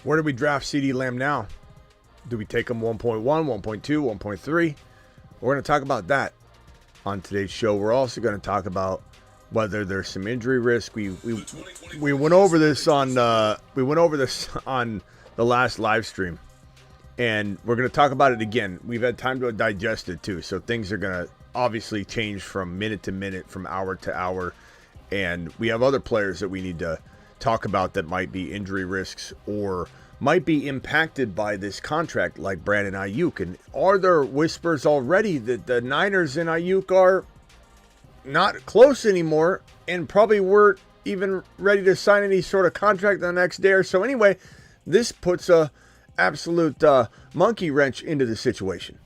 Where do we draft Ceedee Lamb now? Do we take him 1.1, 1.2, 1.3? We're going to talk about that on today's show. We're also going to talk about whether there's some injury risk. We went over this on the last live stream, and we're going to talk about it again. We've had time to digest it too, so things are going to obviously change from minute to minute, from hour to hour, and we have other players that we need to talk about that might be injury risks or might be impacted by this contract, like Brandon Ayuk. And are there whispers already that the Niners and Ayuk are not close anymore and probably weren't even ready to sign any sort of contract the next day or so? Anyway, this puts a absolute monkey wrench into the situation.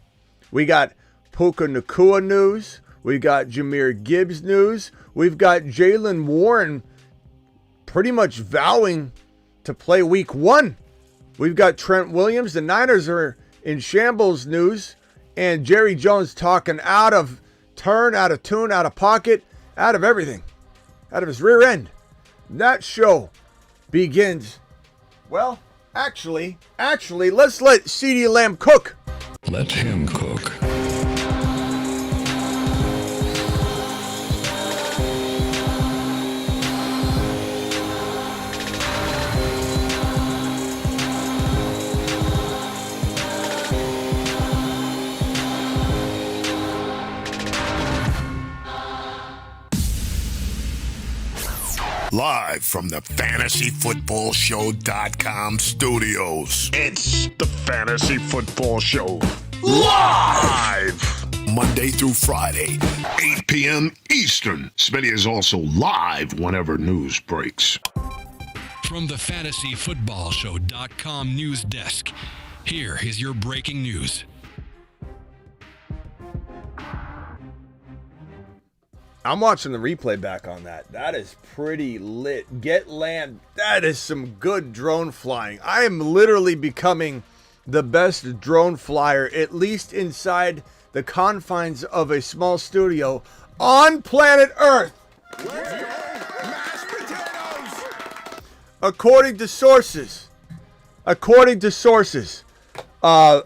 We got Puka Nacua news. We got Jahmyr Gibbs news. We've got Jaylen Warren pretty much vowing to play week 1. We've got Trent Williams. The Niners are in shambles news. And Jerry Jones talking out of turn, out of tune, out of pocket, out of everything. Out of his rear end. That show begins, well, actually, let's let Ceedee Lamb cook. Let him cook. Live from the FantasyFootballShow.com studios. It's the Fantasy Football Show. Live! Monday through Friday, 8 p.m. Eastern. Smitty is also live whenever news breaks. From the FantasyFootballShow.com news desk, here is your breaking news. I'm watching the replay back on that. That is pretty lit. Get Lamb. That is some good drone flying. I am literally becoming the best drone flyer, at least inside the confines of a small studio on planet Earth. Mashed potatoes! According to sources. I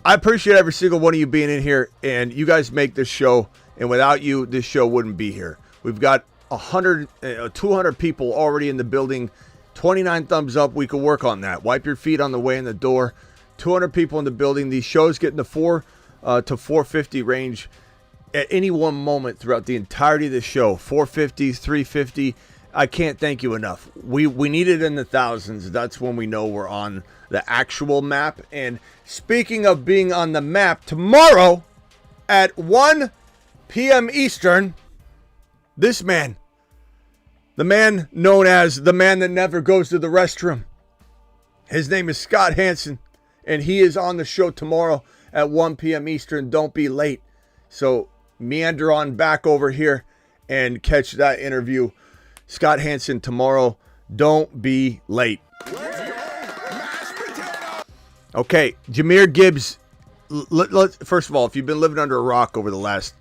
appreciate every single one of you being in here, and you guys make this show. And without you, this show wouldn't be here. We've got 200 people already in the building. 29 thumbs up. We can work on that. Wipe your feet on the way in the door. 200 people in the building. These shows get in the 4 to 450 range at any one moment throughout the entirety of the show. 450, 350. I can't thank you enough. We need it in the thousands. That's when we know we're on the actual map. And speaking of being on the map, tomorrow at 1 p.m. Eastern, this man, the man known as the man that never goes to the restroom, his name is Scott Hansen, and he is on the show tomorrow at 1 p.m. Eastern. Don't be late. So meander on back over here and catch that interview. Scott Hansen tomorrow. Don't be late. Okay, Jahmyr Gibbs. Let's first of all, if you've been living under a rock over the last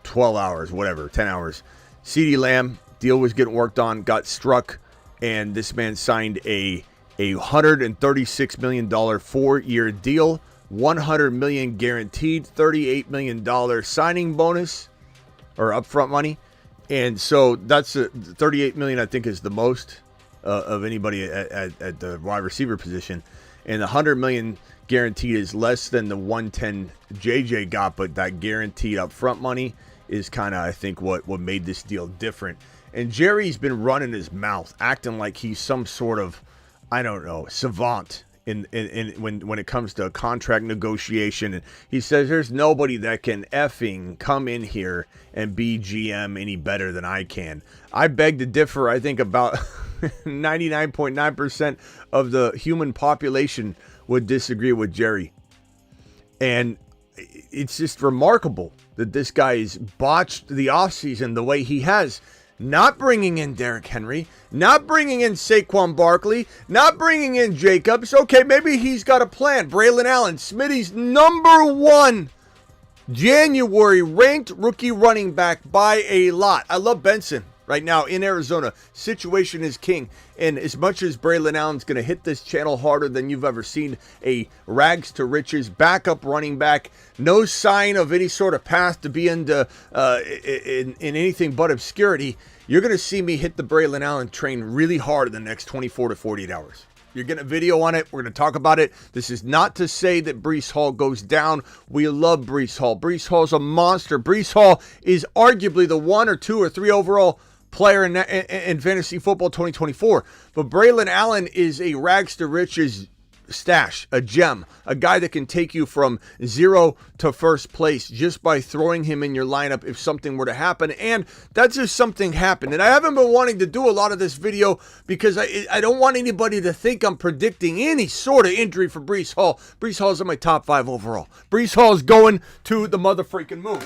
12 hours, whatever, 10 hours. Ceedee Lamb, deal was getting worked on, got struck, and this man signed a $136 million 4-year deal, $100 million guaranteed, $38 million signing bonus, or upfront money. And so that's $38 million, I think, is the most of anybody at the wide receiver position. And the $100 million guaranteed is less than the 110 JJ got, but that guaranteed upfront money is kind of, I think, what made this deal different. And Jerry's been running his mouth, acting like he's some sort of, I don't know, savant when it comes to contract negotiation. And he says there's nobody that can effing come in here and be GM any better than I can. I beg to differ. I think about 99.9% of the human population would disagree with Jerry. And it's just remarkable that this guy has botched the offseason the way he has. Not bringing in Derrick Henry, not bringing in Saquon Barkley, not bringing in Jacobs. Okay, maybe he's got a plan. Braylon Allen, Smitty's number 1 January ranked rookie running back by a lot. I love Benson. right now in Arizona. Situation is king. And as much as Braylon Allen's going to hit this channel harder than you've ever seen, a rags to riches backup running back, no sign of any sort of path to be into in anything but obscurity, you're going to see me hit the Braylon Allen train really hard in the next 24 to 48 hours. You're getting a video on it. We're going to talk about it. This is not to say that Breece Hall goes down. We love Breece Hall. Breece Hall's a monster. Breece Hall is arguably the 1 or 2 or 3 overall player in fantasy football 2024. But Braylon Allen is a rags to riches stash, a gem, a guy that can take you from 0 to first place just by throwing him in your lineup if something were to happen. And that's just something happened. And I haven't been wanting to do a lot of this video because I don't want anybody to think I'm predicting any sort of injury for Breece Hall. Breece Hall's in my top 5 overall. Breece Hall's going to the motherfreaking moon.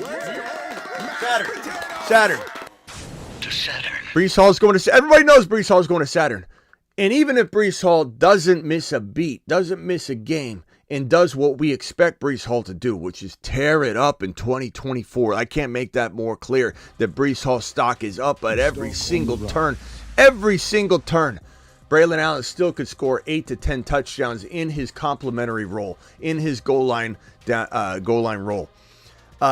Saturn. To Saturn. Breece Hall's going to... Everybody knows Breece Hall's going to Saturn. And even if Breece Hall doesn't miss a beat, doesn't miss a game, and does what we expect Breece Hall to do, which is tear it up in 2024, I can't make that more clear, that Breece Hall's stock is up at every single turn. Every single turn. Braylon Allen still could score 8 to 10 touchdowns in his complementary role, in his goal line role.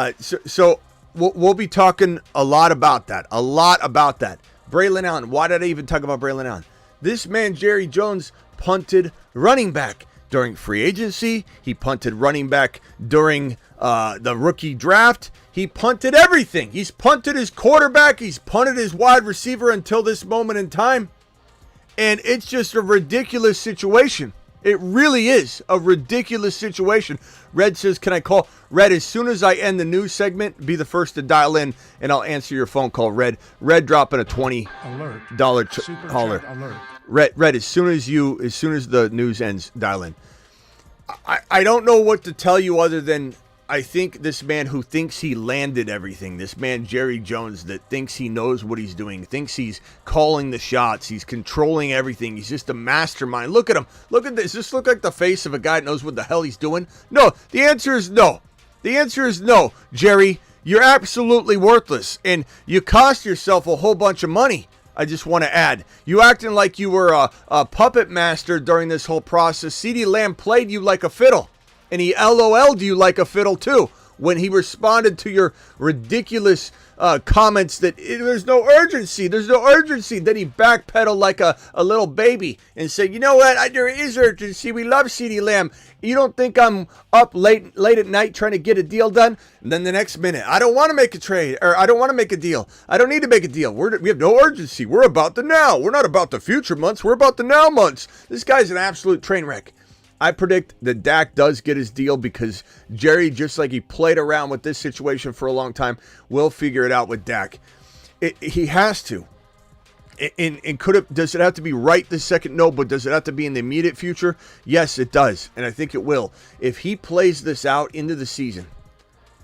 So we'll be talking a lot about that. Braylon Allen. Why did I even talk about Braylon Allen? This man, Jerry Jones, punted running back during free agency. He punted running back during the rookie draft. He punted everything. He's punted his quarterback. He's punted his wide receiver until this moment in time. And it's just a ridiculous situation. It really is a ridiculous situation. Red says, can I call? Red, as soon as I end the news segment, be the first to dial in, and I'll answer your phone call, Red. Red dropping a $20 holler. Alert. Red, as soon as the news ends, dial in. I don't know what to tell you other than I think this man who thinks he landed everything, this man Jerry Jones that thinks he knows what he's doing, thinks he's calling the shots, he's controlling everything, he's just a mastermind. Look at him. Look at this. Does this look like the face of a guy that knows what the hell he's doing? No. The answer is no. The answer is no, Jerry. You're absolutely worthless, and you cost yourself a whole bunch of money. I just want to add, you acting like you were a puppet master during this whole process. Ceedee Lamb played you like a fiddle. And he LOL'd you like a fiddle, too, when he responded to your ridiculous comments that there's no urgency. There's no urgency. Then he backpedaled like a little baby and said, you know what? There is urgency. We love Ceedee Lamb. You don't think I'm up late at night trying to get a deal done? And then the next minute, I don't want to make a trade, or I don't want to make a deal. I don't need to make a deal. We have no urgency. We're about the now. We're not about the future months. We're about the now months. This guy's an absolute train wreck. I predict that Dak does get his deal because Jerry, just like he played around with this situation for a long time, will figure it out with Dak. He has to. And does it have to be right this second? No, but does it have to be in the immediate future? Yes, it does. And I think it will. If he plays this out into the season,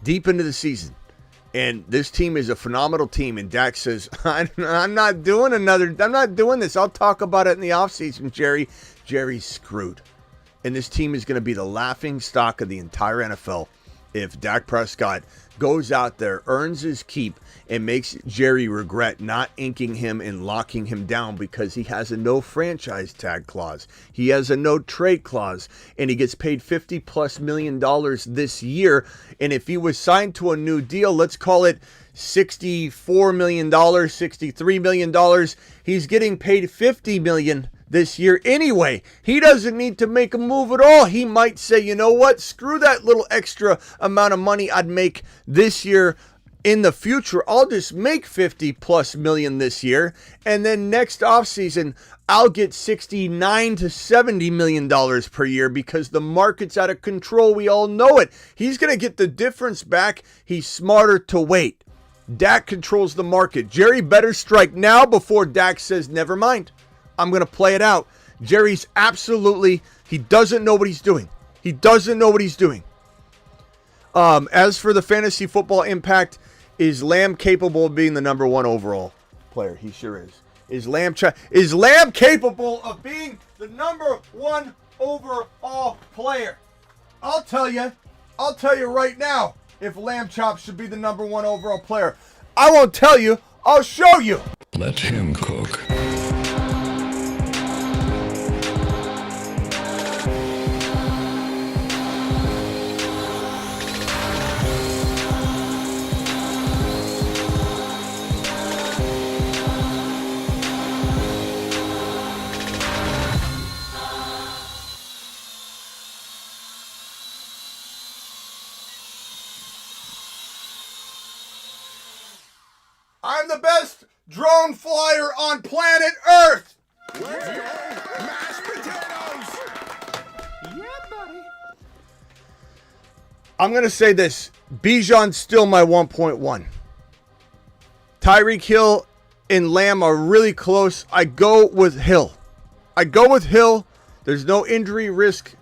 deep into the season, and this team is a phenomenal team, and Dak says, I'm not doing this. I'll talk about it in the offseason, Jerry. Jerry's screwed. And this team is going to be the laughing stock of the entire NFL if Dak Prescott goes out there, earns his keep, and makes Jerry regret not inking him and locking him down because he has a no franchise tag clause. He has a no trade clause, and he gets paid $50+ million this year. And if he was signed to a new deal, let's call it $64 million, $63 million, he's getting paid $50 million this year anyway. He doesn't need to make a move at all. He might say, you know what, screw that little extra amount of money I'd make this year. In the future, I'll just make $50+ million this year, and then next offseason, I'll get $69 to $70 million per year because the market's out of control. We all know it. He's going to get the difference back. He's smarter to wait. Dak controls the market. Jerry better strike now before Dak says, never mind. I'm going to play it out. Jerry's he doesn't know what he's doing. As for the fantasy football impact, is Lamb capable of being the number 1 overall player? He sure is. Is Lamb capable of being the number 1 overall player? I'll tell you right now if Lamb Chop should be the number 1 overall player. I won't tell you. I'll show you. Let him cook. I'm the best drone flyer on planet Earth. Mashed potatoes. Yeah, buddy. I'm going to say this. Bijan's still my 1.1. Tyreek Hill and Lamb are really close. I go with Hill. There's no injury risk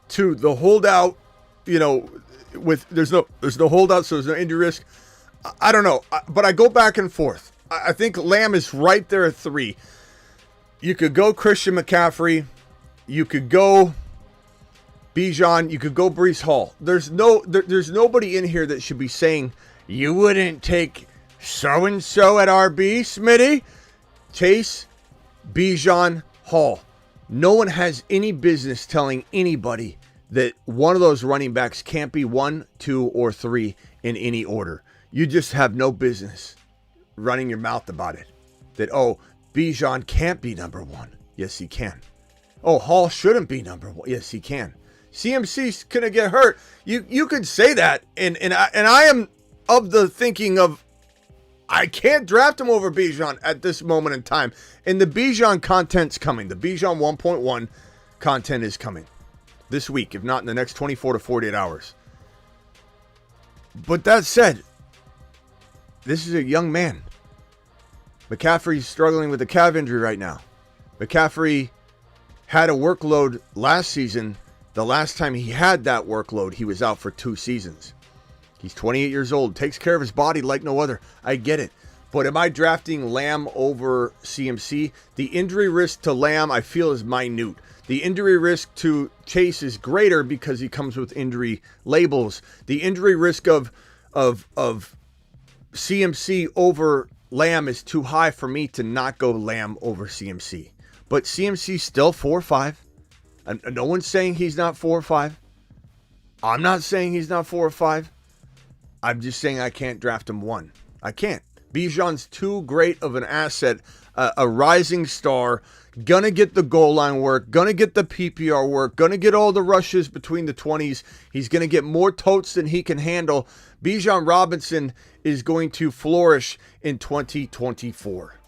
to the holdout. You know, there's no holdout, so there's no injury risk. I don't know, but I go back and forth. I think Lamb is right there at 3. You could go Christian McCaffrey. You could go Bijan. You could go Breece Hall. There's nobody in here that should be saying, you wouldn't take so-and-so at RB, Smitty. Chase, Bijan, Hall. No one has any business telling anybody that one of those running backs can't be 1, 2, or 3 in any order. You just have no business running your mouth about it. That, oh, Bijan can't be number 1. Yes, he can. Oh, Hall shouldn't be number 1. Yes, he can. CMC's gonna get hurt. You could say that, and I am of the thinking of I can't draft him over Bijan at this moment in time. And the Bijan content's coming. The Bijan 1.1 content is coming this week, if not in the next 24 to 48 hours. But that said, this is a young man. McCaffrey's struggling with a calf injury right now. McCaffrey had a workload last season. The last time he had that workload, he was out for 2 seasons. He's 28 years old, takes care of his body like no other. I get it. But am I drafting Lamb over CMC? The injury risk to Lamb, I feel, is minute. The injury risk to Chase is greater because he comes with injury labels. The injury risk of CMC over Lamb is too high for me to not go Lamb over CMC. But CMC's still 4-5. And no one's saying he's not 4 or 5. I'm not saying he's not 4 or 5. I'm just saying I can't draft him 1. I can't. Bijan's too great of an asset, a rising star, gonna get the goal line work, gonna get the PPR work, gonna get all the rushes between the 20s. He's gonna get more totes than he can handle. Bijan Robinson is going to flourish in 2024.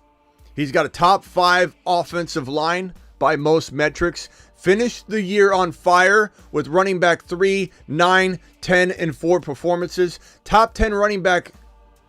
He's got a top 5 offensive line by most metrics. Finished the year on fire with running back 3, 9, 10, and 4 performances. Top 10 running back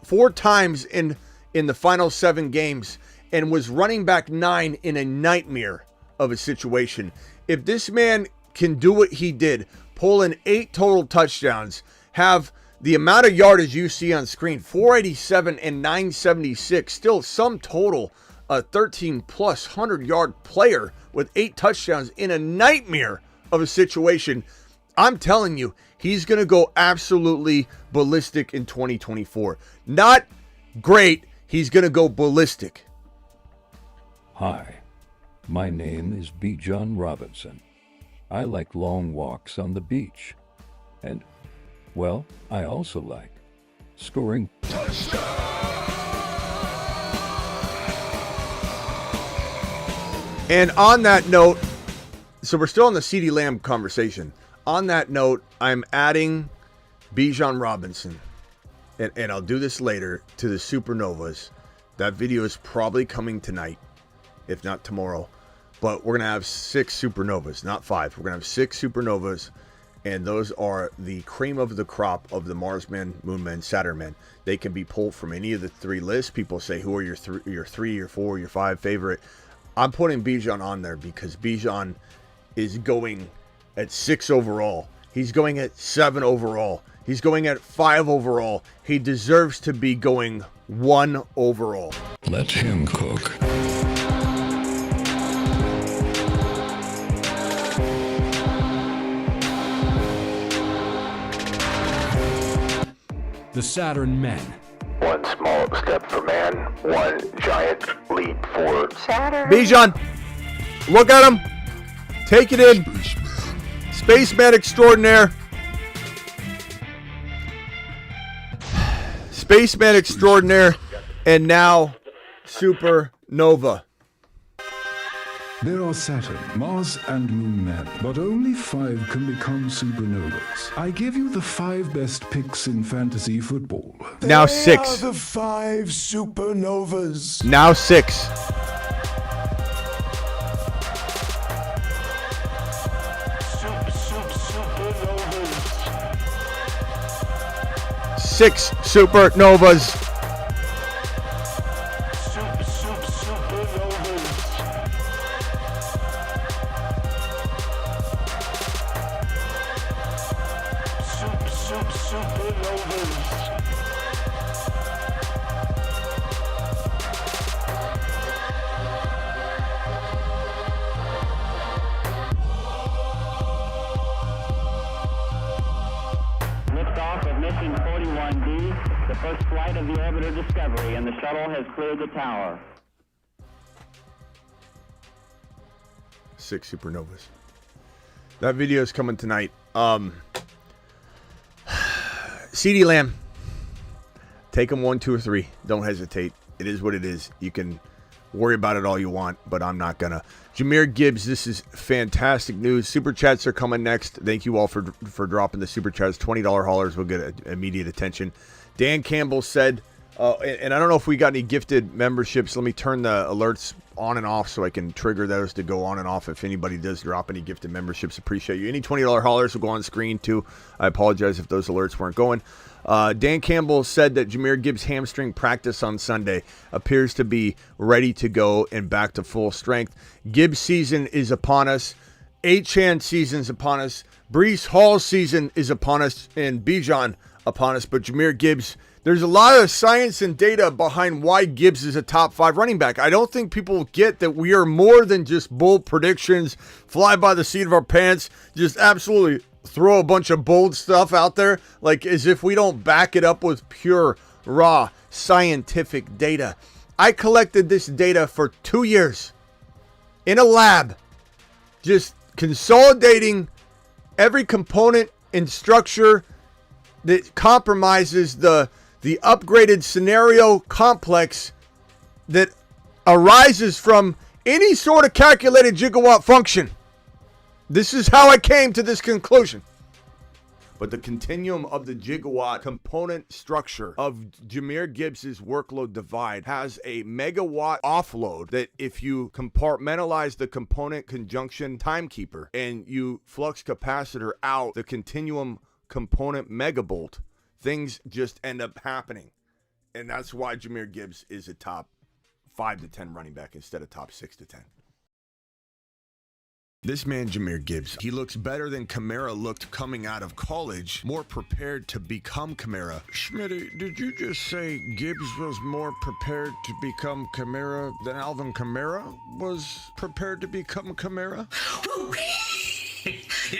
4 times in the final 7 games, and was running back 9 in a nightmare of a situation. If this man can do what he did, pull in 8 total touchdowns, have the amount of yardage you see on screen, 487 and 976, still sum total, a 13-plus 100-yard player with 8 touchdowns in a nightmare of a situation, I'm telling you, he's going to go absolutely ballistic in 2024. Not great, he's going to go ballistic. Hi, my name is Bijan Robinson. I like long walks on the beach. And, well, I also like scoring. And on that note, so we're still on the Ceedee Lamb conversation. On that note, I'm adding Bijan Robinson, and I'll do this later, to the Supernovas. That video is probably coming tonight, if not tomorrow. But we're going to have 6 Supernovas, not 5. We're going to have 6 Supernovas, and those are the cream of the crop of the Marsmen, Moonmen, Saturnmen. They can be pulled from any of the 3 lists. People say, who are your 3, your 4, your 5 favorite? I'm putting Bijan on there because Bijan is going at 6 overall. He's going at 7 overall. He's going at 5 overall. He deserves to be going 1 overall. Let him cook. The Saturn Men. One small step step for man, one giant leap for Saturn. Bijan, look at him. Take it in. Spaceman extraordinaire. Spaceman extraordinaire. And now, Supernova. There are Saturn, Mars, and Moon men, but only 5 can become supernovas. I give you the 5 best picks in fantasy football. Now They 6. are the 5 supernovas. Now 6. Supernovas. 6 supernovas. Supernovas. Supernovas. Liftoff of mission 41D, the first flight of the orbiter Discovery, and the shuttle has cleared the tower. 6 supernovas. That video is coming tonight. Ceedee Lamb. Take them 1, 2, or 3. Don't hesitate. It is what it is. You can worry about it all you want, but I'm not gonna. Jahmyr Gibbs, this is fantastic news. Super chats are coming next. Thank you all for dropping the super chats. $20 haulers will get immediate attention. Dan Campbell said, and I don't know if we got any gifted memberships. Let me turn the alerts on and off so I can trigger those to go on and off if anybody does drop any gifted memberships. Appreciate you. Any $20 haulers will go on screen too. I apologize if those alerts weren't going. Dan Campbell said that Jahmyr Gibbs' hamstring practice on Sunday appears to be ready to go and back to full strength. Gibbs' season is upon us. Achane season's upon us. Breece Hall's season is upon us, and Bijan upon us. But Jahmyr Gibbs, there's a lot of science and data behind why Gibbs is a top 5 running back. I don't think people get that we are more than just bold predictions, fly by the seat of our pants, just absolutely throw a bunch of bold stuff out there, like as if we don't back it up with pure, raw, scientific data. I collected this data for 2 years in a lab, just consolidating every component and structure that compromises the upgraded scenario complex that arises from any sort of calculated gigawatt function. This is how I came to this conclusion. But the continuum of the gigawatt component structure of Jahmyr Gibbs' workload divide has a megawatt offload that if you compartmentalize the component conjunction timekeeper and you flux capacitor out the continuum component megabolt, things just end up happening. And that's why Jahmyr Gibbs is a top 5 to 10 running back instead of top 6 to 10. This man, Jahmyr Gibbs, he looks better than Kamara looked coming out of college, more prepared to become Kamara. Smitty, did you just say Gibbs was more prepared to become Kamara than Alvin Kamara was prepared to become Kamara?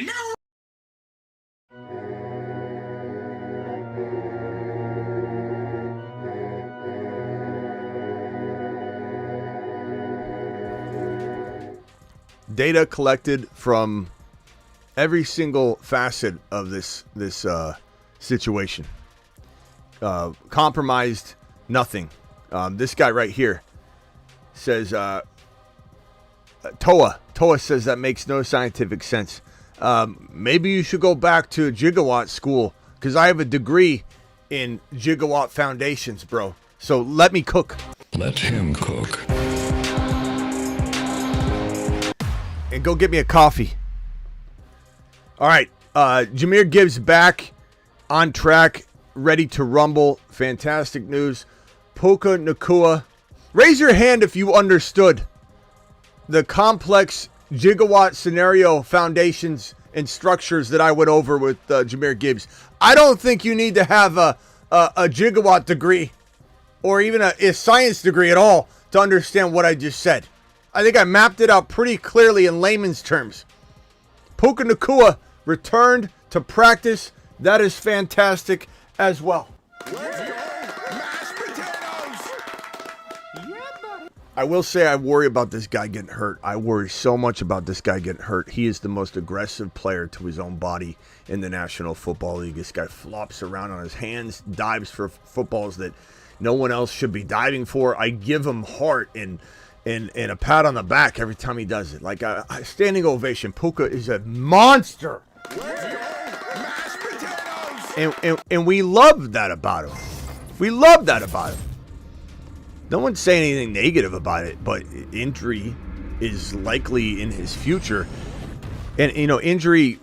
No. Data collected from every single facet of this situation. Compromised nothing. This guy right here says, Toa says that makes no scientific sense. Maybe you should go back to gigawatt school because I have a degree in gigawatt foundations, bro. So let me cook. Let him cook. And go get me a coffee. All right. Jahmyr Gibbs back on track, ready to rumble. Fantastic news. Puka Nacua. Raise your hand if you understood the complex gigawatt scenario foundations and structures that I went over with Jahmyr Gibbs. I don't think you need to have a gigawatt degree or even a science degree at all to understand what I just said. I think I mapped it out pretty clearly in layman's terms. Puka Nacua returned to practice. That is fantastic as well. Let's go, mashed potatoes! I will say I worry about this guy getting hurt. I worry so much about this guy getting hurt. He is the most aggressive player to his own body in the National Football League. This guy flops around on his hands, dives for footballs that no one else should be diving for. I give him heart and a pat on the back every time he does it. Like a standing ovation. Puka is a monster. And we love that about him. We love that about him. No one's saying anything negative about it, but injury is likely in his future. And, injury's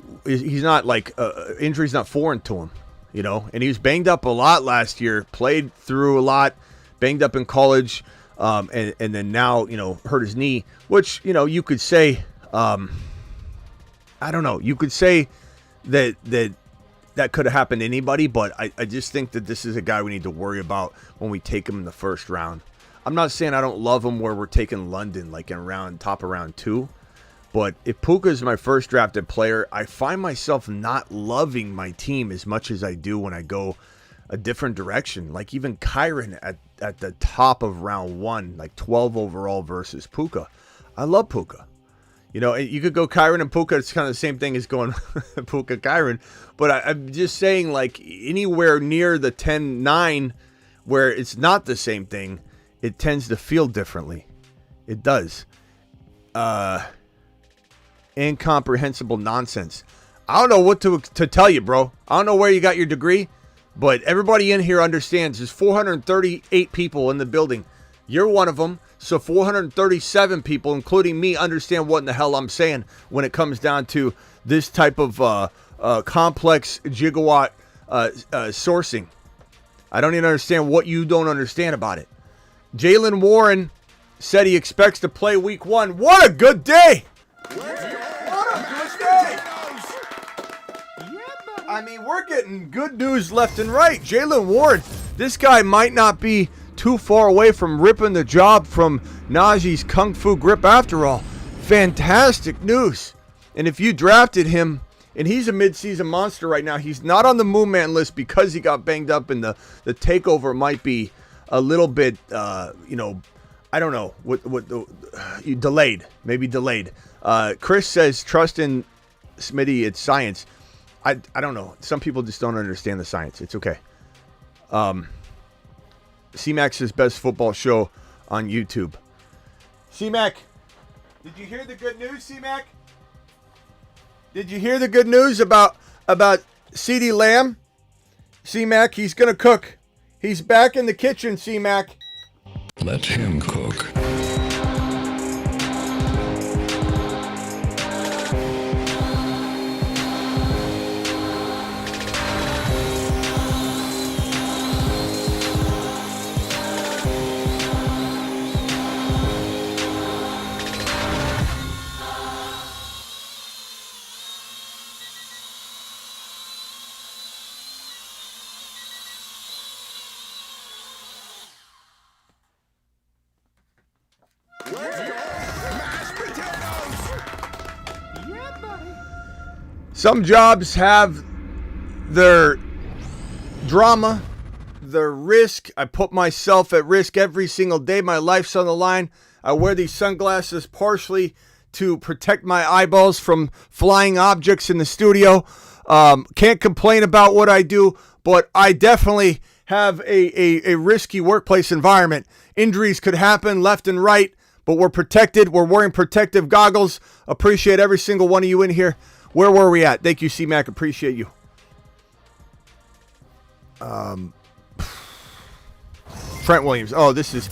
not foreign to him, And he was banged up a lot last year, played through a lot, banged up in college, and then now, hurt his knee, which, you could say, I don't know, you could say that could have happened to anybody, but I just think that this is a guy we need to worry about when we take him in the first round. I'm not saying I don't love him where we're taking London, like in top of round 2. But if Puka is my first drafted player, I find myself not loving my team as much as I do when I go a different direction. Like even Kyron at the top of round 1, like 12 overall versus Puka. I love Puka. You could go Kyron and Puka. It's kind of the same thing as going Puka Kyron. But I'm just saying, like, anywhere near the 10-9 where it's not the same thing, it tends to feel differently. It does. Incomprehensible nonsense. I don't know what to tell you, bro. I don't know where you got your degree, but everybody in here understands there's 438 people in the building. You're one of them. So 437 people, including me, understand what in the hell I'm saying when it comes down to this type of complex gigawatt sourcing. I don't even understand what you don't understand about it. Jaylen Warren said he expects to play week 1. What a good day! What a good day! I mean, we're getting good news left and right. Jaylen Warren, this guy might not be too far away from ripping the job from Najee's Kung Fu grip after all. Fantastic news. And if you drafted him, and he's a midseason monster right now, he's not on the Moon Man list because he got banged up and the takeover might be a little bit, I don't know, delayed, maybe delayed. Chris says, trust in Smitty, it's science. I don't know. Some people just don't understand the science. It's okay. C-Mac's best football show on YouTube. C-Mac, did you hear the good news, C-Mac? Did you hear the good news about Ceedee Lamb? C-Mac, he's going to cook. He's back in the kitchen, C-Mac. Let him cook. Some jobs have their drama, their risk. I put myself at risk every single day. My life's on the line. I wear these sunglasses partially to protect my eyeballs from flying objects in the studio. Can't complain about what I do, but I definitely have a risky workplace environment. Injuries could happen left and right, but we're protected. We're wearing protective goggles. Appreciate every single one of you in here. Where were we at? Thank you, C-Mac. Appreciate you. Trent Williams. Oh, this is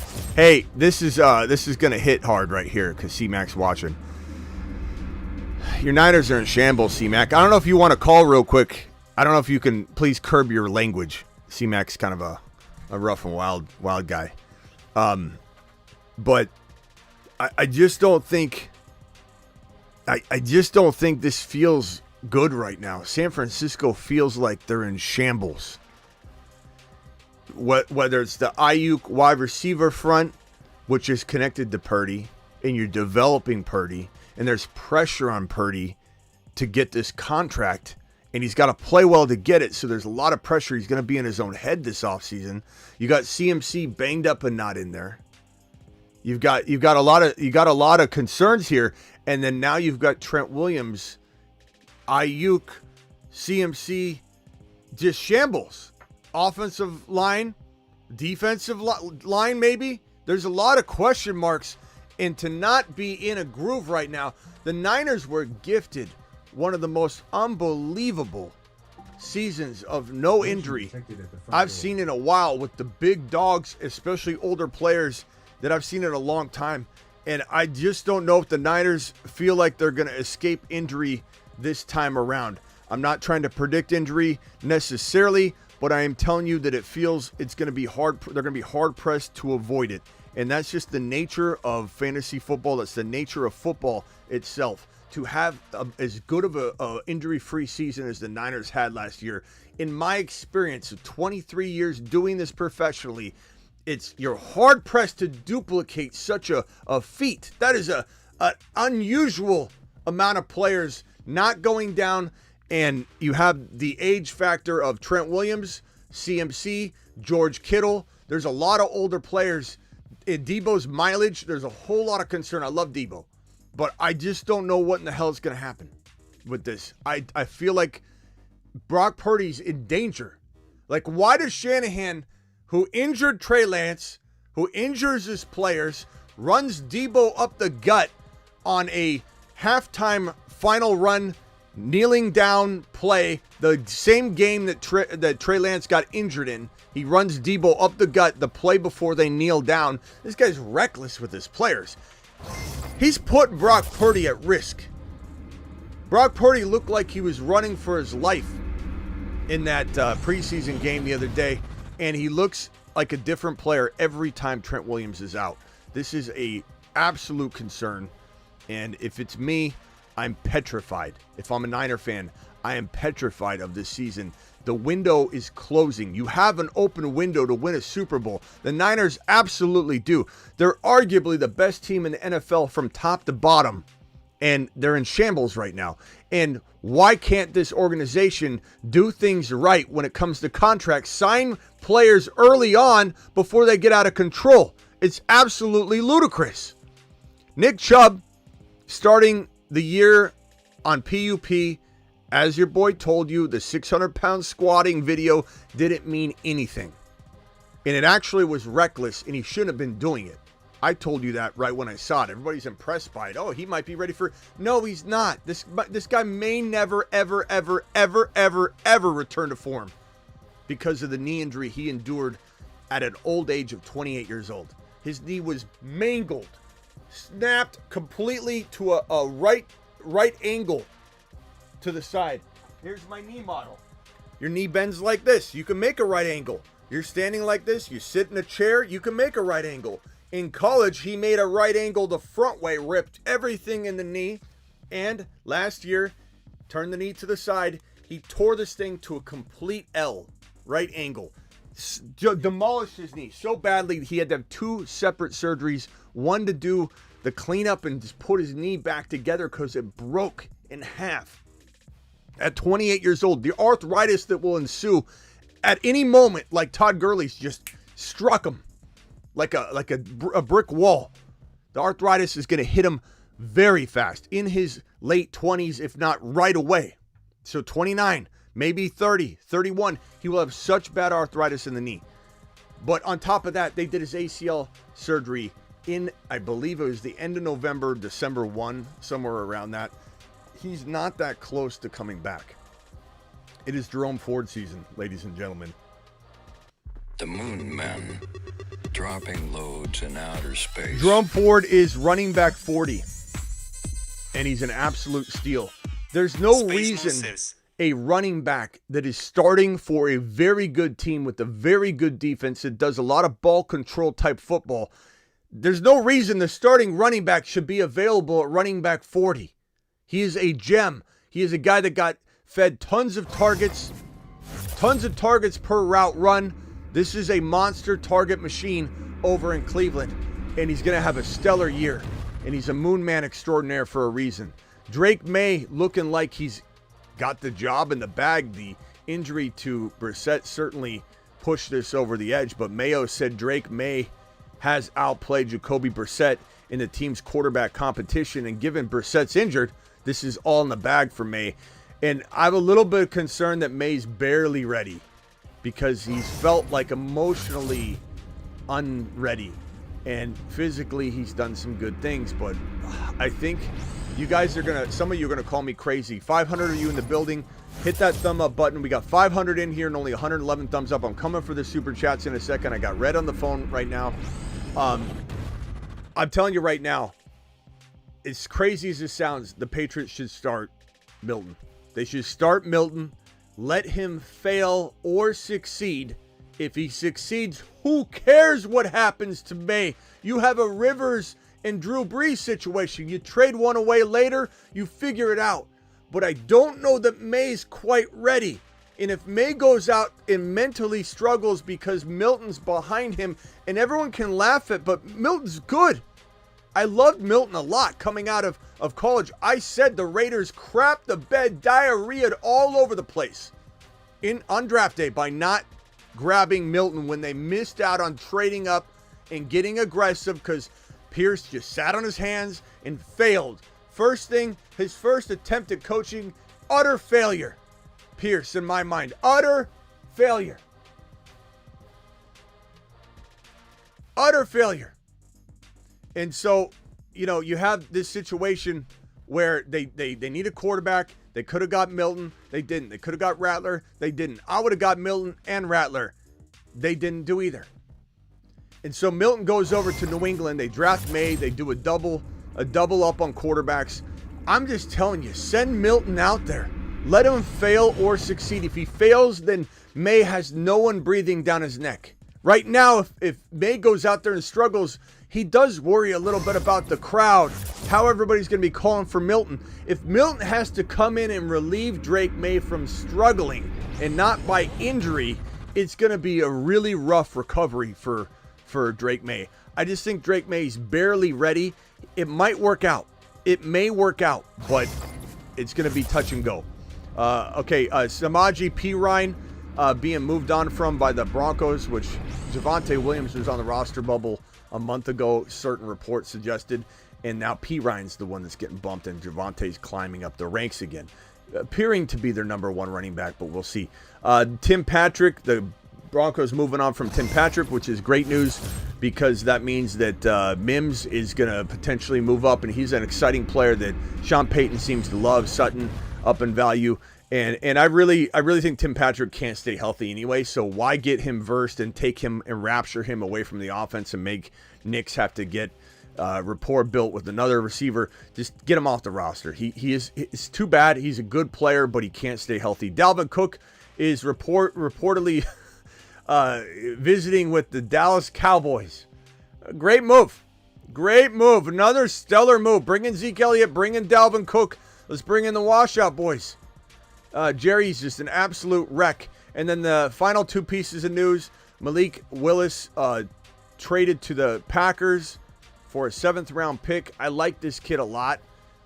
gonna hit hard right here because C-Mac's watching. Your Niners are in shambles, C-Mac. I don't know if you want to call real quick. I don't know if you can please curb your language. C-Mac's kind of a rough and wild guy. But I just don't think. I just don't think this feels good right now. San Francisco feels like they're in shambles. Whether it's the Ayuk wide receiver front, which is connected to Purdy, and you're developing Purdy, and there's pressure on Purdy to get this contract, and he's got to play well to get it, so there's a lot of pressure. He's going to be in his own head this offseason. You got CMC banged up and not in there. You've got a lot of concerns here, and then now you've got Trent Williams, Ayuk, CMC, just shambles. Offensive line, defensive line, maybe. There's a lot of question marks, and to not be in a groove right now. The Niners were gifted one of the most unbelievable seasons of no injury I've seen in a while, with the big dogs, especially older players, that I've seen in a long time. And I just don't know if the Niners feel like they're going to escape injury this time around. I'm not trying to predict injury necessarily, but I am telling you that it feels it's going to be hard. They're going to be hard pressed to avoid it. And that's just the nature of fantasy football. That's the nature of football itself. To have as good of a injury-free season as the Niners had last year, in my experience of 23 years doing this professionally, you're hard-pressed to duplicate such a feat. That is an unusual amount of players not going down, and you have the age factor of Trent Williams, CMC, George Kittle. There's a lot of older players. In Debo's mileage, there's a whole lot of concern. I love Debo, but I just don't know what in the hell is going to happen with this. I feel like Brock Purdy's in danger. Like, why does Shanahan, who injured Trey Lance, who injures his players, runs Debo up the gut on a halftime final run, kneeling down play, the same game that Trey Lance got injured in? He runs Debo up the gut the play before they kneel down. This guy's reckless with his players. He's put Brock Purdy at risk. Brock Purdy looked like he was running for his life in that preseason game the other day, and he looks like a different player every time Trent Williams is out. This is a absolute concern, and if it's me, I'm petrified. If I'm a Niner fan, I am petrified of this season. The window is closing. You have an open window to win a Super Bowl. The Niners absolutely do. They're arguably the best team in the NFL from top to bottom, and they're in shambles right now. And why can't this organization do things right when it comes to contracts? Sign players early on before they get out of control. It's absolutely ludicrous. Nick Chubb starting the year on PUP. As your boy told you, the 600-pound squatting video didn't mean anything. And it actually was reckless, and he shouldn't have been doing it. I told you that right when I saw it. Everybody's impressed by it. Oh, he might be ready for... No, he's not. This guy may never, ever, ever, ever, ever, ever return to form because of the knee injury he endured at an old age of 28 years old. His knee was mangled, snapped completely to a right angle to the side. Here's my knee model. Your knee bends like this. You can make a right angle. You're standing like this. You sit in a chair. You can make a right angle. In college, he made a right angle the front way, ripped everything in the knee, and last year, turned the knee to the side. He tore this thing to a complete L, right angle. Demolished his knee so badly he had to have two separate surgeries, one to do the cleanup and just put his knee back together because it broke in half. At 28 years old, the arthritis that will ensue at any moment, like Todd Gurley's just struck him like a brick wall. The arthritis is going to hit him very fast in his late 20s, if not right away. So 29, maybe 30, 31, he will have such bad arthritis in the knee. But on top of that, they did his ACL surgery in, I believe it was the end of November, December 1, somewhere around that. He's not that close to coming back. It is Jerome Ford season, ladies and gentlemen. The Moon Men, dropping loads in outer space. Jerome Ford is running back 40, and he's an absolute steal. There's no reason a running back that is starting for a very good team with a very good defense that does a lot of ball control type football. There's no reason the starting running back should be available at running back 40. He is a gem. He is a guy that got fed tons of targets per route run. This is a monster target machine over in Cleveland, and he's going to have a stellar year, and he's a moon man extraordinaire for a reason. Drake May looking like he's got the job in the bag. The injury to Brissett certainly pushed this over the edge, but Mayo said Drake May has outplayed Jacoby Brissett in the team's quarterback competition. And given Brissett's injured, this is all in the bag for May. And I'm a little bit concerned that May's barely ready because he's felt like emotionally unready. And physically, he's done some good things. But I think you guys are some of you are going to call me crazy. 500 of you in the building. Hit that thumb up button. We got 500 in here and only 111 thumbs up. I'm coming for the super chats in a second. I got Red on the phone right now. I'm telling you right now, as crazy as this sounds, the Patriots should start Milton. They should start Milton. Let him fail or succeed. If he succeeds, who cares what happens to May? You have a Rivers and Drew Brees situation. You trade one away later, you figure it out. But I don't know that May's quite ready. And if May goes out and mentally struggles because Milton's behind him, and everyone can laugh at, but Milton's good. I loved Milton a lot coming out of college. I said the Raiders crapped the bed, diarrheaed all over the place on draft day by not grabbing Milton when they missed out on trading up and getting aggressive because Pierce just sat on his hands and failed. First thing, his first attempt at coaching, utter failure. Pierce, in my mind, utter failure. Utter failure. And so, you have this situation where they need a quarterback. They could have got Milton. They didn't. They could have got Rattler. They didn't. I would have got Milton and Rattler. They didn't do either. And so Milton goes over to New England. They draft May. They do a double up on quarterbacks. I'm just telling you, send Milton out there. Let him fail or succeed. If he fails, then May has no one breathing down his neck. Right now, if May goes out there and struggles, he does worry a little bit about the crowd, how everybody's going to be calling for Milton. If Milton has to come in and relieve Drake May from struggling and not by injury, it's going to be a really rough recovery for Drake May. I just think Drake May's barely ready. It might work out. It may work out, but it's going to be touch and go. Samaje Perine being moved on from by the Broncos, which Javonte Williams was on the roster bubble a month ago, certain reports suggested, and now Perine's the one that's getting bumped, and Javonte's climbing up the ranks again, appearing to be their number one running back, but we'll see. Tim Patrick, the Broncos moving on from Tim Patrick, which is great news because that means that Mims is going to potentially move up, and he's an exciting player that Sean Payton seems to love. Sutton up in value. And I really think Tim Patrick can't stay healthy anyway, so why get him versed and take him and rapture him away from the offense and make Knicks have to get rapport built with another receiver? Just get him off the roster. It's too bad. He's a good player, but he can't stay healthy. Dalvin Cook is reportedly visiting with the Dallas Cowboys. Great move. Another stellar move. Bring in Zeke Elliott. Bring in Dalvin Cook. Let's bring in the washout boys. Jerry's just an absolute wreck. And then the final two pieces of news. Malik Willis traded to the Packers for a 7th round pick. I like this kid a lot.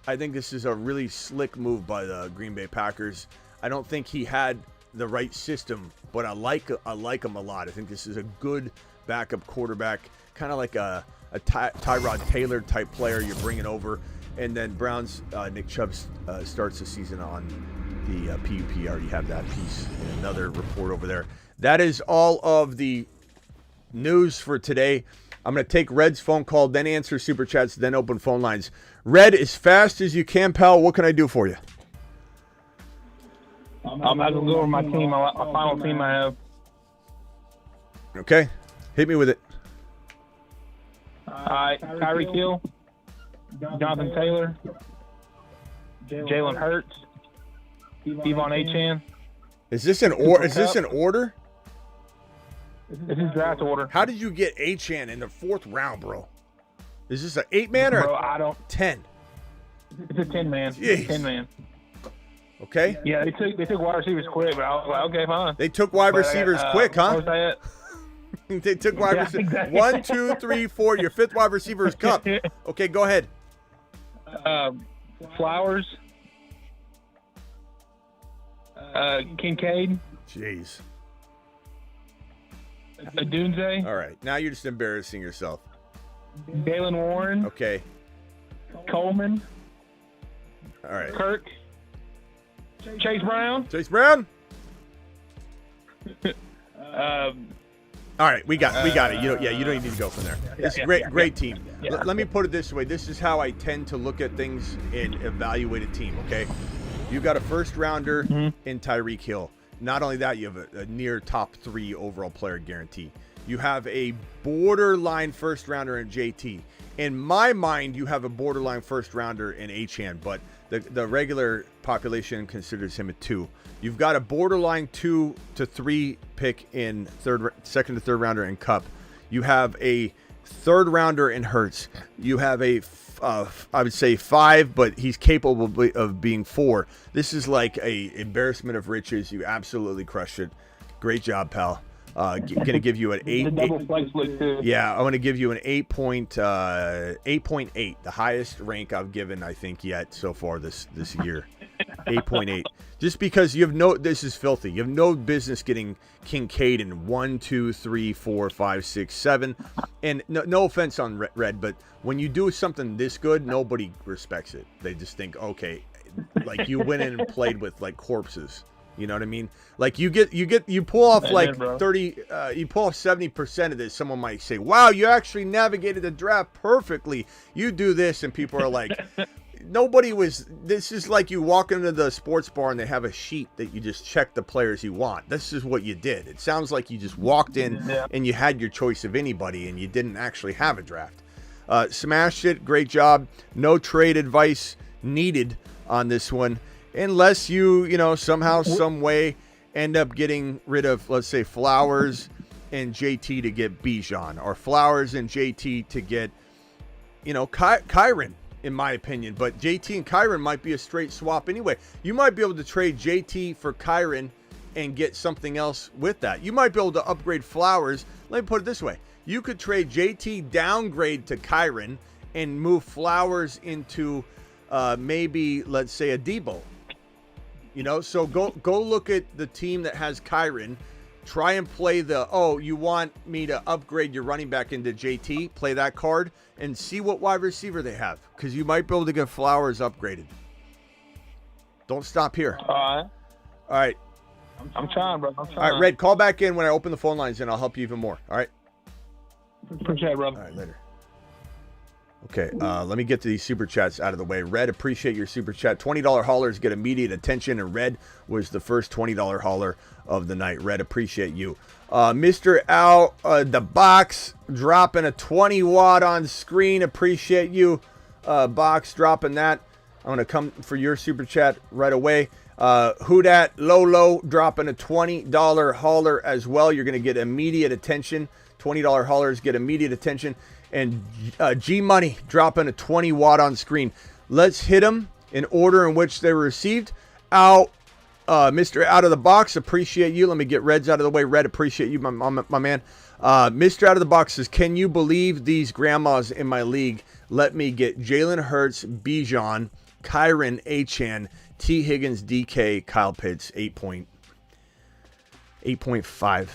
I think this is a really slick move by the Green Bay Packers. I don't think he had the right system, but I like him a lot. I think this is a good backup quarterback, kind of like a Tyrod Taylor type player you're bringing over. And then Browns, Nick Chubb starts the season on the PUP. I already have that piece in another report over there. That is all of the news for today. I'm going to take Red's phone call, then answer Super Chats, then open phone lines. Red, as fast as you can, pal, what can I do for you? I'm going to go over my team, my final team I have. Okay. Hit me with it. Tyreek Hill, Jonathan Taylor, Jalen Hurts, Devon Achane. Is this an order? This is draft order. How did you get Achane in the 4th round, bro? Is this an 8-man or a 10? It's a 10-man. 10-man. Okay. Yeah, they took wide receivers quick, but I was like, okay, fine. They took wide receivers quick, huh? They took wide receivers. Exactly. 1, 2, 3, 4. Your 5th wide receiver is Cup. Okay, go ahead. Flowers. Kincaid. Jeez. Adunze. All right. Now you're just embarrassing yourself. Jaylen Warren. Okay. Coleman. All right. Kirk. Chase Brown. Chase Brown. Um, All right, we got it. You don't even need to go from there. It's a great team. Let me put it this way. This is how I tend to look at things and evaluate a team, okay? You got a first rounder in Tyreek Hill. Not only that, you have a near top 3 overall player guarantee. You have a borderline first rounder in JT. In my mind, you have a borderline first rounder in Achane, but the regular population considers him a 2. You've got a borderline 2 to 3 pick in second to third rounder in Cup. You have a third rounder in Hurts. You have a I would say 5, but he's capable of being 4. This is like a embarrassment of riches. You absolutely crushed it. Great job, pal. Gonna give you an 8. Double flex look too. Yeah, I'm gonna give you an 8.8, the highest rank I've given I think yet so far this year. 8.8. Just because this is filthy. You have no business getting Kincaid in 1, 2, 3, 4, 5, 6, 7. And no offense on Red, but when you do something this good, nobody respects it. They just think, okay, like you went in and played with like corpses. You know what I mean? Like you pull off like 30, you pull off 70% of this. Someone might say, wow, you actually navigated the draft perfectly. You do this and people are like, this is like you walk into the sports bar and they have a sheet that you just check the players you want. This is what you did. It sounds like you just walked in and you had your choice of anybody and you didn't actually have a draft. Smashed it. Great job. No trade advice needed on this one. Unless you somehow, some way end up getting rid of, let's say, Flowers and JT to get Bijan, or Flowers and JT to get, Kyren, in my opinion. But JT and Kyren might be a straight swap anyway. You might be able to trade JT for Kyren and get something else with that. You might be able to upgrade Flowers. Let me put it this way. You could trade JT downgrade to Kyren and move Flowers into maybe, let's say, a Debo. So go look at the team that has Kyren. Try and play you want me to upgrade your running back into JT, play that card, and see what wide receiver they have. Because you might be able to get Flowers upgraded. Don't stop here. All right. I'm trying, bro. All right, Red, call back in when I open the phone lines, and I'll help you even more. All right? Appreciate it, bro. All right, later. Okay, let me get to these super chats out of the way. Red, appreciate your super chat. $20 haulers get immediate attention, and Red was the first $20 hauler of the night. Red, appreciate you. Mr. Out the box dropping a 20 watt on screen. Appreciate you, box, dropping that. I'm going to come for your super chat right away. Who Dat Lolo dropping a $20 hauler as well. You're going to get immediate attention. $20 haulers get immediate attention. And G Money dropping a 20 watt on screen. Let's hit them in order in which they were received. Mr. Out of the Box, appreciate you. Let me get Reds out of the way. Red, appreciate you, my man. Mr. Out of the Box says, can you believe these grandmas in my league let me get Jalen Hurts, Bijan, Kyren, Achane, T. Higgins, DK, Kyle Pitts, 8.5.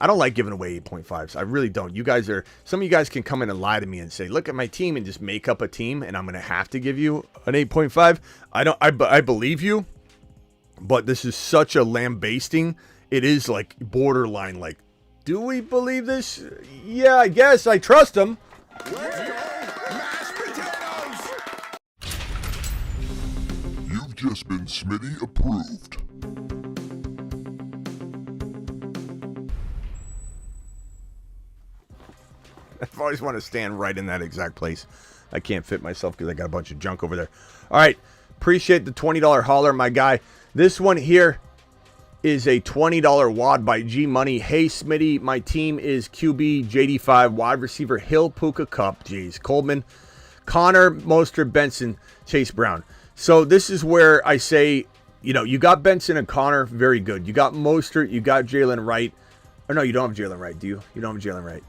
I don't like giving away 8.5s. I really don't. Some of you guys can come in and lie to me and say, look at my team, and just make up a team, and I'm going to have to give you an 8.5. I believe you, but this is such a lambasting. It is like borderline, like, do we believe this? Yeah, I guess. I trust them. You've just been Smitty approved. I've always wanted to stand right in that exact place. I can't fit myself because I got a bunch of junk over there. All right. Appreciate the $20 hauler, my guy. This one here is a $20 wad by G Money. Hey, Smitty, my team is QB, JD5, wide receiver, Hill, Puka, Cup, Coleman, Connor, Mostert, Benson, Chase Brown. So this is where I say, you got Benson and Connor, very good. You got Mostert, you got Jalen Wright. Or no, you don't have Jalen Wright, do you? You don't have Jalen Wright.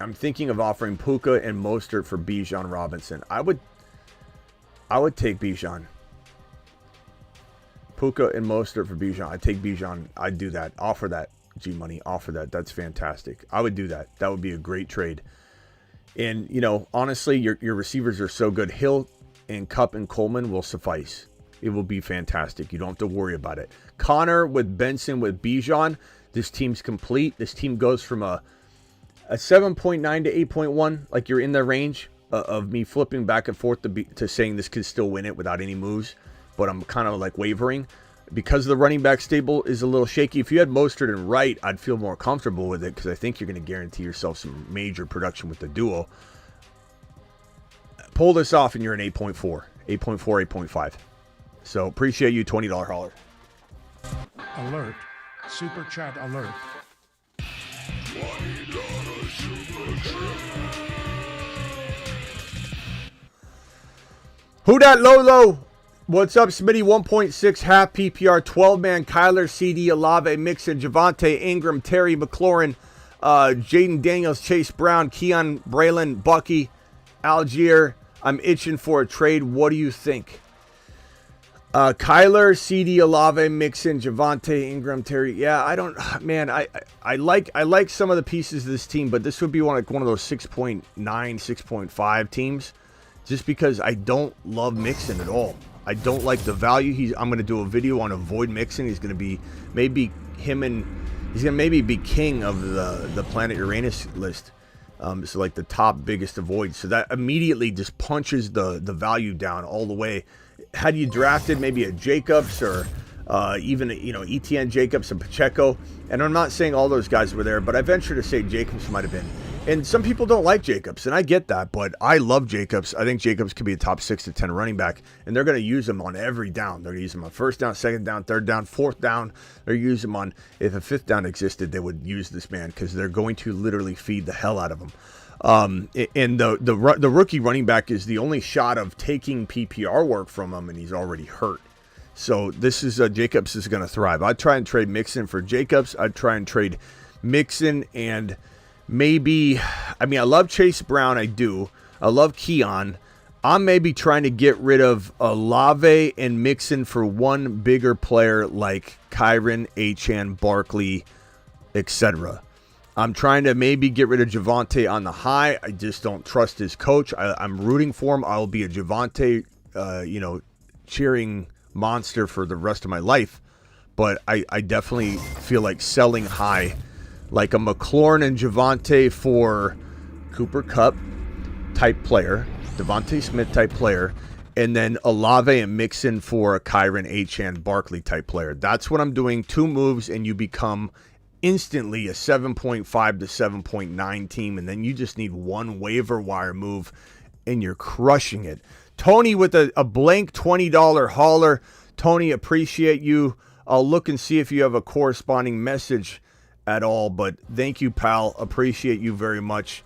I'm thinking of offering Puka and Mostert for Bijan Robinson. I would take Bijan. Puka and Mostert for Bijan. I'd take Bijan. I'd do that. Offer that. G-Money, off of that. That's fantastic. I would do that. That would be a great trade. And, honestly, your receivers are so good. Hill and Kupp and Coleman will suffice. It will be fantastic. You don't have to worry about it. Connor with Benson with Bijan. This team's complete. This team goes from a 7.9 to 8.1, like you're in the range of me flipping back and forth to saying this could still win it without any moves. But I'm kind of like wavering. Because the running back stable is a little shaky. If you had Mostert and Wright, I'd feel more comfortable with it because I think you're going to guarantee yourself some major production with the duo. Pull this off and you're an 8.4, 8.5. So appreciate you, $20 hauler. Alert. Super chat alert. Who dat Lolo? What's up, Smitty? 1.6 half PPR, 12-man, Kyler, Ceedee, Olave, Mixon, Javonte, Ingram, Terry, McLaurin, Jaden Daniels, Chase Brown, Keon, Braylon, Bucky, Algier. I'm itching for a trade. What do you think? Kyler, Ceedee, Olave, Mixon, Javonte, Ingram, Terry. Yeah, I like some of the pieces of this team, but this would be one of those 6.9, 6.5 teams, just because I don't love Mixon at all. I don't like the value. I'm going to do a video on avoid Mixon. He's going to be maybe be king of the planet Uranus list. So like the top biggest avoid. So that immediately just punches the value down all the way. Had you drafted maybe a Jacobs or even Etienne, Jacobs, and Pacheco, and I'm not saying all those guys were there, but I venture to say Jacobs might have been. And some people don't like Jacobs, and I get that, but I love Jacobs. I think Jacobs could be a top 6 to 10 running back, and they're going to use him on every down. They're going to use him on first down, second down, third down, fourth down. They're use him on, if a fifth down existed, they would use this man because they're going to literally feed the hell out of him. And the rookie running back is the only shot of taking PPR work from him, and he's already hurt. So this is Jacobs is going to thrive. I'd try and trade Mixon for Jacobs. I'd try and trade Mixon and maybe, I love Chase Brown. I do. I love Keon. I'm maybe trying to get rid of Olave and Mixon for one bigger player like Kyron, Achane, Barkley, etc. I'm trying to maybe get rid of Javonte on the high. I just don't trust his coach. I'm rooting for him. I'll be a Javonte, cheering monster for the rest of my life. But I definitely feel like selling high, like a McLaurin and Javonte for Cooper Kupp type player, Devontae Smith type player, and then Olave and Mixon for a Kyron, Achane, Barkley type player. That's what I'm doing. 2 moves and you become instantly a 7.5 to 7.9 team, and then you just need one waiver wire move and you're crushing it. Tony with a blank $20 hauler. Tony, appreciate you. I'll look and see if you have a corresponding message at all, but thank you, pal. Appreciate you very much.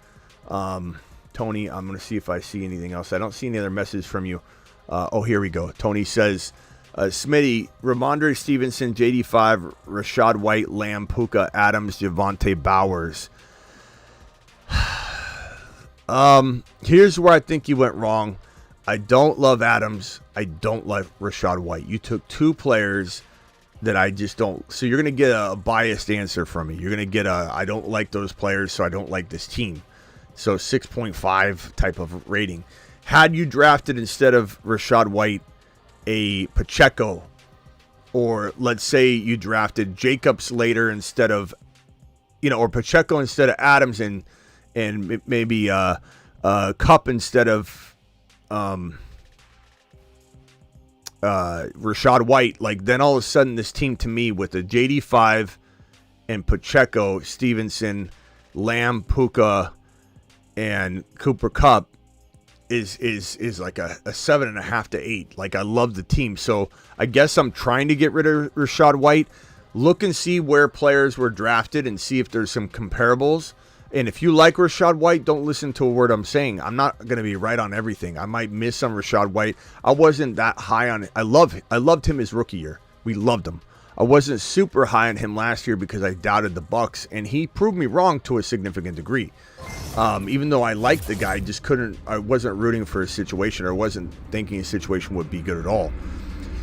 Tony, I'm going to see if I see anything else. I don't see any other messages from you. Here we go. Tony says, Smitty, Ramondre Stevenson, JD5, Rashad White, Lamb, Puka, Adams, Javonte Bowers. Here's where I think you went wrong. I don't love Adams. I don't like Rashad White. You took 2 players that I just don't. So you're going to get a biased answer from me. You're going to get I don't like those players, so I don't like this team. So 6.5 type of rating. Had you drafted instead of Rashad White a Pacheco, or let's say you drafted Jacobs later instead of, or Pacheco instead of Adams, and maybe Kupp instead of Rashad White, like then all of a sudden this team to me with a JD5 and Pacheco, Stevenson, Lamb, Puka, and Cooper Kupp is like a 7.5 to 8. Like I love the team. So I guess I'm trying to get rid of Rashad White. Look and see where players were drafted and see if there's some comparables. And if you like Rashad White, don't listen to a word I'm saying. I'm not going to be right on everything. I might miss on Rashad White. I wasn't that high on it. I loved him his rookie year. We loved him. I wasn't super high on him last year because I doubted the Bucs, and he proved me wrong to a significant degree. Even though I liked the guy, I wasn't rooting for his situation, or wasn't thinking his situation would be good at all.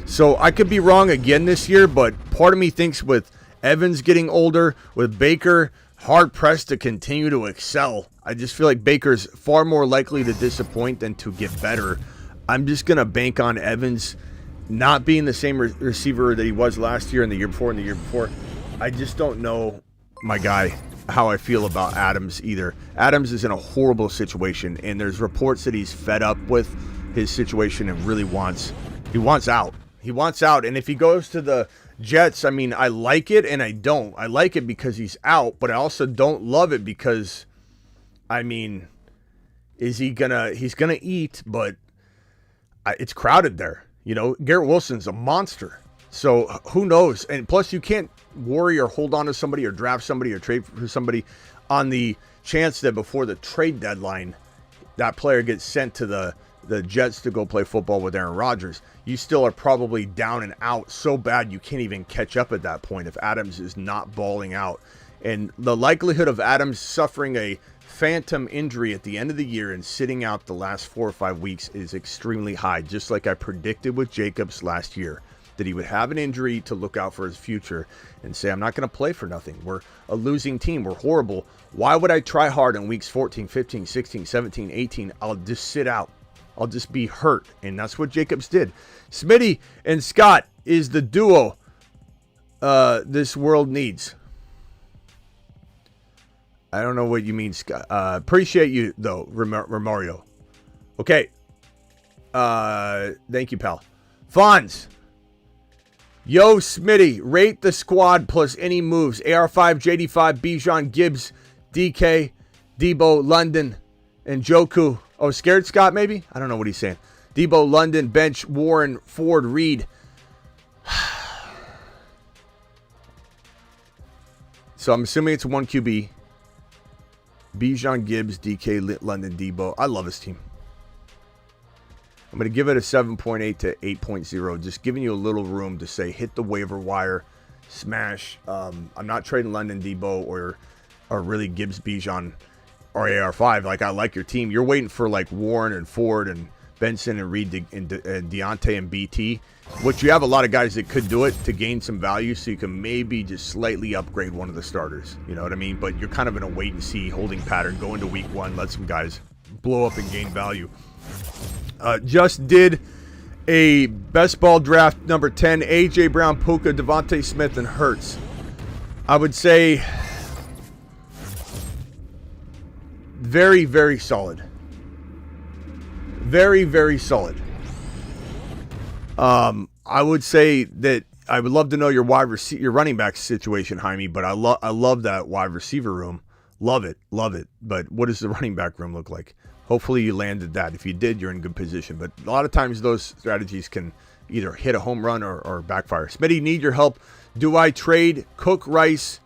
So I could be wrong again this year, but part of me thinks with Evans getting older, with Baker hard-pressed to continue to excel. I just feel like Baker's far more likely to disappoint than to get better. I'm just going to bank on Evans not being the same receiver that he was last year and the year before and the year before. I just don't know, my guy, how I feel about Adams either. Adams is in a horrible situation, and there's reports that he's fed up with his situation and really wants out. He wants out, and if he goes to the Jets, I mean, I like it and I don't. I like it because he's out, but I also don't love it because, I mean, he's gonna eat, but it's crowded there. You know, Garrett Wilson's a monster. So who knows? And plus you can't worry or hold on to somebody or draft somebody or trade for somebody on the chance that before the trade deadline, that player gets sent to the Jets to go play football with Aaron Rodgers. You still are probably down and out so bad you can't even catch up at that point if Adams is not balling out. And the likelihood of Adams suffering a phantom injury at the end of the year and sitting out the last 4 or 5 weeks is extremely high, just like I predicted with Jacobs last year, that he would have an injury to look out for his future and say, I'm not going to play for nothing. We're a losing team. We're horrible. Why would I try hard in weeks 14, 15, 16, 17, 18? I'll just sit out. I'll just be hurt. And that's what Jacobs did. Smitty and Scott is the duo this world needs. I don't know what you mean, Scott. Appreciate you, though, Romario. Okay. Thank you, pal. Fonz. Yo, Smitty. Rate the squad plus any moves. AR5, JD5, Bijan, Gibbs, DK, Debo, London, and Joku. Oh, scared Scott, maybe? I don't know what he's saying. Debo, London, bench, Warren, Ford, Reed. So I'm assuming it's 1 QB. Bijan, Gibbs, DK, London, Debo. I love his team. I'm going to give it a 7.8 to 8.0. Just giving you a little room to say hit the waiver wire, smash. I'm not trading London, Debo, or really Gibbs, Bijan, or AR5. Like, I like your team. You're waiting for like Warren and Ford and Benson and Reed and Deontay and BT, which you have a lot of guys that could do it to gain some value, so you can maybe just slightly upgrade one of the starters. You know what I mean? But you're kind of in a wait and see holding pattern. Go into week 1, let some guys blow up and gain value. Just did a best ball draft number 10, AJ Brown, Puka, Devontae Smith, and Hurts. I would say very, very solid. Very, very solid. I would say that I would love to know your your running back situation, Jaime, but I love that wide receiver room. Love it. But what does the running back room look like? Hopefully you landed that. If you did, you're in good position. But a lot of times those strategies can either hit a home run or backfire. Smitty, need your help. Do I trade Cook, Rice?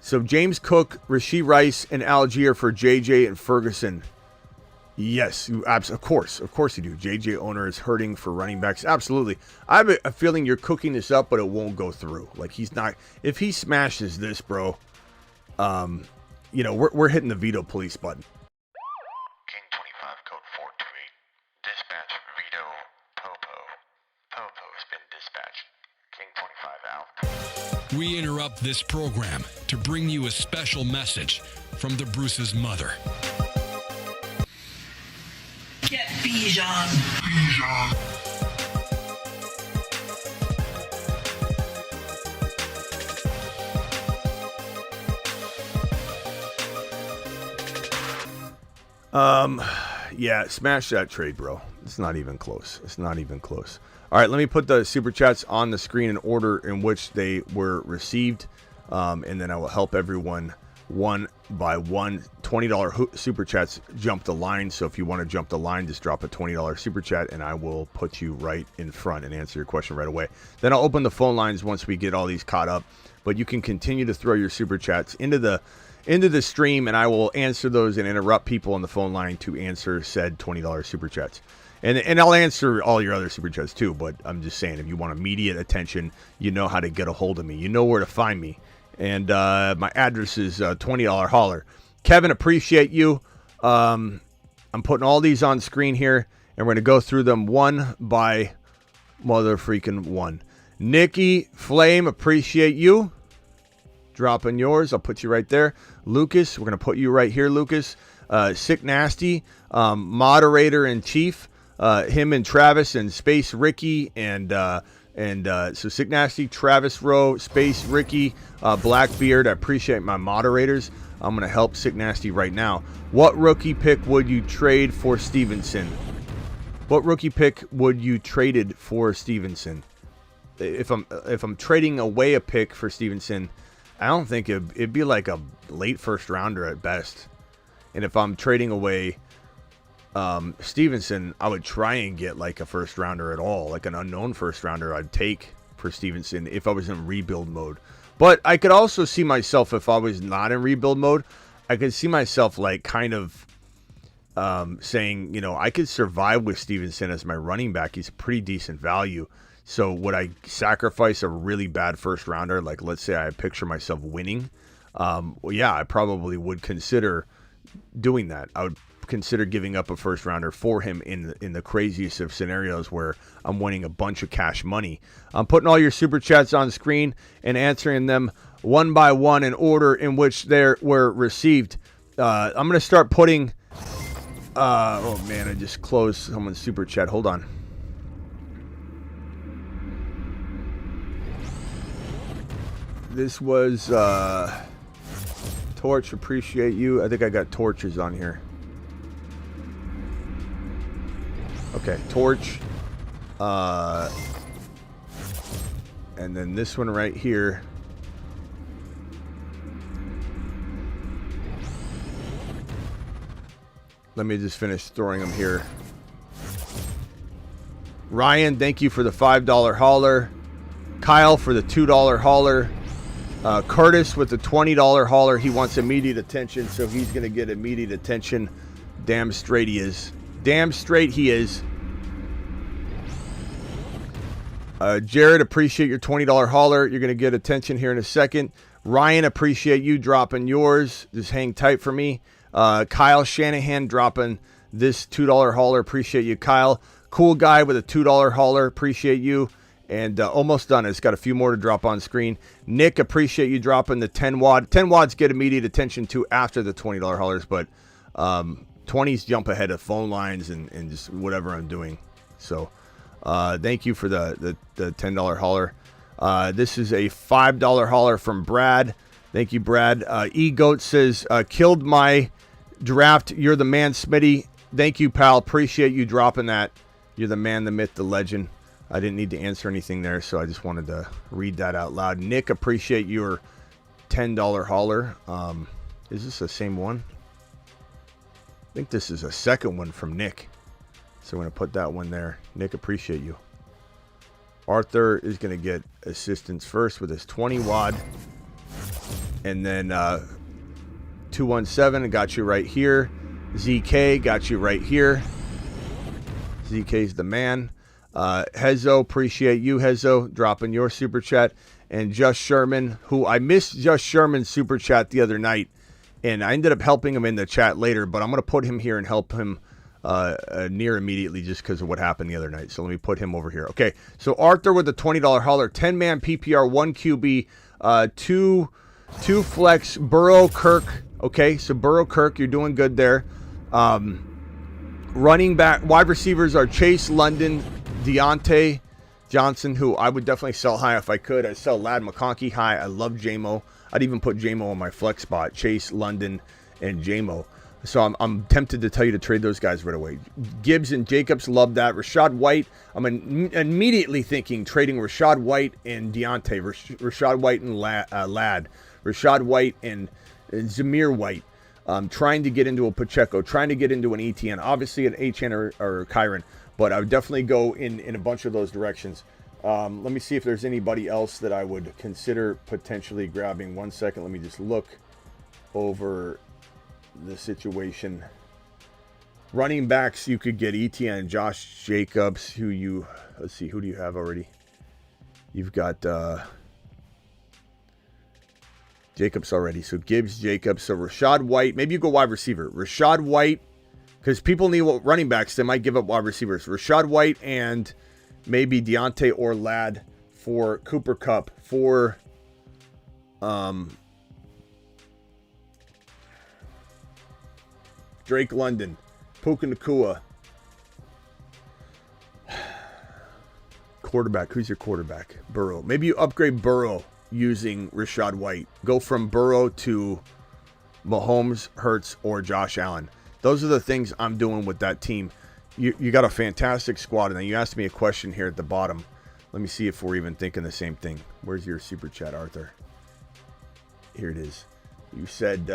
So James Cook, Rashee Rice, and Algier for JJ and Ferguson. Yes, of course you do. JJ owner is hurting for running backs. Absolutely. I have a feeling you're cooking this up, but it won't go through. Like, he's not. If he smashes this, bro, we're hitting the veto police button. King 25 code 428. Dispatch veto Popo. Popo has been dispatched. King 25 out. We interrupt this program to bring you a special message from the Bruce's mother. Get Bijan. Yeah, smash that trade, bro. It's not even close. All right, let me put the super chats on the screen in order in which they were received, and then I will help everyone one by one. $20 super chats jump the line, so if you want to jump the line, just drop a $20 super chat and I will put you right in front and answer your question right away. Then I'll open the phone lines once we get all these caught up, but you can continue to throw your super chats into the stream, and I will answer those and interrupt people on the phone line to answer said $20 super chats. And I'll answer all your other super chats too, but I'm just saying, if you want immediate attention, you know how to get a hold of me. You know where to find me. And my address is $20 holler. Kevin, appreciate you. I'm putting all these on screen here, and we're going to go through them one by mother freaking one. Nikki Flame, appreciate you. dropping yours. I'll put you right there. Lucas, we're going to put you right here, Lucas. Sick Nasty, moderator in chief. Him and Travis and Space Ricky and so Sick Nasty, Travis Rowe, Space Ricky, Blackbeard. I appreciate my moderators. I'm going to help Sick Nasty right now. What rookie pick would you trade for Stevenson? What rookie pick would you traded for Stevenson? If I'm trading away a pick for Stevenson, I don't think it'd be like a late first rounder at best. And if I'm trading away Stevenson, I would try and get like a first rounder at all, like an unknown first rounder I'd take for Stevenson if I was in rebuild mode. But I could also see myself, if I was not in rebuild mode, I could see myself like kind of saying, you know, I could survive with Stevenson as my running back. He's a pretty decent value. So would I sacrifice a really bad first rounder? Like, let's say I picture myself winning. Well, yeah, I probably would consider doing that. I would consider giving up a first rounder for him in the craziest of scenarios where I'm winning a bunch of cash money. I'm putting all your super chats on screen and answering them one by one in order in which they were received. I'm going to start putting... oh, man, I just closed someone's super chat. Hold on. This was Torch, appreciate you. I think I got torches on here. Okay, Torch. And then this one right here. Let me just finish throwing them here. Ryan, thank you for the $5 hauler. Kyle for the $2 hauler. Curtis with the $20 hauler. He wants immediate attention, so he's going to get immediate attention. Damn straight he is. Damn straight he is. Jared, appreciate your $20 hauler. You're going to get attention here in a second. Ryan, appreciate you dropping yours. Just hang tight for me. Kyle Shanahan dropping this $2 hauler. Appreciate you, Kyle. Cool guy with a $2 hauler. Appreciate you. And almost done. It's got a few more to drop on screen. Nick, appreciate you dropping the 10 wad. 10 wads get immediate attention too after the $20 haulers, but 20s jump ahead of phone lines and just whatever I'm doing. So thank you for the $10 hauler. This is a $5 hauler from Brad. Thank you, Brad. E-Goat says, killed my draft. You're the man, Smitty. Thank you, pal. Appreciate you dropping that. You're the man, the myth, the legend. I didn't need to answer anything there, so I just wanted to read that out loud. Nick, appreciate your $10 hauler. Is this the same one? I think this is a second one from Nick. So I'm going to put that one there. Nick, appreciate you. Arthur is going to get assistance first with his 20 wad. And then 217 got you right here. ZK got you right here. ZK's the man. Hezo, appreciate you, Hezo, dropping your super chat. And Just Sherman, who I missed Just Sherman's super chat the other night, and I ended up helping him in the chat later, but I'm going to put him here and help him near immediately just because of what happened the other night. So let me put him over here. Okay, so Arthur with the $20 hauler, 10-man PPR, 1 QB, 2 flex, Burrow, Kirk. Okay, so Burrow, Kirk, you're doing good there. Running back, wide receivers are Chase, London, Deontay Johnson, who I would definitely sell high if I could. I'd sell Ladd McConkey high. I love J-Mo. I'd even put J-Mo on my flex spot. Chase, London, and J-Mo. So I'm tempted to tell you to trade those guys right away. Gibbs and Jacobs, love that. Rashad White, I'm immediately thinking trading Rashad White and Deontay. Rashad White and Ladd. Rashad White and Jahmyr White. Trying to get into a Pacheco. Trying to get into an ETN. Obviously an HN or Kyron. But I would definitely go in a bunch of those directions. Let me see if there's anybody else that I would consider potentially grabbing. 1 second. Let me just look over the situation. Running backs, you could get ETN, Josh Jacobs, let's see, who do you have already? You've got Jacobs already. So Gibbs, Jacobs. So Rashad White. Maybe you go wide receiver. Rashad White. Because people need running backs, they might give up wide receivers. Rashad White and maybe Deontay or Ladd for Cooper Kupp, for Drake London, Puka Nacua. Quarterback. Who's your quarterback? Burrow. Maybe you upgrade Burrow using Rashad White. Go from Burrow to Mahomes, Hurts, or Josh Allen. Those are the things I'm doing with that team. You got a fantastic squad. And then you asked me a question here at the bottom. Let me see if we're even thinking the same thing. Where's your super chat, Arthur? Here it is. You said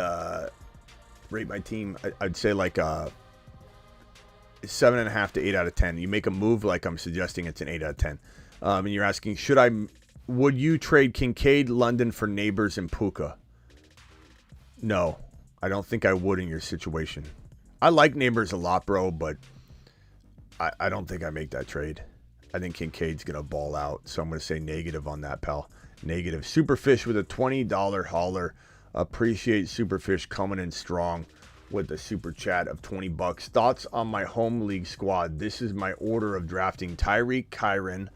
rate my team. I'd say like 7.5 to 8 out of 10. You make a move like I'm suggesting it's an 8 out of 10. And you're asking, would you trade Kincaid, London for Neighbors and Puka? No, I don't think I would in your situation. I like Neighbors a lot, bro, but I don't think I make that trade. I think Kincaid's going to ball out, so I'm going to say negative on that, pal. Negative. Superfish with a $20 hauler. Appreciate Superfish coming in strong with the super chat of $20. Thoughts on my home league squad? This is my order of drafting: Tyreek, Kyren,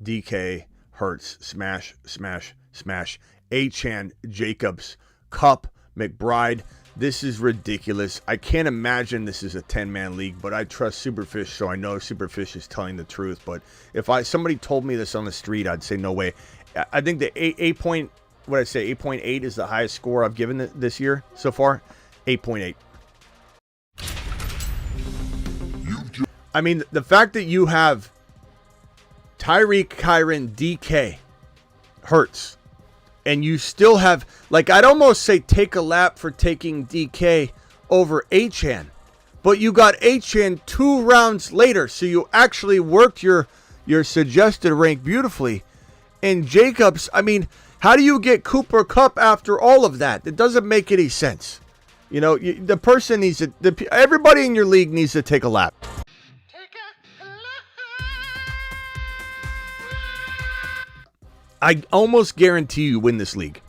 DK, Hurts, smash, smash, smash, Achane, Jacobs, Cup, McBride. This is ridiculous. I can't imagine this is a 10-man league, but I trust Superfish, so I know Superfish is telling the truth. But if somebody told me this on the street, I'd say no way. I think the 8.8 is the highest score I've given this year so far. 8.8. I mean, the fact that you have Tyreek, Kyren, DK, Hurts, and you still have, like, I'd almost say take a lap for taking DK over Achane. But you got Achane 2 rounds later, so you actually worked your suggested rank beautifully. And Jacobs, I mean, how do you get Cooper Kupp after all of that? It doesn't make any sense. You know, the person needs to, everybody in your league needs to take a lap. I almost guarantee you win this league.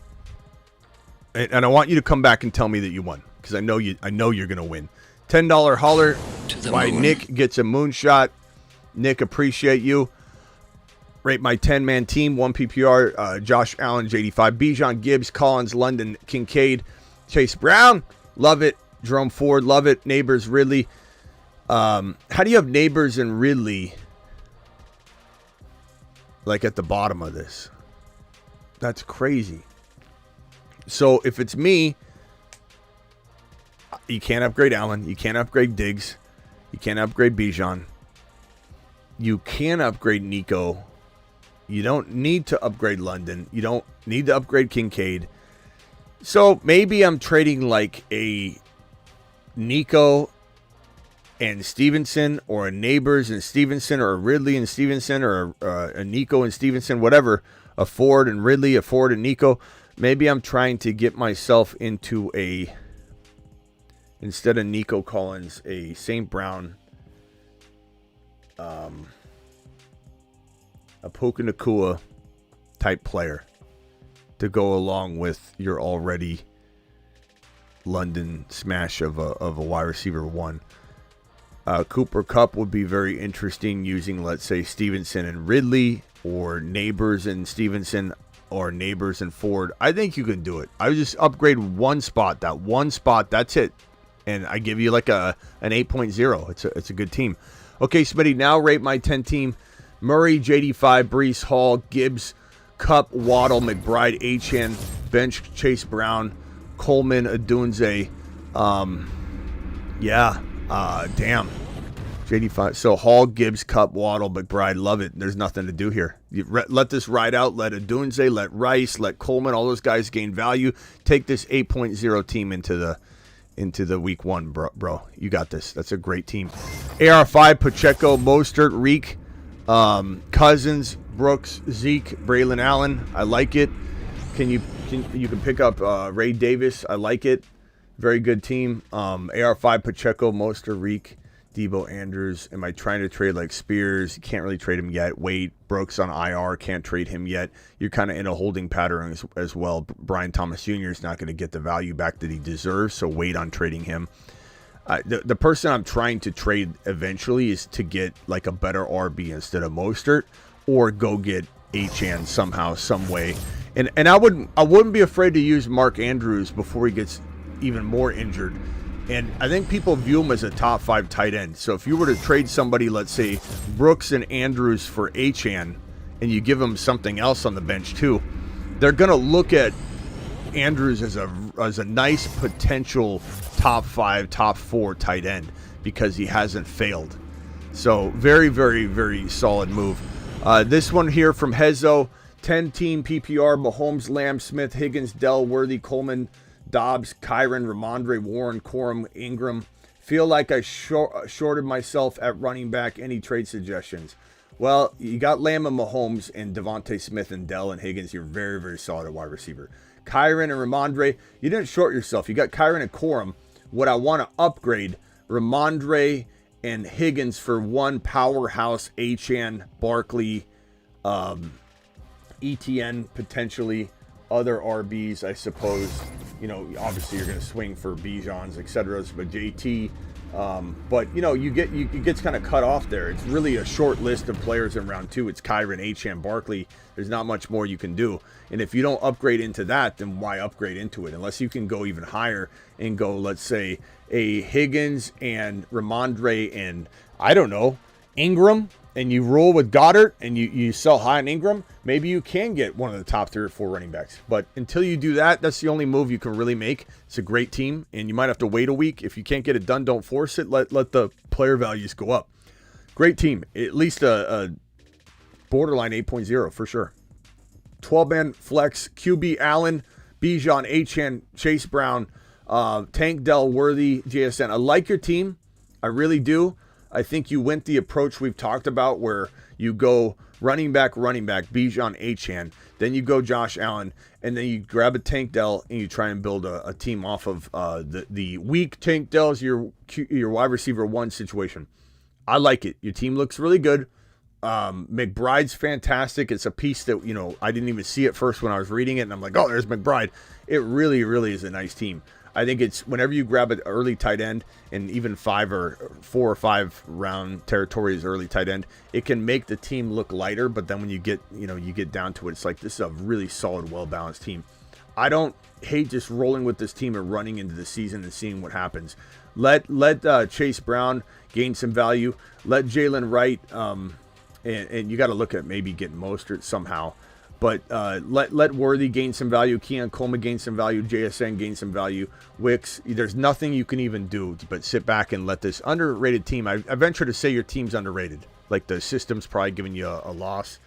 And I want you to come back and tell me that you won, because I know you're going to win. $10 holler by moon. Nick gets a moonshot. Nick, appreciate you. Rate my 10-man team. 1 PPR, Josh Allen, JD5. Bijan Gibbs, Collins, London, Kincaid, Chase Brown. Love it. Jerome Ford, love it. Neighbors, Ridley. How do you have Neighbors and Ridley like at the bottom of this? That's crazy. So if it's me, you can't upgrade Allen. You can't upgrade Diggs. You can't upgrade Bijan. You can upgrade Nico. You don't need to upgrade London. You don't need to upgrade Kincaid. So maybe I'm trading like a Nico and Stevenson, or a Neighbors and Stevenson, or a Ridley and Stevenson, or a Nico and Stevenson, whatever. A Ford and Ridley, a Ford and Nico. Maybe I'm trying to get myself into instead of Nico Collins, a St. Brown, a Puka Nacua type player to go along with your already London smash of a wide receiver 1. Cooper Kupp would be very interesting using, let's say, Stevenson and Ridley, or Neighbors and Stevenson, or Neighbors and Ford. I think you can do it. I would just upgrade one spot. That one spot, that's it. And I give you like an 8.0. It's a good team. Okay, Smitty, now rate my 10 team. Murray, JD5, Breece Hall, Gibbs, Cup, Waddle, McBride, Achane, bench, Chase Brown, Coleman, Adunze. Damn. JD5. So Hall, Gibbs, Cup, Waddle, McBride. Love it. There's nothing to do here. Let this ride out. Let Adunze, let Rice, let Coleman, all those guys gain value. Take this 8.0 team into the week 1, bro. You got this. That's a great team. AR5, Pacheco, Mostert, Reek, Cousins, Brooks, Zeke, Braylon Allen. I like it. You can pick up Ray Davis. I like it. Very good team. AR5, Pacheco, Mostert, Reek, Debo Andrews. Am I trying to trade like Spears? You can't really trade him yet. Wait, Brooks on IR. Can't trade him yet. You're kind of in a holding pattern as well. Brian Thomas Jr. is not going to get the value back that he deserves, so wait on trading him. The person I'm trying to trade eventually is to get like a better RB instead of Mostert, or go get Achane somehow, some way. And I wouldn't be afraid to use Mark Andrews before he gets even more injured. And I think people view him as a top 5 tight end. So if you were to trade somebody, let's say Brooks and Andrews for Achane, and you give them something else on the bench too, they're going to look at Andrews as a nice potential top 5, top 4 tight end because he hasn't failed. So very, very, very solid move. This one here from Hezzo, 10-team PPR, Mahomes, Lamb, Smith, Higgins, Dell, Worthy, Coleman, Dobbs, Kyron, Ramondre, Warren, Corum, Ingram. Feel like I shorted myself at running back. Any trade suggestions? Well, you got Lamb and Mahomes and Devontae Smith and Dell and Higgins. You're very, very solid at wide receiver. Kyron and Ramondre, you didn't short yourself. You got Kyron and Corum. What I want to upgrade, Ramondre and Higgins for one powerhouse, Achane, Barkley, ETN potentially, other RBs, I suppose. You know, obviously you're going to swing for Bijans, etc. But JT, but you know, it gets kind of cut off there. It's really a short list of players in round 2. It's Kyron, Achane, Barkley. There's not much more you can do. And if you don't upgrade into that, then why upgrade into it? Unless you can go even higher and go, let's say, a Higgins and Ramondre and, I don't know, Ingram, and you roll with Goddard and you sell high on Ingram, maybe you can get one of the top 3 or 4 running backs. But until you do that, that's the only move you can really make. It's a great team, and you might have to wait a week. If you can't get it done, don't force it. Let the player values go up. Great team. At least a borderline 8.0 for sure. 12-man flex, QB Allen, Bijan, Achane, Chase Brown, Tank Dell, Worthy, JSN. I like your team. I really do. I think you went the approach we've talked about where you go running back, Bijan, Achane, then you go Josh Allen, and then you grab a Tank Dell and you try and build a team off of the weak Tank Dell's your wide receiver 1 situation. I like it. Your team looks really good. McBride's fantastic. It's a piece that, you know, I didn't even see at first when I was reading it, and I'm like, oh, there's McBride. It really, really is a nice team. I think it's whenever you grab an early tight end, and even 4 or 5 round territory is early tight end, it can make the team look lighter. But then when you get down to it, it's like, this is a really solid, well-balanced team. I don't hate just rolling with this team and running into the season and seeing what happens. Let Chase Brown gain some value. Let Jalen Wright, and you got to look at maybe getting Mostert somehow. But let Worthy gain some value. Keon Coleman gain some value. JSN gain some value. Wicks, there's nothing you can even do but sit back and let this underrated team. I venture to say your team's underrated. Like, the system's probably giving you a loss.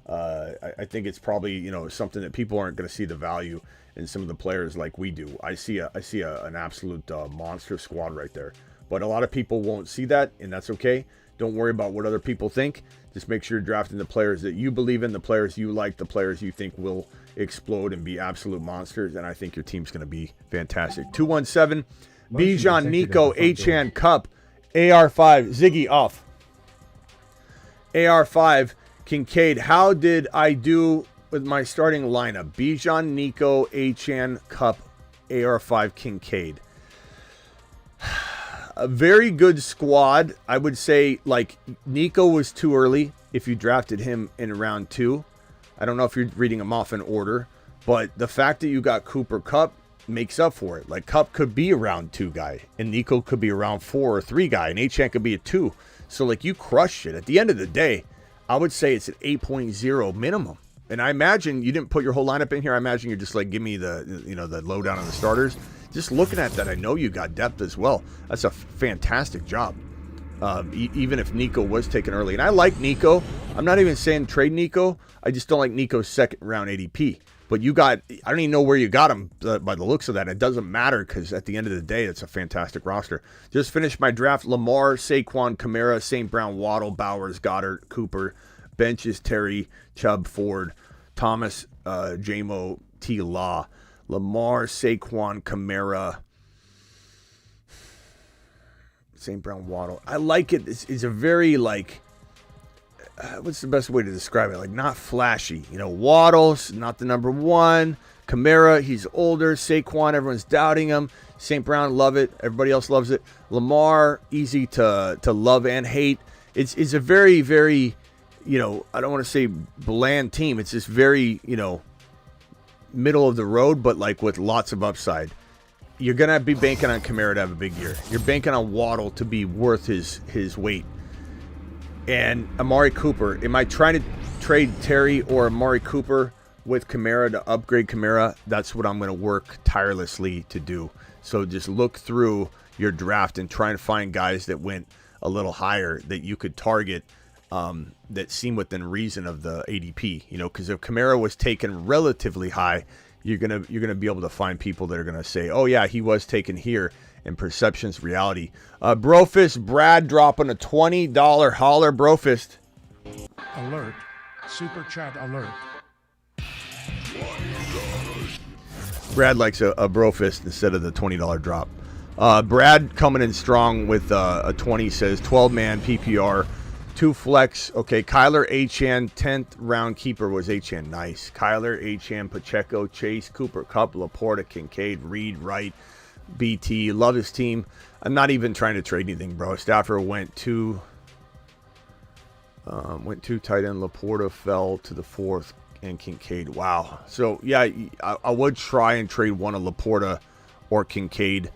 I think it's probably, you know, something that people aren't going to see the value in some of the players like we do. I see an absolute monster squad right there. But a lot of people won't see that, and that's okay. Don't worry about what other people think. Just make sure you're drafting the players that you believe in, the players you like, the players you think will explode and be absolute monsters. And I think your team's going to be fantastic. 217, Bijan, Nico, Achane, Cup, AR5, Ziggy off. AR5, Kincaid. How did I do with my starting lineup? Bijan, Nico, Achane, Cup, AR5, Kincaid. A very good squad. I would say, like, Nico was too early if you drafted him in round 2. I don't know if you're reading them off in order, but the fact that you got Cooper Kupp makes up for it. Like, Kupp could be a round 2 guy, and Nico could be a round 4 or 3 guy, and Achane could be a 2. So, like, you crushed it. At the end of the day, I would say it's an 8.0 minimum. And I imagine you didn't put your whole lineup in here. I imagine you're just like, give me the lowdown on the starters. Just looking at that, I know you got depth as well. That's a fantastic job. Even if Nico was taken early. And I like Nico. I'm not even saying trade Nico. I just don't like Nico's second round ADP. But I don't even know where you got him by the looks of that. It doesn't matter because at the end of the day, it's a fantastic roster. Just finished my draft. Lamar, Saquon, Kamara, St. Brown, Waddle, Bowers, Goddard, Cooper. Benches, Terry, Chubb, Ford, Thomas, J-Mo, T. Law. Lamar, Saquon, Kamara, St. Brown, Waddle. I like it. It's a very, like, what's the best way to describe it? Like, not flashy. You know, Waddle's not the number 1. Kamara, he's older. Saquon, everyone's doubting him. St. Brown, love it. Everybody else loves it. Lamar, easy to love and hate. It's a very, very, you know, I don't want to say bland team. It's just very, you know, middle of the road, but like with lots of upside. you're going to be banking on Kamara to have a big year. You're banking on Waddle to be worth his weight. And Amari Cooper, am I trying to trade Terry or Amari Cooper with Kamara to upgrade Kamara? That's what I'm going to work tirelessly to do. So just look through your draft and try and find guys that went a little higher that you could target, that seem within reason of the ADP. Because if Kamara was taken relatively high, you're gonna be able to find people that are gonna say, oh yeah, he was taken here, and perception's reality. Brofist Brad dropping a $20 holler. Brofist. Alert. Super chat alert. Brad likes a Brofist instead of the $20 drop. Brad coming in strong with a 20, says 12-man PPR, 2 flex. Okay, Kyler, Achane, 10th round keeper was Achane. Nice. Kyler, Achane, Pacheco, Chase, Cooper, Kupp, Laporta, Kincaid, Reed, Wright, BT. Love his team. I'm not even trying to trade anything, bro. Stafford went two tight end. Laporta fell to the 4th, and Kincaid. Wow. So yeah, I would try and trade one of Laporta or Kincaid.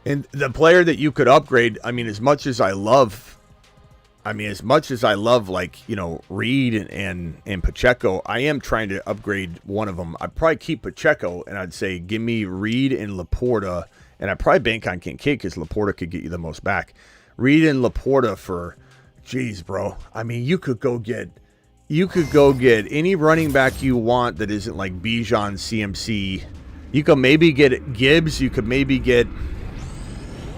And the player that you could upgrade, as much as I love like, Reed and Pacheco, I am trying to upgrade one of them. I'd probably keep Pacheco, and I'd say give me Reed and Laporta, and I'd probably bank on Kincaid because Laporta could get you the most back. Reed and Laporta for, geez, bro. You could go get any running back you want that isn't like Bijan, CMC. You could maybe get Gibbs. You could maybe get...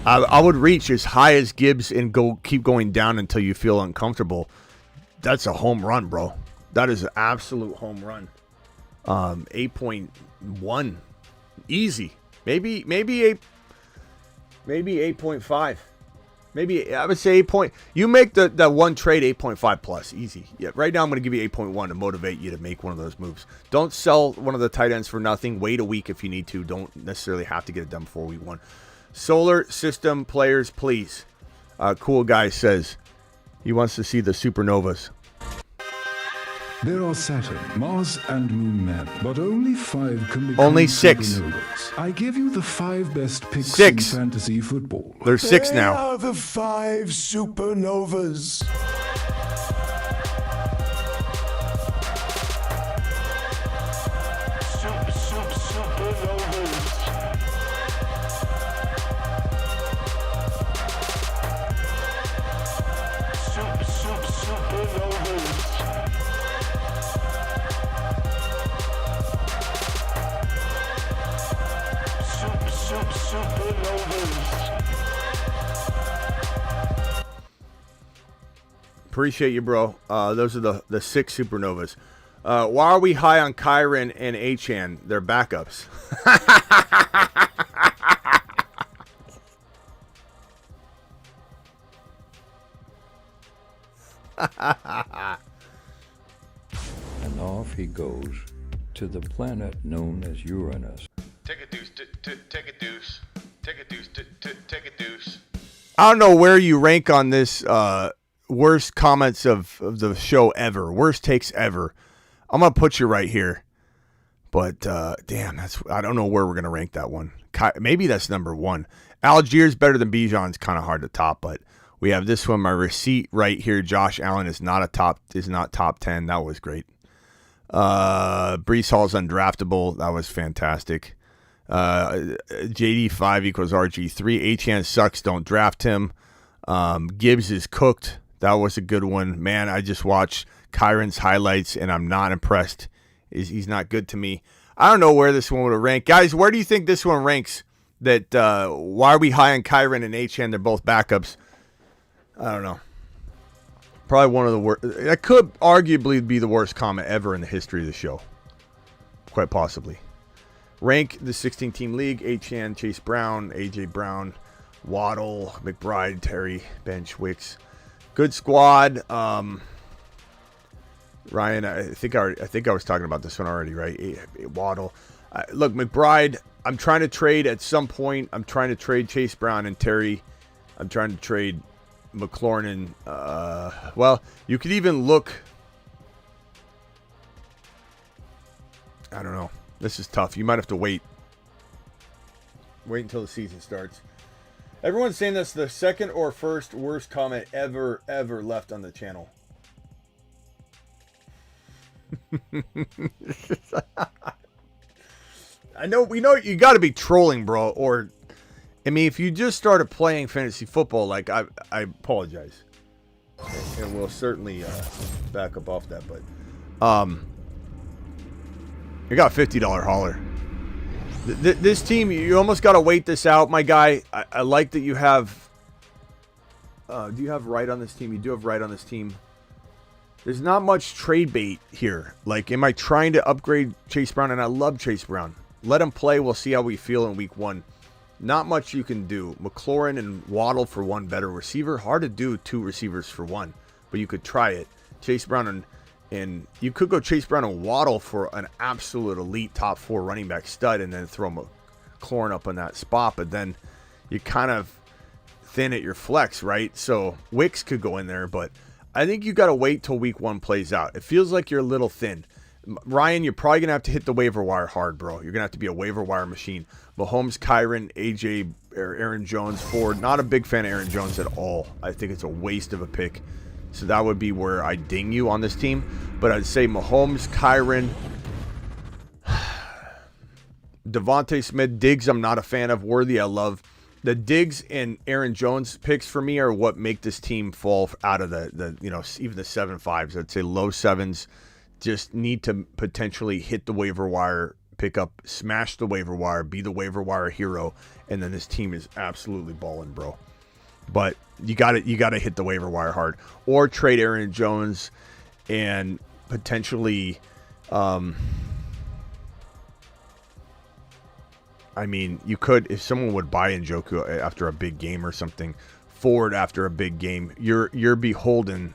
I would reach as high as Gibbs and keep going down until you feel uncomfortable. That's a home run, bro. That is an absolute home run. 8.1, easy. Maybe 8.5. Maybe I would say 8. You make the one trade 8.5 plus, easy. Yeah, right now I'm going to give you 8.1 to motivate you to make one of those moves. Don't sell one of the tight ends for nothing. Wait a week if you need to. Don't necessarily have to get it done before week 1. Solar system players, please. Cool guy says he wants to see the supernovas. There are Saturn, Mars, and Moon men, but only 5 can become only 6. Supernovas. I give you the 5 best picks 6 in fantasy football. There's 6 now. They are the 5 supernovas. Appreciate you, bro. Those are the 6 supernovas. Why are we high on Kyren and Achane? They're backups. And off he goes to the planet known as Uranus. Take a deuce, take a deuce, take a deuce, take a deuce. I don't know where you rank on this worst comments of the show ever, worst takes ever. I'm gonna put you right here, but damn, I don't know where we're gonna rank that one. Maybe that's number 1. Algiers better than Bijan's kind of hard to top, but we have this one. My receipt right here. Josh Allen is not top 10. That was great. Breece Hall's undraftable. That was fantastic. JD 5 equals RG3. Achane sucks. Don't draft him. Gibbs is cooked. That was a good one. Man, I just watched Kyron's highlights, and I'm not impressed. He's not good to me. I don't know where this one would have ranked. Guys, where do you think this one ranks? That why are we high on Kyron and Achane? They're both backups. I don't know. Probably one of the worst. That could arguably be the worst comment ever in the history of the show. Quite possibly. Rank the 16-team league. Achane, Chase Brown, A.J. Brown, Waddle, McBride, Terry, Bench, Wicks. Good squad. Ryan, I think I was talking about this one already, right? Waddle. Look, McBride, I'm trying to trade at some point. I'm trying to trade Chase Brown and Terry. I'm trying to trade McLaurin and, well, you could even look. I don't know. This is tough. You might have to wait. Wait until the season starts. Everyone's saying that's the second or first worst comment ever left on the channel. We know you got to be trolling, bro. Or, I mean, if you just started playing fantasy football, like, I apologize. And we'll certainly back up off that. But, you got a $50 hauler. This team, you almost got to wait this out, my guy. I like that you have... do you have right on this team? You do have right on this team. There's not much trade bait here. Like, am I trying to upgrade Chase Brown? And I love Chase Brown. Let him play. We'll see how we feel in week 1. Not much you can do. McLaurin and Waddle for one better receiver. Hard to do 2 receivers for one. But you could try it. Chase Brown and you could go Chase Brown and Waddle for an absolute elite top 4 running back stud and then throw McLaurin up on that spot. But then you kind of thin at your flex, right? So Wicks could go in there, but I think you got to wait till week 1 plays out. It feels like you're a little thin. Ryan, you're probably going to have to hit the waiver wire hard, bro. You're going to have to be a waiver wire machine. Mahomes, Kyron, AJ, Aaron Jones, Ford. Not a big fan of Aaron Jones at all. I think it's a waste of a pick. So that would be where I ding you on this team. But I'd say Mahomes, Kyron, Devontae Smith, Diggs I'm not a fan of. Worthy I love. The Diggs and Aaron Jones picks for me are what make this team fall out of the even the 7-5s. I'd say low 7s. Just need to potentially hit the waiver wire, pick up, smash the waiver wire, be the waiver wire hero, and then this team is absolutely balling, bro. But you got to hit the waiver wire hard, or trade Aaron Jones, and potentially, I mean, you could, if someone would buy Njoku after a big game or something, Ford after a big game, you're beholden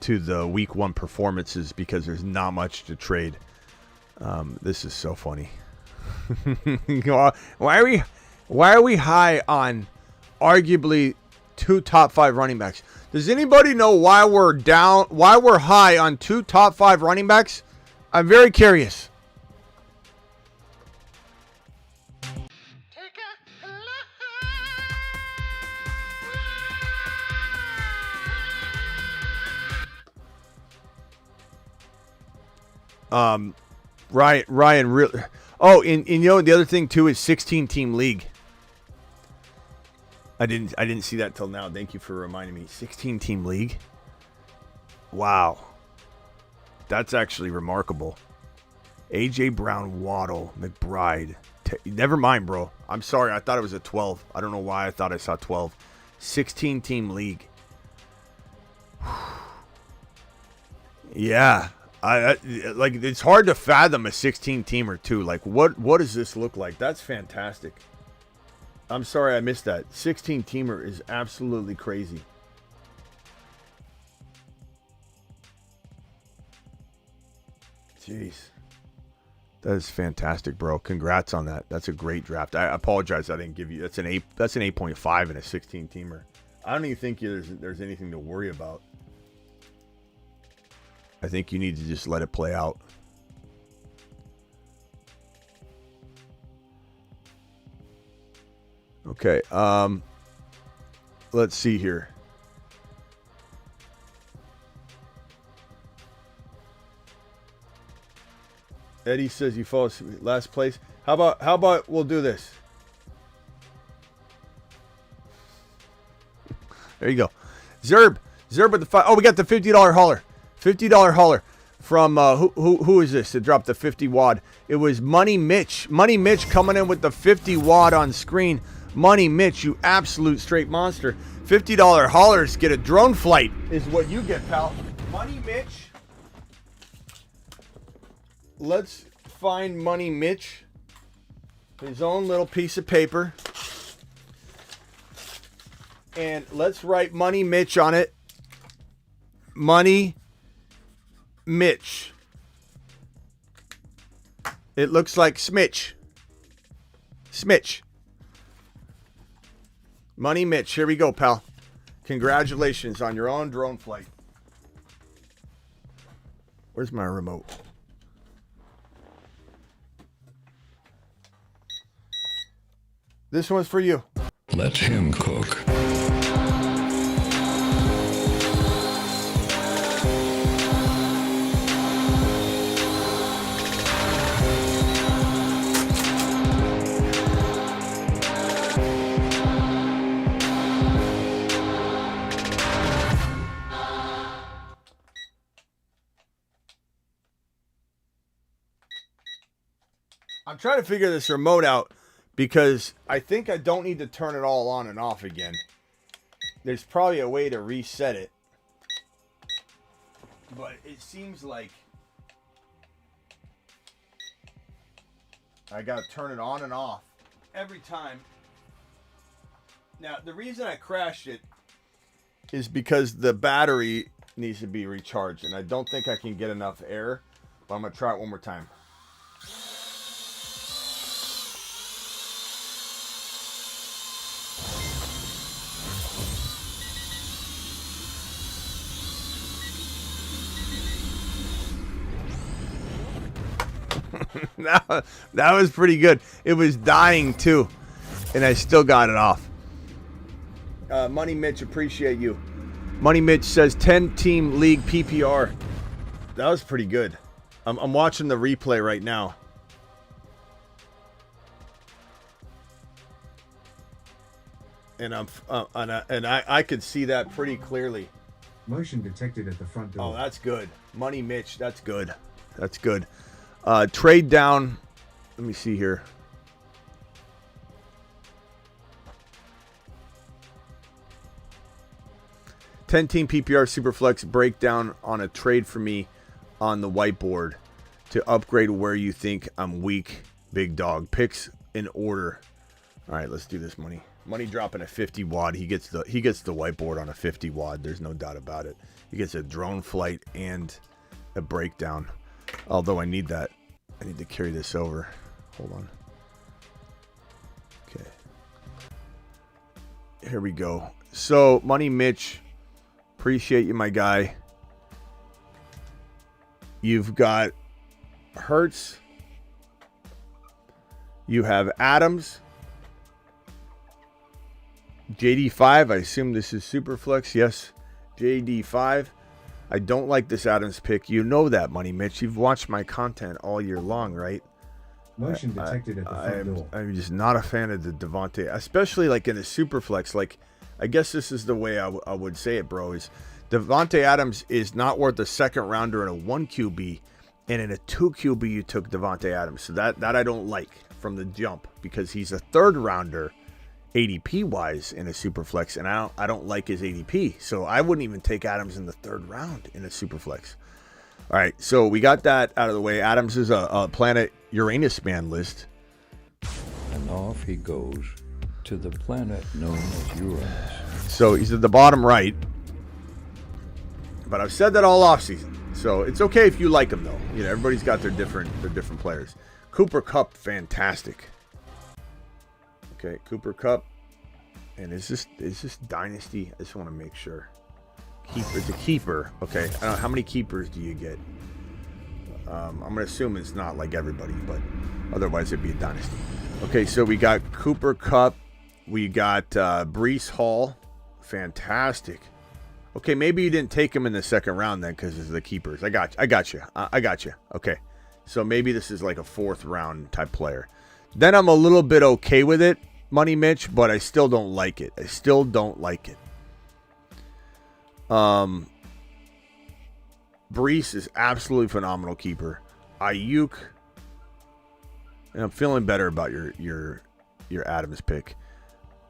to the week 1 performances because there's not much to trade. This is so funny. Why are we high on arguably 2 top 5 running backs? Does anybody know why we're high on 2 top 5 running backs? I'm very curious. Ryan really. Oh, and you know the other thing too is 16-team league. I didn't see that till now. Thank you for reminding me. 16-team league. Wow, that's actually remarkable. AJ Brown, Waddle, McBride. Never mind, bro. I'm sorry. I thought it was a 12. I don't know why I thought I saw 12. 16-team league. Yeah. I like, it's hard to fathom a 16-teamer too. Like, what does this look like? That's fantastic. I'm sorry I missed that. 16-teamer is absolutely crazy. Jeez. That is fantastic, bro. Congrats on that. That's a great draft. I apologize I didn't give you. That's an 8.5 in a 16-teamer. I don't even think there's anything to worry about. I think you need to just let it play out. Okay. Let's see here. Eddie says you fall last place. How about we'll do this? There you go. Zerb with the 5. Oh, we got the $50 hauler. $50 hauler from who is this? It dropped the 50 wad. It was Money Mitch. Money Mitch coming in with the 50 wad on screen. Money Mitch, you absolute straight monster. $50 haulers get a drone flight is what you get, pal. Money Mitch. Let's find Money Mitch. His own little piece of paper. And let's write Money Mitch on it. Money Mitch. It looks like Smitch. Smitch. Money Mitch. Here we go, pal. Congratulations on your own drone flight. Where's my remote? This one's for you. Let him cook. I'm trying to figure this remote out because I think I don't need to turn it all on and off again. There's probably a way to reset it. But it seems like I got to turn it on and off every time. Now, the reason I crashed it is because the battery needs to be recharged. And I don't think I can get enough air. But I'm going to try it one more time. That was pretty good. It was dying too, and I still got it off. Money Mitch, appreciate you. Money Mitch says 10-team league PPR. That was pretty good. I'm watching the replay right now. And I could see that pretty clearly. Motion detected at the front door. Oh, that's good. Money Mitch, that's good. That's good. Trade down. Let me see here. Ten-team PPR Superflex breakdown on a trade for me on the whiteboard to upgrade where you think I'm weak. Big dog picks in order. All right, let's do this. Money dropping a 50 wad. He gets the whiteboard on a 50 wad. There's no doubt about it. He gets a drone flight and a breakdown. Although I need that. I need to carry this over. Hold on. Okay. Here we go. So, Money Mitch, appreciate you, my guy. You've got Hurts. You have Adams. JD5. I assume this is Superflex. Yes. JD5. I don't like this Adams pick. You know that, Money Mitch. You've watched my content all year long, right? Motion detected at the front door. I'm just not a fan of the Devontae, especially like in a Superflex. Like, I guess this is the way I would say it, bro, is Devontae Adams is not worth a second rounder in a 1 QB, and in a 2 QB you took Devontae Adams. So that I don't like from the jump because he's a third rounder ADP wise in a Superflex, and I don't like his ADP, so I wouldn't even take Adams in the third round in a Superflex. All right, so we got that out of the way. Adams is a planet Uranus man list, and off he goes to the planet known as Uranus. So he's at the bottom right, but I've said that all offseason, so it's okay if you like him though. You know, everybody's got their different players. Cooper Kupp, fantastic. Okay, Cooper Kupp. And is this Dynasty? I just want to make sure. It's a keeper. Okay. I don't know, how many keepers do you get? I'm going to assume it's not like everybody, but otherwise it'd be a Dynasty. Okay, so we got Cooper Kupp. We got Breece Hall. Fantastic. Okay, maybe you didn't take him in the second round then because of the keepers. I got you. I got you. Okay. So maybe this is like a fourth round type player. Then I'm a little bit okay with it, Money Mitch, but I still don't like it. Breece is absolutely phenomenal keeper. Ayuk, and I'm feeling better about your Adams pick.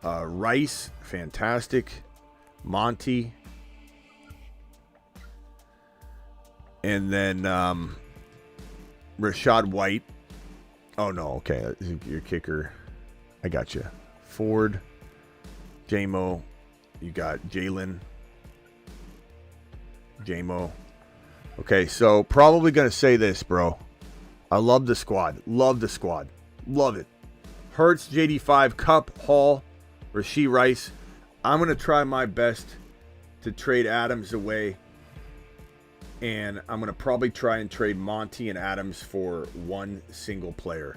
Rice, fantastic. Monty, and then Rashad White. Oh no, okay, your kicker. I got you. Ford, Jamo, you got Jaylen, Jamo. Okay, so probably going to say this, bro. I love the squad. Love it. Hurts, JD5, Kupp, Hall, Rashee Rice. I'm going to try my best to trade Adams away. And I'm going to probably try and trade Monty and Adams for one single player.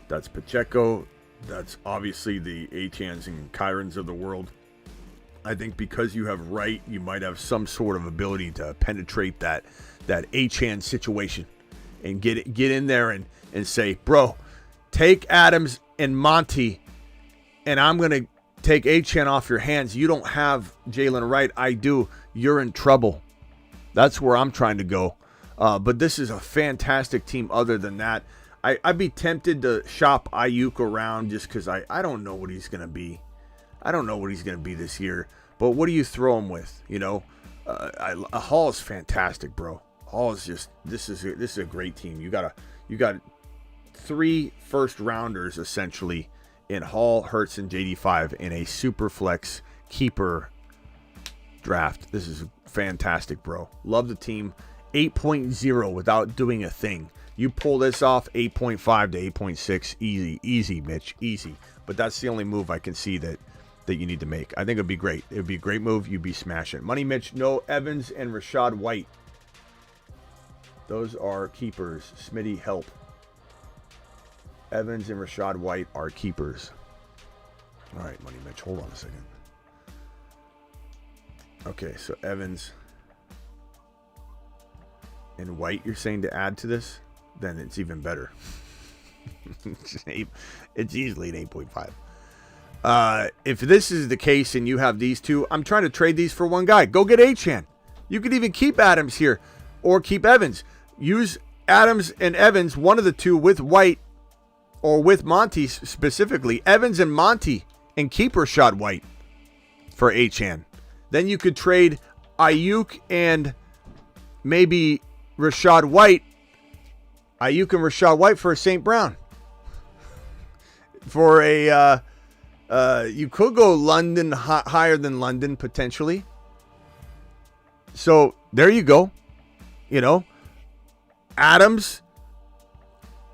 That's Pacheco, That's obviously the Achans and Kyrans of the world. I think because you have Wright, you might have some sort of ability to penetrate that Achan situation and get in there and say, bro, take Adams and Monty, and I'm going to take Achan off your hands. You don't have Jalen Wright. I do. You're in trouble. That's where I'm trying to go. But this is a fantastic team other than that. I'd be tempted to shop Ayuk around just because I don't know what he's going to be. I don't know what he's going to be this year. But what do you throw him with? You know, Hall is fantastic, bro. Hall is just this is a great team. You got 3 first rounders essentially in Hall, Hurts, and JD5 in a super flex keeper draft. This is fantastic, bro. Love the team. 8.0 without doing a thing. You pull this off, 8.5 to 8.6, easy, Mitch, easy. But that's the only move I can see that you need to make. I think it'd be great. It'd be a great move. You'd be smashing. Money Mitch, no Evans and Rashad White. Those are keepers. Smitty, help. Evans and Rashad White are keepers. All right, Money Mitch, hold on a second. Okay, so Evans and White, you're saying to add to this? Then it's even better. It's easily an 8.5. If this is the case and you have these two, I'm trying to trade these for one guy. Go get Achan. You could even keep Adams here or keep Evans. Use Adams and Evans, one of the two, with White or with Monty specifically. Evans and Monty, and keep Rashad White for Achan. Then you could trade Ayuk and maybe Rashad White. Ayuk and Rashad White for a St. Brown. For a, you could go London, higher than London potentially. So there you go. You know, Adams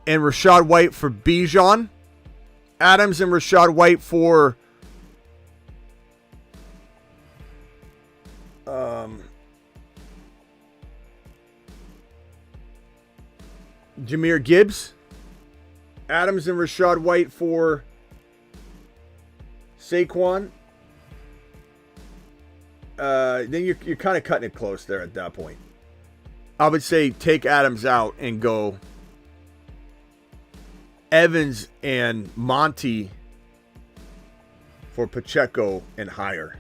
and Rashad White for Bijan. Adams and Rashad White for Jahmyr Gibbs. Adams and Rashad White for Saquon. Then you're kind of cutting it close there at that point. I would say take Adams out and go Evans and Monty for Pacheco and higher.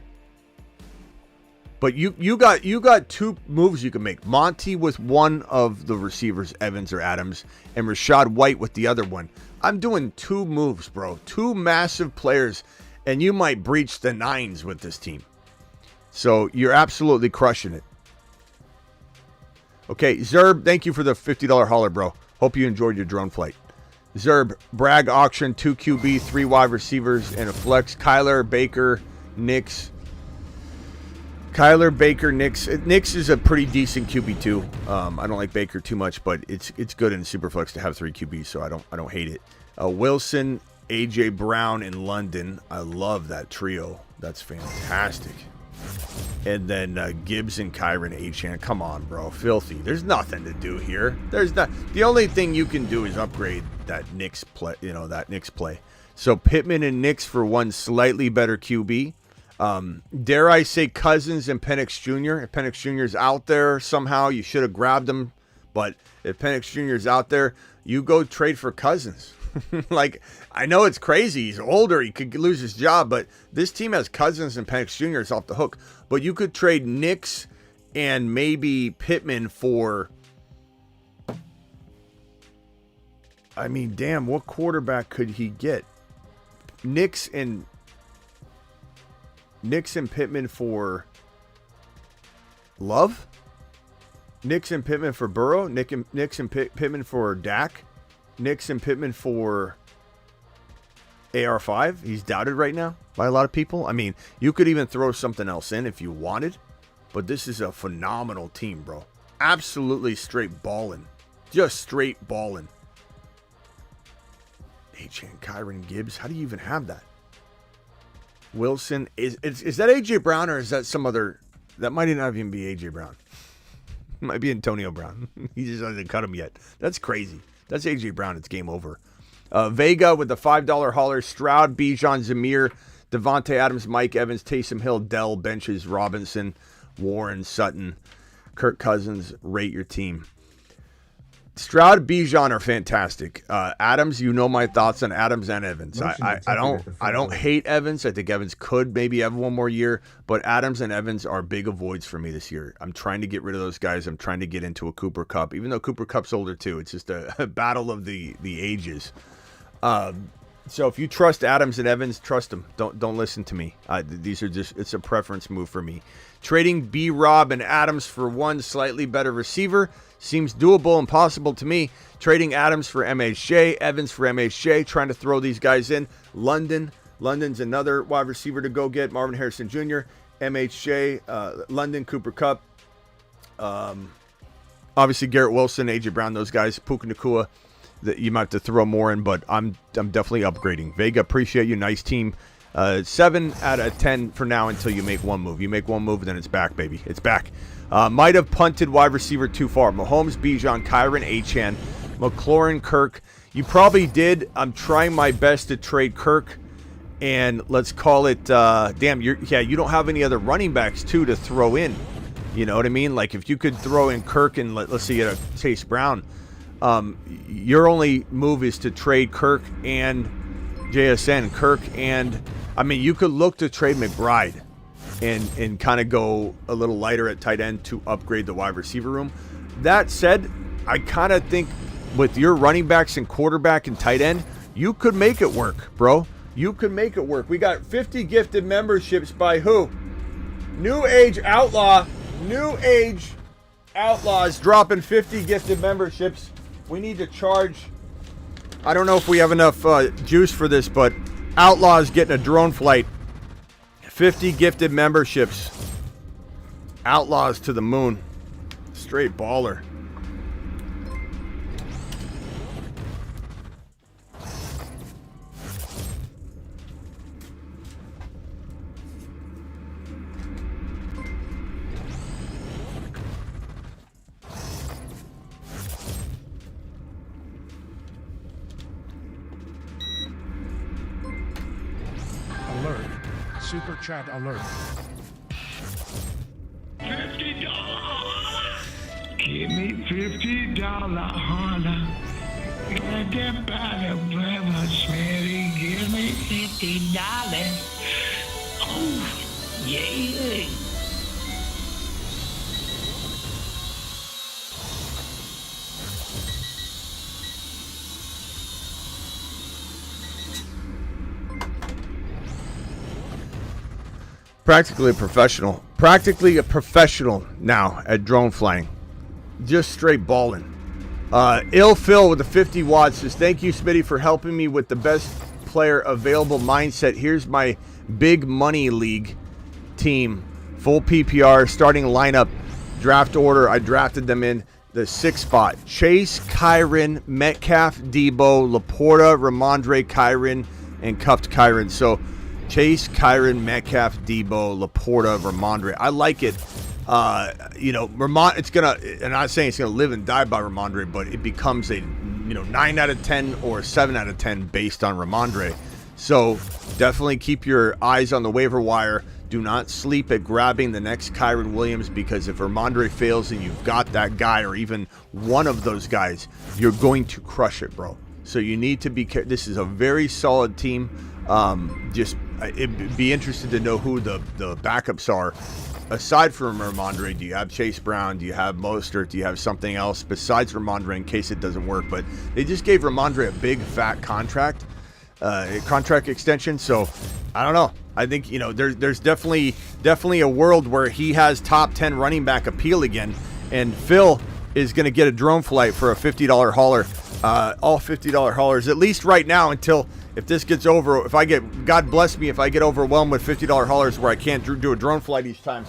But you got 2 moves you can make. Monty with one of the receivers, Evans or Adams, and Rashad White with the other one. I'm doing 2 moves, bro. 2 massive players, and you might breach the 9s with this team. So you're absolutely crushing it. Okay, Zerb, thank you for the $50 hauler, bro. Hope you enjoyed your drone flight. Zerb, Bragg auction, 2 QB, 3 wide receivers, and a flex. Kyler, Baker, Nix. Kyler, Baker, Nix. Nix is a pretty decent QB too. I don't like Baker too much, but it's good in Superflex to have 3 QBs, so I don't hate it. Wilson, AJ Brown in London. I love that trio. That's fantastic. And then Gibbs and Kyron Achan. Come on, bro. Filthy. There's nothing to do here. There's not. The only thing you can do is upgrade that Knicks play. You know, that Knicks play. So Pittman and Knicks for one slightly better QB. Dare I say Cousins and Penix Jr. If Penix Jr. is out there somehow, you should have grabbed him. But if Penix Jr. is out there, you go trade for Cousins. Like, I know it's crazy. He's older. He could lose his job. But this team has Cousins and Penix Jr. is off the hook. But you could trade Knicks and maybe Pittman for... I mean, damn, what quarterback could he get? Knicks and Pittman for Love? Knicks and Pittman for Burrow? Knicks and Pittman for Dak? Knicks and Pittman for AR5? He's doubted right now by a lot of people. I mean, you could even throw something else in if you wanted, but this is a phenomenal team, bro. Absolutely straight balling. Just straight balling. Achan, Kyron, Gibbs. How do you even have that? Wilson. Is that A.J. Brown or is that some other... That might not even be A.J. Brown. It might be Antonio Brown. He just hasn't cut him yet. That's crazy. That's A.J. Brown. It's game over. Vega with the $5 hauler. Stroud, Bijan, Jahmyr, Devontae Adams, Mike Evans, Taysom Hill, Dell, benches, Robinson, Warren, Sutton, Kirk Cousins. Rate your team. Stroud, Bijan are fantastic. Adams, you know my thoughts on Adams and Evans. I don't hate Evans. I think Evans could maybe have one more year, but Adams and Evans are big avoids for me this year. I'm trying to get rid of those guys. I'm trying to get into a Cooper Kupp, even though Cooper Kupp's older too. It's just a battle of the ages. So if you trust Adams and Evans, trust them. Don't listen to me. These are just, it's a preference move for me. Trading B-Rob and Adams for one slightly better receiver seems doable and possible to me. Trading Adams for MHJ, Evans for MHJ, trying to throw these guys in. London's another wide receiver to go get. Marvin Harrison Jr., MHJ, London, Cooper Kupp. Obviously Garrett Wilson, AJ Brown, those guys. Puka Nacua, that you might have to throw more in, but I'm definitely upgrading. Vega, appreciate you. Nice team. 7 out of 10 for now until you make one move. You make one move, then it's back, baby. It's back. Might have punted wide receiver too far. Mahomes, Bijan, Kyron, Achane, McLaurin, Kirk. You probably did. I'm trying my best to trade Kirk, and let's call it. You don't have any other running backs too to throw in. You know what I mean? Like if you could throw in Kirk and let's say you had a Chase Brown. Your only move is to trade Kirk and JSN. Kirk and you could look to trade McBride and kind of go a little lighter at tight end to upgrade the wide receiver room. That said, I kind of think with your running backs and quarterback and tight end, you could make it work, bro. You could make it work. We got 50 gifted memberships by who? New Age Outlaw. New Age Outlaws dropping 50 gifted memberships. We need to charge. I don't know if we have enough juice for this, but Outlaws getting a drone flight. 50 gifted memberships. Outlaws to the moon. Straight baller. Alert. Super chat alert. $50. Give me $50 holler. Got that bottle, brother, Smitty. Give me $50. Oh, yeah. Practically a professional now at drone flying. Just straight balling. Ill Phil with the 50 watts says, thank you, Smitty, for helping me with the best player available mindset. Here's my big money league team. Full PPR, starting lineup, draft order. I drafted them in the 6th spot. Chase, Kyron, Metcalf, Debo, Laporta, Ramondre, Kyron, and cuffed Kyron. So Chase, Kyron, Metcalf, Debo, Laporta, Ramondre. I like it. It's gonna. I'm not saying it's gonna live and die by Ramondre, but it becomes a 9 out of 10 or 7 out of 10 based on Ramondre. So definitely keep your eyes on the waiver wire. Do not sleep at grabbing the next Kyron Williams, because if Ramondre fails and you've got that guy or even one of those guys, you're going to crush it, bro. So you need to be careful. This is a very solid team. It'd be interested to know who the backups are. Aside from Ramondre, do you have Chase Brown? Do you have Mostert? Do you have something else besides Ramondre in case it doesn't work? But they just gave Ramondre a big fat contract extension. So I don't know. I think there's definitely a world where he has top 10 running back appeal again, and Phil is going to get a drone flight for a $50 hauler. All $50 haulers, at least right now, until if this gets over, God bless me if I get overwhelmed with $50 haulers where I can't do a drone flight each time.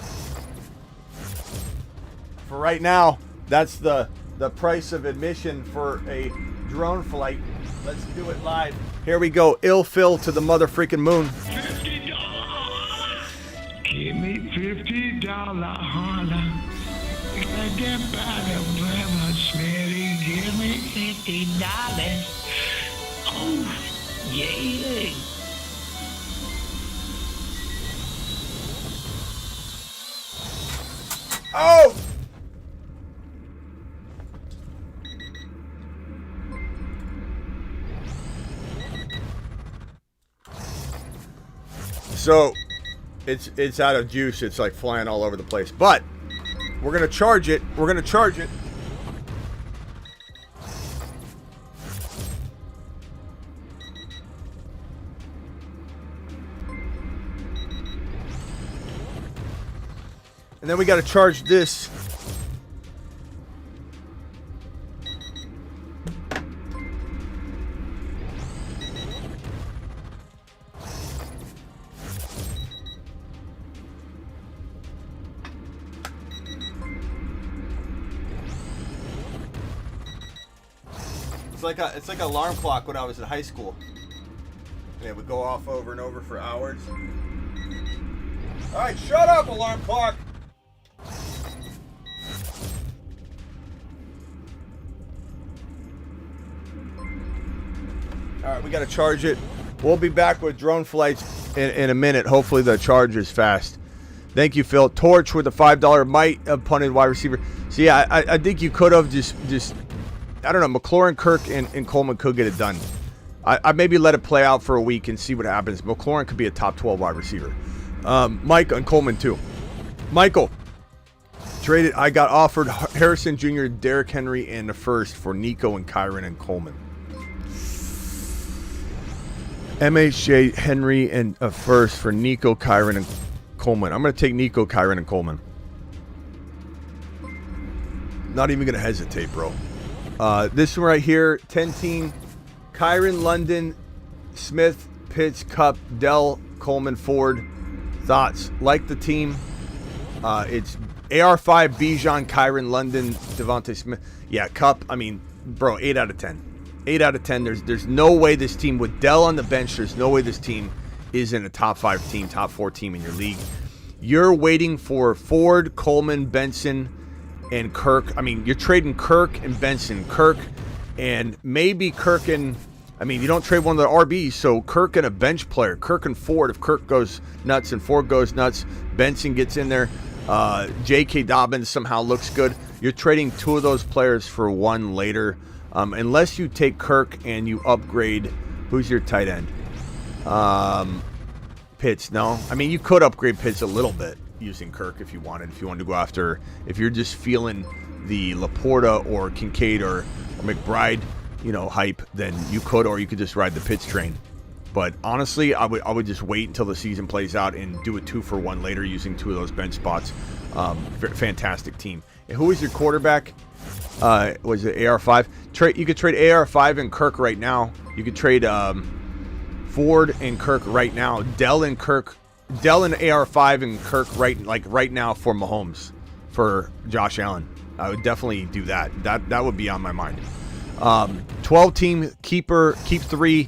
For right now, that's the price of admission for a drone flight. Let's do it live. Here we go. Ill Phil to the mother freaking moon. $50. Give me $50 holler. Got that bottle, brother, Smitty. Give me $50. Oh, Oh, yeah. Oh! So, it's out of juice. It's like flying all over the place. But we're gonna charge it. We're gonna charge it. And then we got to charge this. It's like an alarm clock when I was in high school. And it would go off over and over for hours. All right, shut up, alarm clock. All right, we got to charge it. We'll be back with drone flights in a minute. Hopefully the charge is fast. Thank you, Phil. Torch with a $5 might have punted wide receiver. So, yeah, I think you could have just I don't know, McLaurin, Kirk, and Coleman could get it done. I maybe let it play out for a week and see what happens. McLaurin could be a top 12 wide receiver. Mike and Coleman, too. Michael, traded. I got offered Harrison Jr., Derrick Henry, and the first for Nico and Kyron and Coleman. MHJ, Henry, and a first for Nico, Kyron, and Coleman. I'm going to take Nico, Kyron, and Coleman. Not even going to hesitate, bro. This one right here, 10-team. Kyron, London, Smith, Pitts, Cup, Dell, Coleman, Ford. Thoughts? Like the team. It's AR5, Bijan, Kyron, London, Devontae Smith. Yeah, Cup, I mean, bro, 8 out of 10. 8 out of 10. There's no way this team, with Dell on the bench, there's no way this team isn't a top 5 team, top 4 team in your league. You're waiting for Ford, Coleman, Benson, and Kirk. I mean, you're trading Kirk and Benson. Kirk and maybe Kirk and, I mean, you don't trade one of the RBs, so Kirk and a bench player. Kirk and Ford, if Kirk goes nuts and Ford goes nuts, Benson gets in there. J.K. Dobbins somehow looks good. You're trading 2 of those players for 1 later. Unless you take Kirk and you upgrade, who's your tight end? Pitts, no? I mean, you could upgrade Pitts a little bit using Kirk if you wanted to go after, if you're just feeling the Laporta or Kincaid or McBride, hype, then you could, or you could just ride the Pitts train. But honestly, I would just wait until the season plays out and do a 2-for-1 later using 2 of those bench spots. Fantastic team. And who is your quarterback? Was it AR5? You could trade AR5 and Kirk right now. You could trade Ford and Kirk right now. Dell and AR5 and Kirk right now for Mahomes, for Josh Allen. I would definitely do that. That would be on my mind. 12-team keeper, keep 3,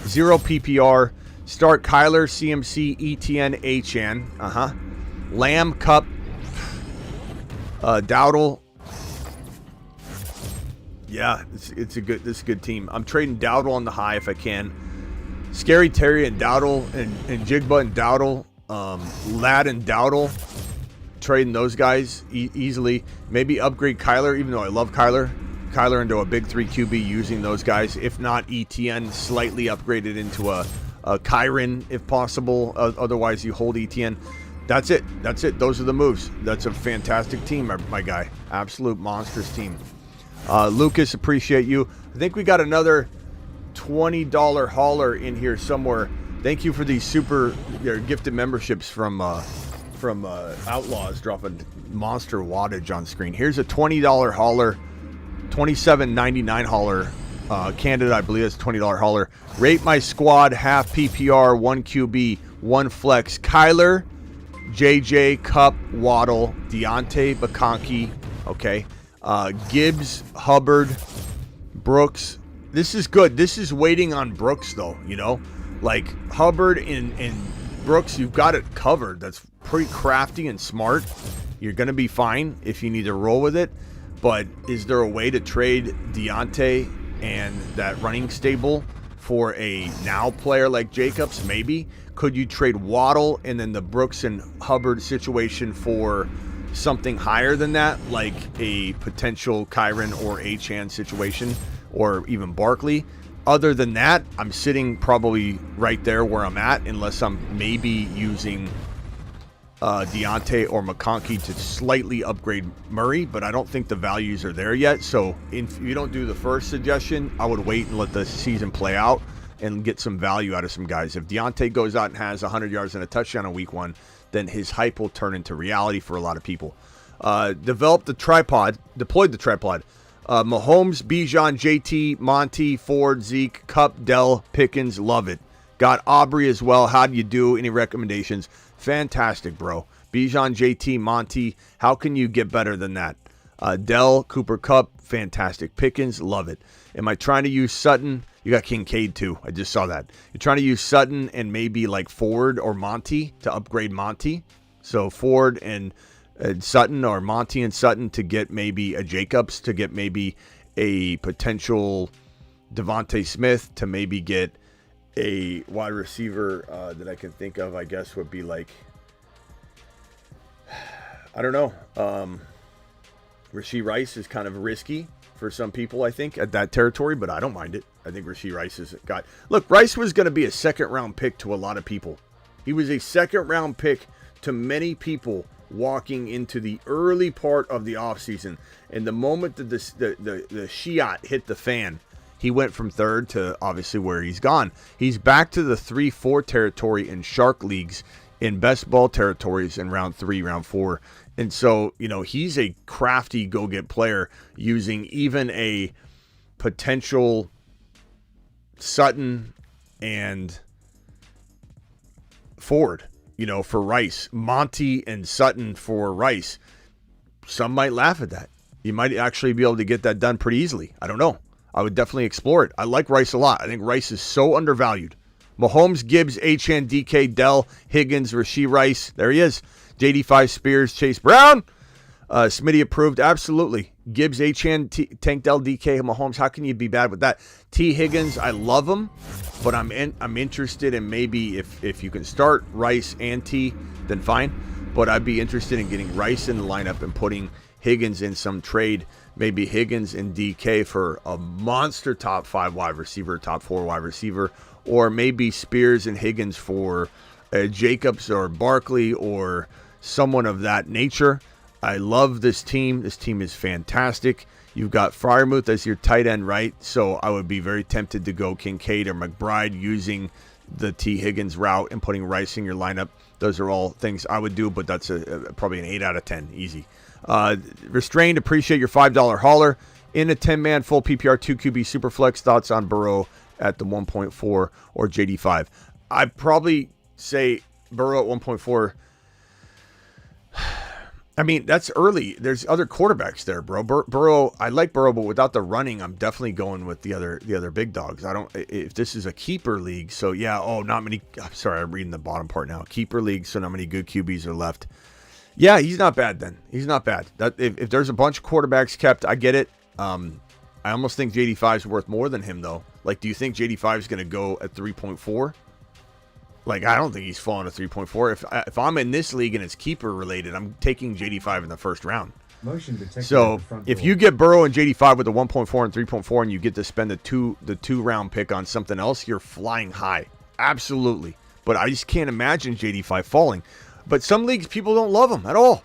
0 PPR. Start Kyler, CMC, ETN, HN. Lamb, Cup, Dowdle. Yeah, this is a good team. I'm trading Dowdle on the high if I can. Scary Terry and Dowdle and Jigba and Dowdle, Ladd and Dowdle. Trading those guys easily. Maybe upgrade Kyler, even though I love Kyler. Kyler into a big 3 QB using those guys. If not, ETN slightly upgraded into a Kyron if possible. Otherwise, you hold ETN. That's it. Those are the moves. That's a fantastic team, my guy. Absolute monstrous team. Lucas, appreciate you. I think we got another $20 hauler in here somewhere. Thank you for these super gifted memberships from Outlaws, dropping monster wattage on screen. Here's a $20 hauler, $27.99 hauler. Canada, I believe, is $20 hauler. Rate my squad, half PPR, 1 QB, 1 flex. Kyler, JJ, Cup, Waddle, Deontay, McConkey. Okay. Gibbs, Hubbard, Brooks. This is good. This is waiting on Brooks, though, Like Hubbard and Brooks, you've got it covered. That's pretty crafty and smart. You're going to be fine if you need to roll with it. But is there a way to trade Deontay and that running stable for a now player like Jacobs? Maybe. Could you trade Waddle and then the Brooks and Hubbard situation for something higher than that, like a potential Kyron or Achane situation, or even Barkley? Other than that, I'm sitting probably right there where I'm at, unless I'm maybe using Deontay or McConkey to slightly upgrade Murray, but I don't think the values are there yet. So if you don't do the first suggestion, I would wait and let the season play out and get some value out of some guys. If Deontay goes out and has 100 yards and a touchdown in week 1, then his hype will turn into reality for a lot of people. Deployed the tripod. Mahomes, Bijan, JT, Monty, Ford, Zeke, Kupp, Dell, Pickens, love it. Got Aubrey as well. How do you do? Any recommendations? Fantastic, bro. Bijan, JT, Monty. How can you get better than that? Dell, Cooper Kupp, fantastic. Pickens, love it. Am I trying to use Sutton? You got Kincaid too. I just saw that. You're trying to use Sutton and maybe like Ford or Monty to upgrade Monty. So Ford and Sutton, or Monty and Sutton to get maybe a Jacobs, to get maybe a potential Devontae Smith, to maybe get a wide receiver that I can think of, I guess, would be like, I don't know. Rashee Rice is kind of risky for some people, I think, at that territory, but I don't mind it. I think Rashee Rice has got... Look, Rice was going to be a second-round pick to a lot of people. He was a second-round pick to many people walking into the early part of the offseason. And the moment that the Shiat hit the fan, he went from third to obviously where he's gone. He's back to the 3-4 territory in shark leagues, in best ball territories in round 3, round 4. And so, you know, he's a crafty go-get player using even a potential Sutton and Ford, you know, for Rice. Monty and Sutton for Rice. Some might laugh at that. You might actually be able to get that done pretty easily. I don't know. I would definitely explore it. I like Rice a lot. I think Rice is so undervalued. Mahomes, Gibbs, Achane, DK, Dell, Higgins, Rashee Rice. There he is. JD5, Spears, Chase Brown. Smitty approved. Absolutely. Gibbs, Achane, Tank, Dell, DK, Mahomes. How can you be bad with that? T. Higgins, I love him, but I'm interested in maybe if you can start Rice and T, then fine. But I'd be interested in getting Rice in the lineup and putting Higgins in some trade. Maybe Higgins and DK for a monster top 5 wide receiver, top 4 wide receiver, or maybe Spears and Higgins for Jacobs or Barkley or someone of that nature. I love this team. This team is fantastic. You've got Freiermuth as your tight end, right? So I would be very tempted to go Kincaid or McBride using the T. Higgins route and putting Rice in your lineup. Those are all things I would do, but that's probably an 8 out of 10. Easy. Restrained, appreciate your $5 hauler. In a 10-man full PPR 2 QB Superflex, thoughts on Burrow at the 1.4 or JD5? I'd probably say Burrow at 1.4. I mean, that's early. There's other quarterbacks there, bro. Burrow, I like Burrow, but without the running, I'm definitely going with the other big dogs. I don't. If this is a keeper league, so yeah. Oh, not many. I'm sorry, I'm reading the bottom part now. Keeper league, so not many good QBs are left. Yeah, he's not bad then. He's not bad. That if there's a bunch of quarterbacks kept, I get it. I almost think JD5 is worth more than him though. Like, do you think JD5 is going to go at 3.4? Like, I don't think he's falling to 3.4. If I'm in this league and it's keeper related, I'm taking JD5 in the first round. Motion detected. So if you get Burrow and JD5 with a 1.4 and 3.4, and you get to spend the two round pick on something else, you're flying high. Absolutely. But I just can't imagine JD5 falling. But some leagues, people don't love him at all.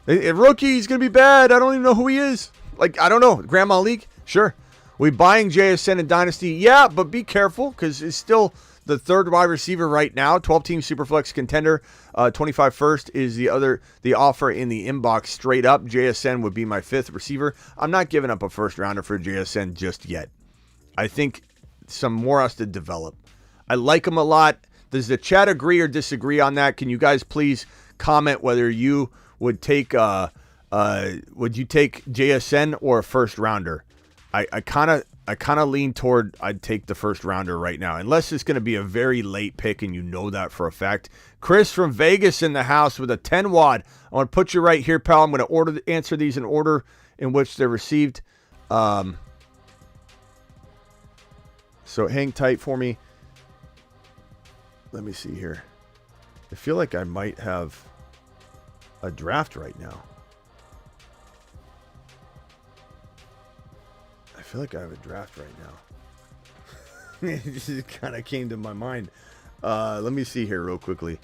A rookie, he's going to be bad. I don't even know who he is. Like, I don't know. Grandma League? Sure. We buying JSN in Dynasty? Yeah, but be careful because it's still the third wide receiver right now. 12-team Superflex contender. 25 first is the offer in the inbox straight up. JSN would be my 5th receiver. I'm not giving up a first rounder for JSN just yet. I think some more has to develop. I like him a lot. Does the chat agree or disagree on that? Can you guys please comment whether you would take JSN or a first rounder? I kind of lean toward I'd take the first rounder right now, unless it's going to be a very late pick and you know that for a fact. Chris from Vegas in the house with a 10 wad. I want to put you right here, pal. I'm going to answer these in order in which they're received. So hang tight for me. Let me see here. I feel like I might have a draft right now. I feel like I have a draft right now. It just kind of came to my mind. Let me see here real quickly.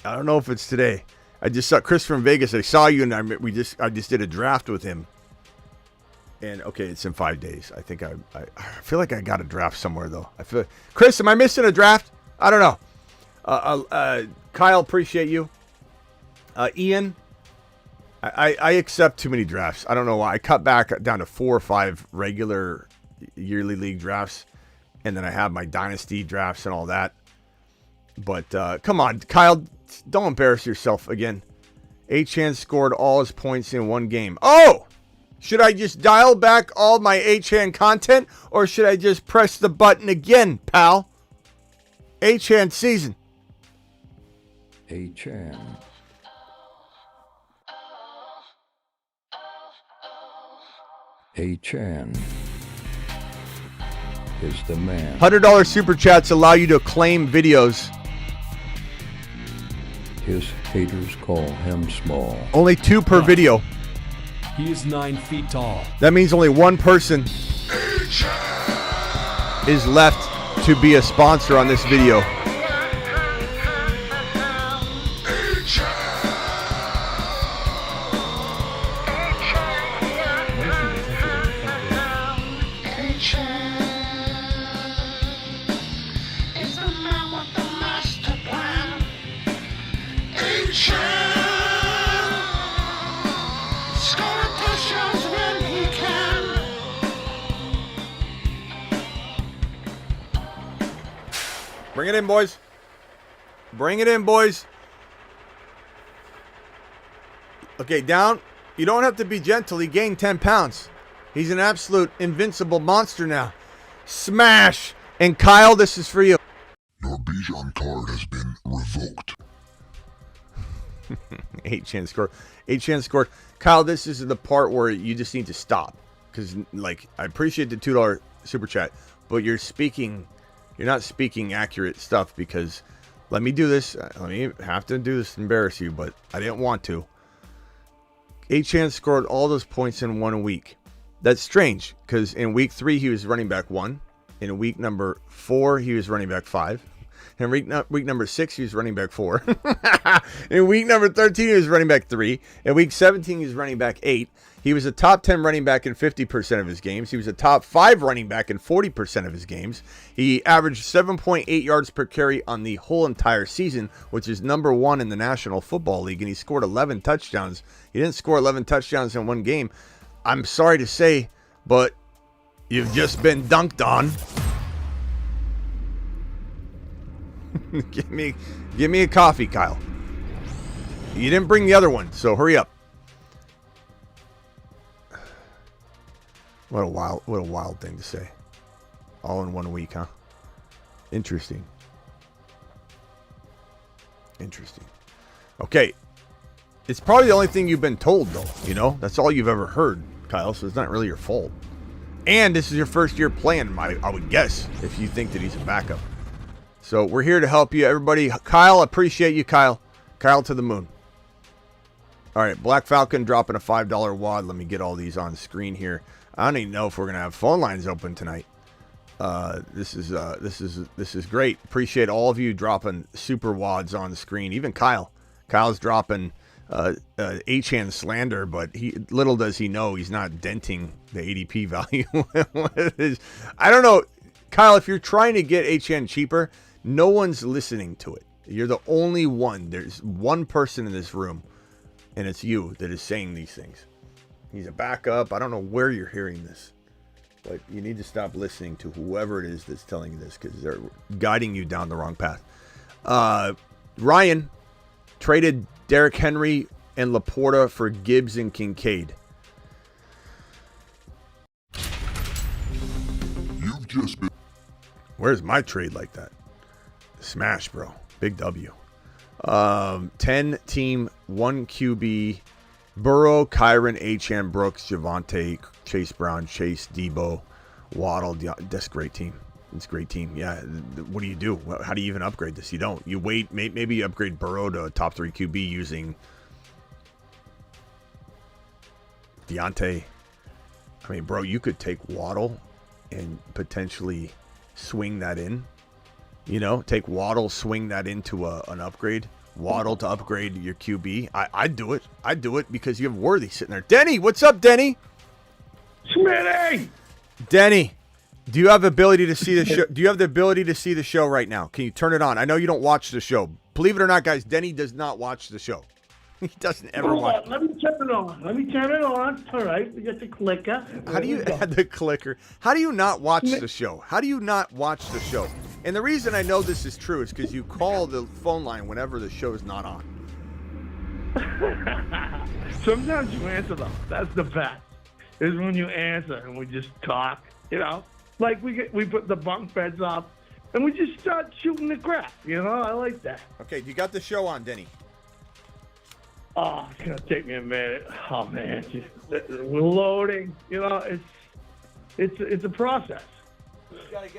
I don't know if it's today. I just saw Chris from Vegas. I saw you, and I just did a draft with him. And okay, it's in 5 days. I think I feel like I got a draft somewhere though. I feel Chris, am I missing a draft? I don't know. Kyle, appreciate you. Ian, I accept too many drafts. I don't know why. I cut back down to 4 or 5 regular yearly league drafts, and then I have my dynasty drafts and all that. But come on, Kyle, don't embarrass yourself again. Achane scored all his points in one game. Oh! Should I just dial back all my Achane content, or should I just press the button again, pal? Achane season. Achane. Achane is the man. $100 super chats allow you to claim videos. His haters call him small. Only 2 per video. He is 9 feet tall. That means only one person is left to be a sponsor on this video. Bring it in, boys. Bring it in, boys. Okay, down. You don't have to be gentle. He gained 10 pounds. He's an absolute invincible monster now. Smash. And Kyle, this is for you. Your Bijan card has been revoked. 8 scored. 8 scored. Kyle, this is the part where you just need to stop. Because, like, I appreciate the $2 super chat, but you're not speaking accurate stuff, because let me do this. Let me have to do this to embarrass you, but I didn't want to. Achane scored all those points in 1 week. That's strange, because in week 3 he was running back 1. In week number 4 he was running back 5. In week number 6 he was running back 4. In week number 13 he was running back 3. In week 17 he was running back 8. He was a top 10 running back in 50% of his games. He was a top 5 running back in 40% of his games. He averaged 7.8 yards per carry on the whole entire season, which is number 1 in the National Football League, and he scored 11 touchdowns. He didn't score 11 touchdowns in one game. I'm sorry to say, but you've just been dunked on. Give me a coffee, Kyle. You didn't bring the other one, so hurry up. What a wild thing to say. All in 1 week, huh? Interesting. Okay. It's probably the only thing you've been told, though. You know, that's all you've ever heard, Kyle, so it's not really your fault. And this is your first year playing, I would guess, if you think that he's a backup. So we're here to help you, everybody. Kyle, appreciate you, Kyle. Kyle to the moon. All right, Black Falcon dropping a $5 wad. Let me get all these on screen here. I don't even know if we're gonna have phone lines open tonight. This is great. Appreciate all of you dropping super wads on the screen. Even Kyle. Kyle's dropping Achane slander, but little does he know he's not denting the ADP value. I don't know, Kyle. If you're trying to get Achane cheaper, no one's listening to it. You're the only one. There's one person in this room, and it's you, that is saying these things. He's a backup. I don't know where you're hearing this, but you need to stop listening to whoever it is that's telling you this, because they're guiding you down the wrong path. Ryan traded Derrick Henry and Laporta for Gibbs and Kincaid. You've just been... Where's my trade like that? Smash, bro. Big W. 10 team, 1 QB. Burrow, Kyron, Brooks, Javonte, Chase Brown, Chase, Debo, Waddle. That's a great team. It's a great team. Yeah. What do you do? How do you even upgrade this? You don't. You wait. Maybe you upgrade Burrow to a top 3 QB using Deontay. I mean, bro, you could take Waddle and potentially swing that in. You know, take Waddle, swing that into an upgrade. Waddle to upgrade your QB. I'd do it. I'd do it because you have Worthy sitting there. Denny, what's up, Denny? Smitty! Denny, do you have the ability to see the show? Do you have the ability to see the show right now? Can you turn it on? I know you don't watch the show. Believe it or not, guys, Denny does not watch the show. He doesn't ever watch. Let me turn it on. All right, we got the clicker. How do you add the clicker? How do you not watch the show? How do you not watch the show? And the reason I know this is true is because you call the phone line whenever the show is not on. Sometimes you answer them. That's the best. Is when you answer and we just talk. You know, like we put the bunk beds up and we just start shooting the crap. You know, I like that. Okay, you got the show on, Denny. Oh, it's gonna take me a minute. Oh man, we're loading. You know, it's a process.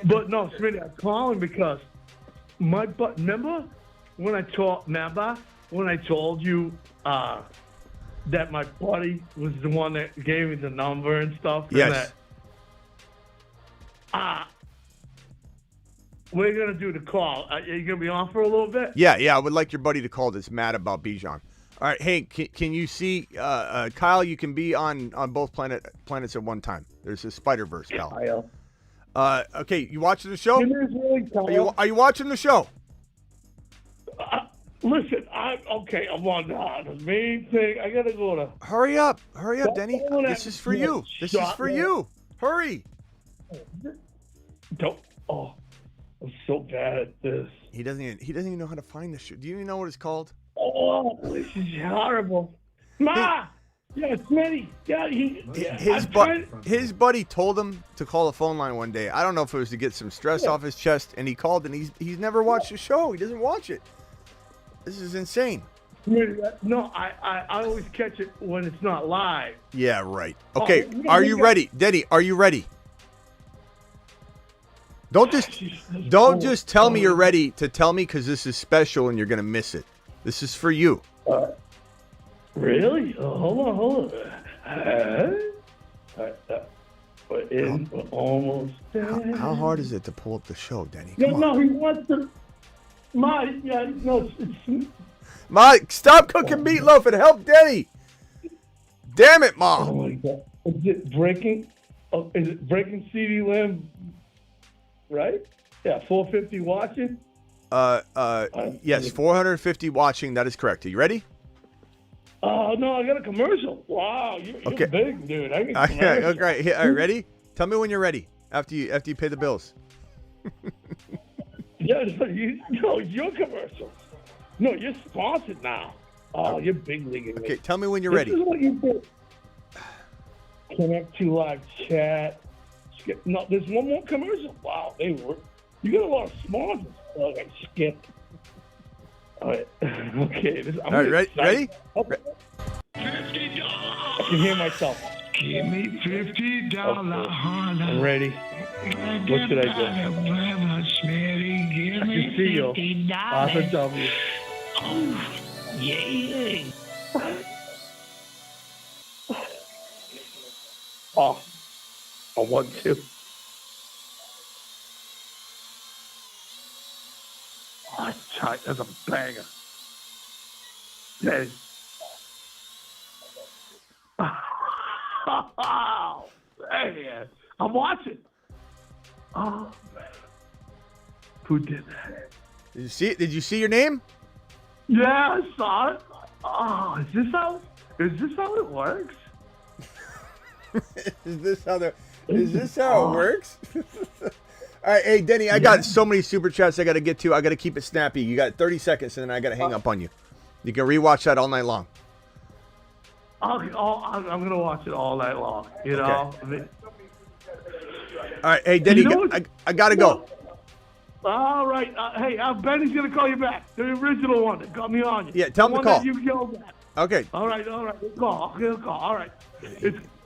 But no, Smitty, I'm calling because remember when I told you that my buddy was the one that gave me the number and stuff? Yes. And we're gonna do the call. Are you gonna be on for a little bit? Yeah. I would like your buddy to call that's mad about Bijan. All right, hey, can you see, Kyle, you can be on both planets at one time. There's a Spider-Verse, Kyle. Okay, you watching the show? Are you watching the show? Listen, I'm on the main thing. I got to go to... Hurry up, Denny. This is for you. Hurry. I'm so bad at this. He doesn't even know how to find the show. Do you even know what it's called? Oh, this is horrible. Ma! Yeah, Smitty. Yeah, his buddy told him to call the phone line one day. I don't know if it was to get some stress off his chest, and he called, and he's never watched the show. He doesn't watch it. This is insane. No, I always catch it when it's not live. Yeah, right. Okay, are you ready? Denny, are you ready? Don't just tell me you're ready to tell me because this is special and you're going to miss it. This is for you. Really? Hold on. We're almost there. How hard is it to pull up the show, Denny? He wants to. Stop cooking meatloaf and help Denny. Damn it, Mom. Oh my God! Is it breaking? Is it breaking Ceedee Lamb? Right? Yeah, 450 watching. Yes, 450 watching. That is correct. Are you ready? Oh no, I got a commercial. Wow, you're big, dude. I got okay. All right, ready? Tell me when you're ready. After you pay the bills. Yeah, your commercial. No, you're sponsored now. Oh, you're big leaguing. Okay, tell me when you're ready. This is what you do. Connect to live chat. No, there's one more commercial. Wow, you got a lot of sponsors. Okay, skip. All right. Okay. All right, ready? Okay. $50. I can hear myself. Give me $50. Okay. I'm ready. What should I do? Give I me can see you. $50. Arthur W. Oh, yeah. Oh, a 1-2. Oh, tight. That's a banger. That is. Oh, man. I'm watching. Oh, man. Who did that? Did you see it? Did you see your name? Yeah, I saw it. Oh, is this how it works? Is this how it works? All right, hey, Denny, I got so many super chats I got to get to. I got to keep it snappy. You got 30 seconds, and then I got to hang up on you. You can rewatch that all night long. I'm going to watch it all night long, you know? Okay. All right, hey, Denny, I got to go. All right. Hey, Benny's going to call you back. The original one that got me on you. Yeah, tell him to call. The one that you yelled at. Okay. All right. He'll call. All right.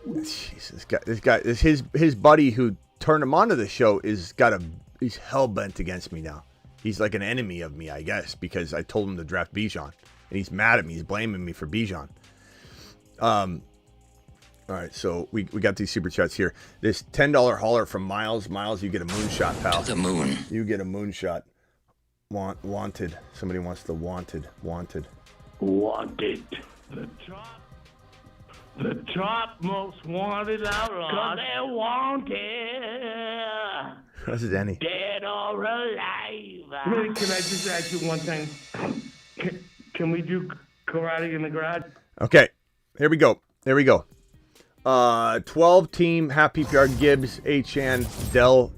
Jesus, this guy, his buddy who turned him onto the show is He's hell-bent against me now. He's like an enemy of me, I guess, because I told him to draft Bijan. And he's mad at me. He's blaming me for Bijan. All right, so we got these super chats here. This $10 hauler from Miles. Miles, you get a moonshot, pal. To the moon. You get a moonshot. Wanted. Somebody wants the wanted. Wanted. The top most wanted outlaw. They're wanted. This is Denny. Dead or alive. Can I just ask you one thing? Can we do karate in the garage? Okay, here we go. 12-team, half PPR, Gibbs, Achan, Dell,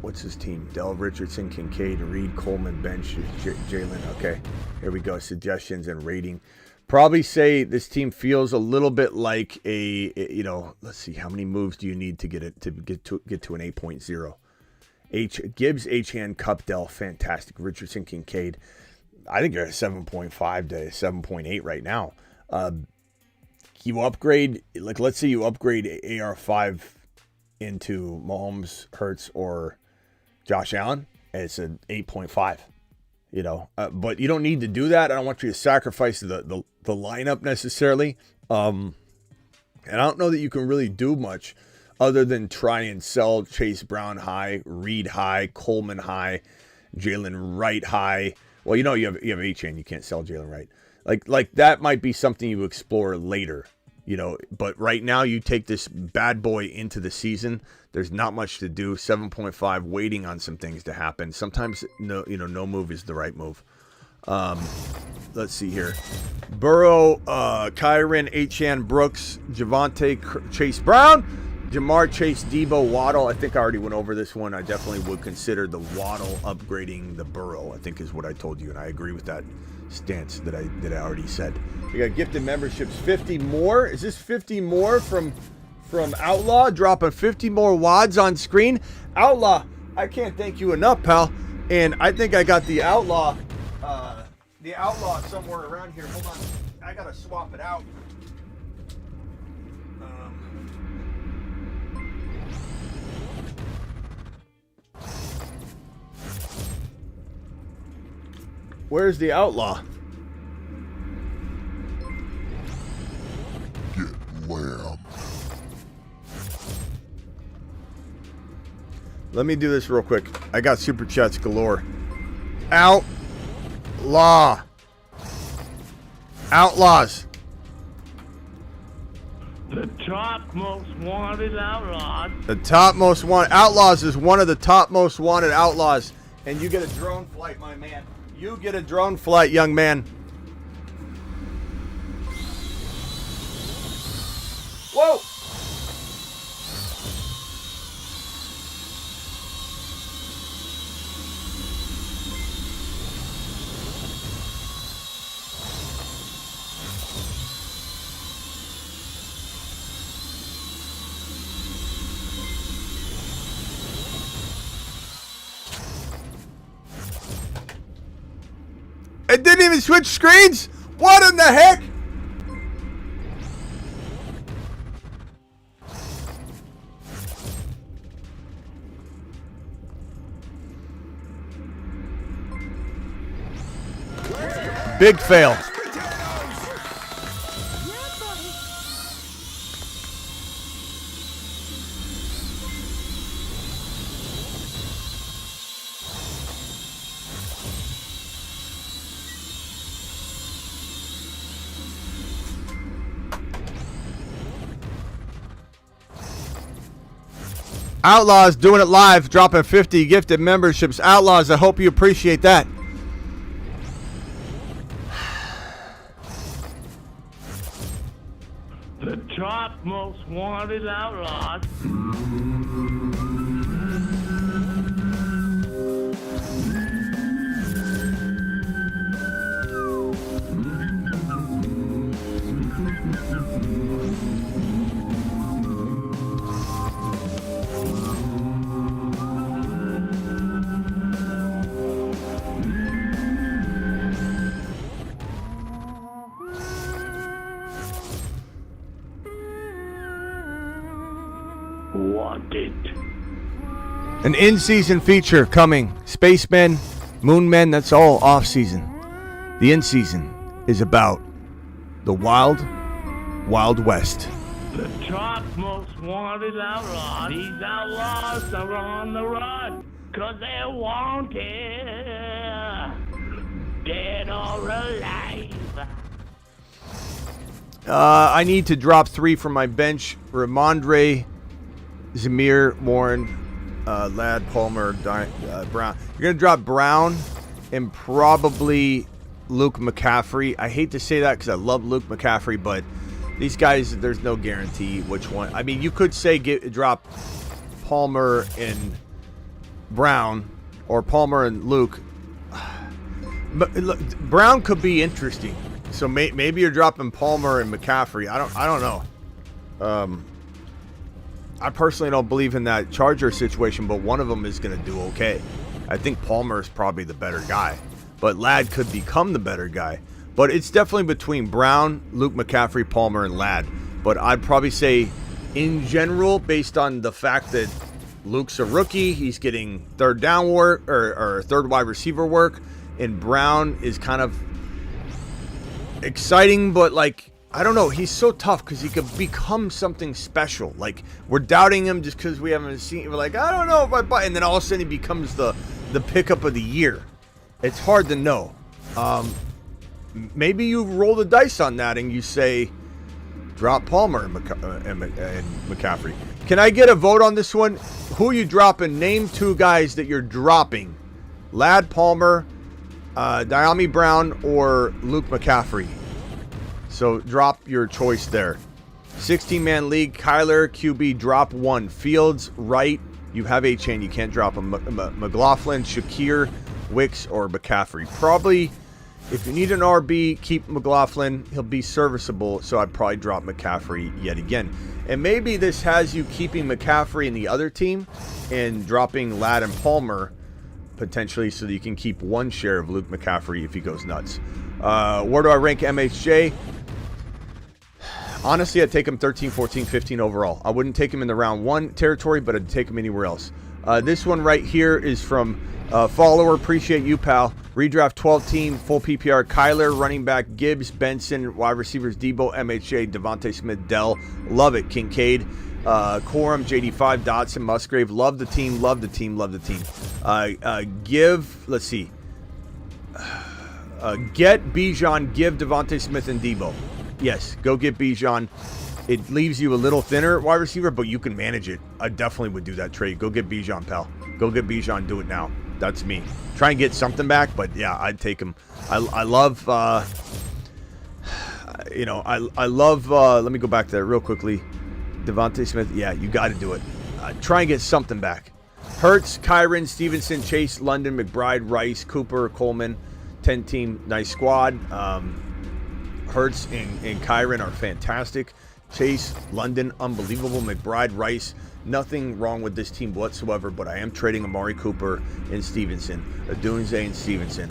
what's his team? Dell, Richardson, Kincaid, Reed, Coleman, Bench, Jaylen. Okay, here we go. Suggestions and rating. Probably say this team feels a little bit like a let's see, how many moves do you need to get to an 8.0? Gibbs, Achan, Cup, Dell, fantastic. Richardson, Kincaid. I think you're at 7.5 to 7.8 right now. You upgrade, like let's say you upgrade AR5 into Mahomes, Hurts, or Josh Allen, and it's an 8.5. But you don't need to do that. I don't want you to sacrifice the lineup necessarily. And I don't know that you can really do much other than try and sell Chase Brown high, Reed high, Coleman high, Jalen Wright high. Well, you have A-Chain. You can't sell Jalen Wright. Like that might be something you explore later, But right now, you take this bad boy into the season. There's not much to do. 7.5, waiting on some things to happen. Sometimes no move is the right move. Let's see here. Burrow, Kyron, Achan, Brooks, Javonte, Chase Brown, Jamar, Chase, Debo, Waddle. I think I already went over this one. I definitely would consider the Waddle upgrading the Burrow, I think is what I told you, and I agree with that stance that I already said. We got gifted memberships, 50 more. Is this 50 more from Outlaw? Dropping 50 more wads on screen. Outlaw, I can't thank you enough, pal. And I think I got the Outlaw somewhere around here. Hold on, I gotta swap it out. Where's the Outlaw? Get Lamb. Let me do this real quick. I got super chats galore. Outlaw. Outlaws. The top most wanted outlaws. The top most wanted Outlaws is one of the top most wanted outlaws. And you get a drone flight, my man. You get a drone flight, young man. Whoa! It didn't even switch screens? What in the heck? Big fail. Outlaws doing it live, dropping 50 gifted memberships. Outlaws, I hope you appreciate that. The top most wanted outlaws. Wanted. An in-season feature coming. Spacemen, Moonmen, that's all off-season. The in-season is about the wild, wild west. The top most wanted outlaw. These outlaws are on the run, 'cause they're wanted, dead or alive. I need to drop 3 from my bench. Ramondre, Jahmyr, Warren, Ladd, Palmer, Brown. You're going to drop Brown and probably Luke McCaffrey. I hate to say that because I love Luke McCaffrey, but these guys, there's no guarantee which one. I mean, you could say drop Palmer and Brown or Palmer and Luke. But look, Brown could be interesting. So maybe you're dropping Palmer and McCaffrey. I don't know. I personally don't believe in that Charger situation, but one of them is going to do okay. I think Palmer is probably the better guy, but Ladd could become the better guy. But it's definitely between Brown, Luke McCaffrey, Palmer, and Ladd. But I'd probably say, in general, based on the fact that Luke's a rookie, he's getting third down work or third wide receiver work, and Brown is kind of exciting, but like, I don't know, he's so tough because he could become something special. Like, we're doubting him just because we haven't seen. We're like, I don't know if I buy, and then all of a sudden he becomes the pickup of the year. It's hard to know. Maybe you roll the dice on that and you say drop Palmer and McCaffrey. Can I get a vote on this one? Who are you dropping? Name 2 guys that you're dropping. Ladd, Palmer, Jahmyr Brown, or Luke McCaffrey. So drop your choice there. 16-man league, Kyler, QB, drop 1. Fields, right, you have a chain. You can't drop him. McLaughlin, Shakir, Wicks, or McCaffrey. Probably, if you need an RB, keep McLaughlin. He'll be serviceable, so I'd probably drop McCaffrey yet again. And maybe this has you keeping McCaffrey in the other team and dropping Ladd and Palmer potentially so that you can keep 1 share of Luke McCaffrey if he goes nuts. Where do I rank MHJ? Honestly, I'd take him 13, 14, 15 overall. I wouldn't take him in the round 1 territory, but I'd take him anywhere else. This one right here is from follower. Appreciate you, pal. Redraft 12 team, full PPR. Kyler, running back, Gibbs, Benson, wide receivers, Debo, MHJ, Devontae Smith, Dell. Love it. Kincaid, Corum, JD5, Dotson, Musgrave. Love the team, love the team, love the team. Let's see. Get Bijan, give Devontae Smith and Debo. Yes, go get Bijan. It leaves you a little thinner wide receiver, but you can manage it. I definitely would do that trade. Go get Bijan, pal. Go get Bijan. Do it now. That's me. Try and get something back, but yeah, I'd take him. I love, I love, let me go back there real quickly. Devontae Smith, yeah, you got to do it. Try and get something back. Hurts, Kyron, Stevenson, Chase, London, McBride, Rice, Cooper, Coleman. 10-team, nice squad. Hurts and Kyron are fantastic. Chase, London, unbelievable. McBride, Rice, nothing wrong with this team whatsoever, but I am trading Amari Cooper and Stevenson, Adunze and Stevenson.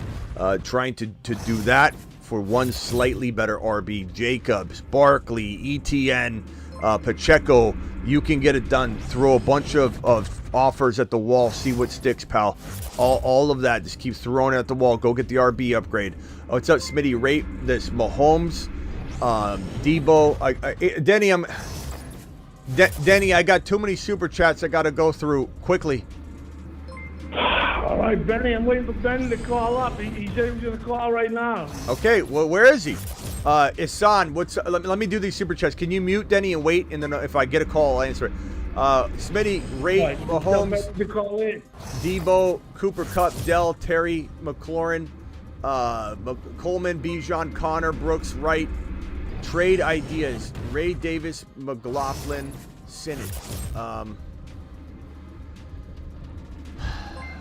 Trying to do that for 1 slightly better RB. Jacobs, Barkley, ETN, Pacheco. You can get it done. Throw a bunch of offers at the wall. See what sticks, pal. All of that. Just keep throwing it at the wall. Go get the RB upgrade. Oh, what's up, Smitty? Rate this. Mahomes, Debo. Denny, I got too many super chats I got to go through quickly. All right, Benny, I'm waiting for Benny to call up. He said he was going to call right now. Okay, well, where is he? Isan, let me do these super chats. Can you mute Denny and wait, and then if I get a call, I'll answer it. Smitty, Ray, Mahomes, Debo, Cooper Kupp, Dell, Terry, McLaurin, Coleman, Bijan, Connor, Brooks, Wright. Trade ideas: Ray Davis, McLaughlin, Sinnott.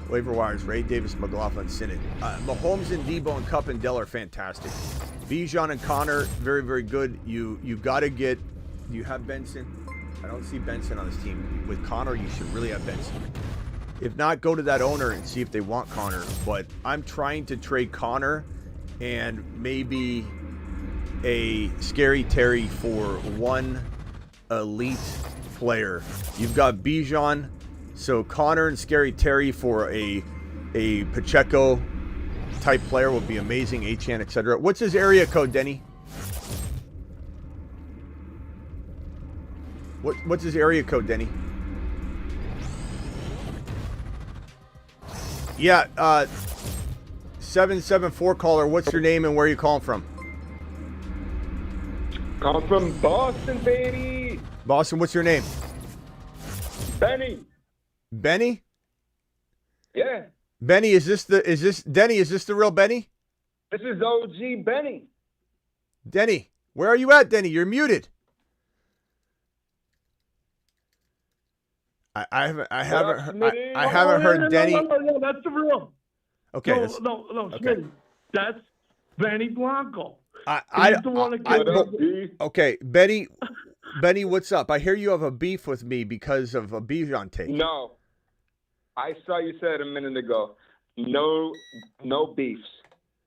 Waiver wires: Ray Davis, McLaughlin, Sinnott. Mahomes and Debo and Kupp and Dell are fantastic. Bijan and Connor, very, very good. You got to get. You have Benson. I don't see Benson on this team. With Connor, you should really have Benson. If not, go to that owner and see if they want Connor. But I'm trying to trade Connor and maybe a Scary Terry for 1 elite player. You've got Bijan, So Connor and Scary Terry for a Pacheco type player would be amazing. Achane, etc. What's his area code, Denny? What's his area code, Denny? Yeah, 774 caller. What's your name and where are you calling from? Calling from Boston, baby. Boston, what's your name? Benny. Benny? Yeah. Benny, Denny, is this the real Benny? This is OG Benny. Denny, where are you at, Denny? You're muted. I haven't heard Denny. No, that's the real. Okay. No, okay. Smitty. That's Benny Blanco. Okay, Benny, what's up? I hear you have a beef with me because of a Bijan take. No. I saw you said a minute ago, no beefs.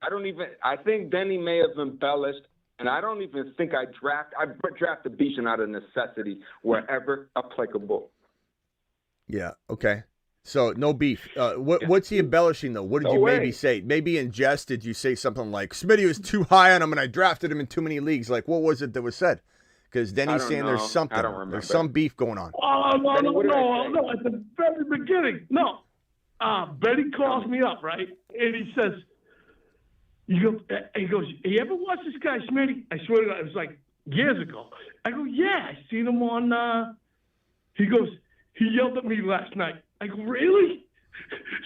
I think Denny may have embellished, and I don't even think I drafted Bijan out of necessity wherever applicable. Yeah, okay. So, no beef. What's he embellishing, though? What did you maybe say? Maybe in jest, did you say something like, Smitty was too high on him and I drafted him in too many leagues? Like, what was it that was said? Because Denny's saying there's something. There's some beef going on. Oh, no. At the very beginning. No. Benny calls me up, right? And he says, he goes, you ever watch this guy, Smitty? I swear to God, it was like years ago. I go, yeah, I seen him on, he goes, he yelled at me last night. I go, really?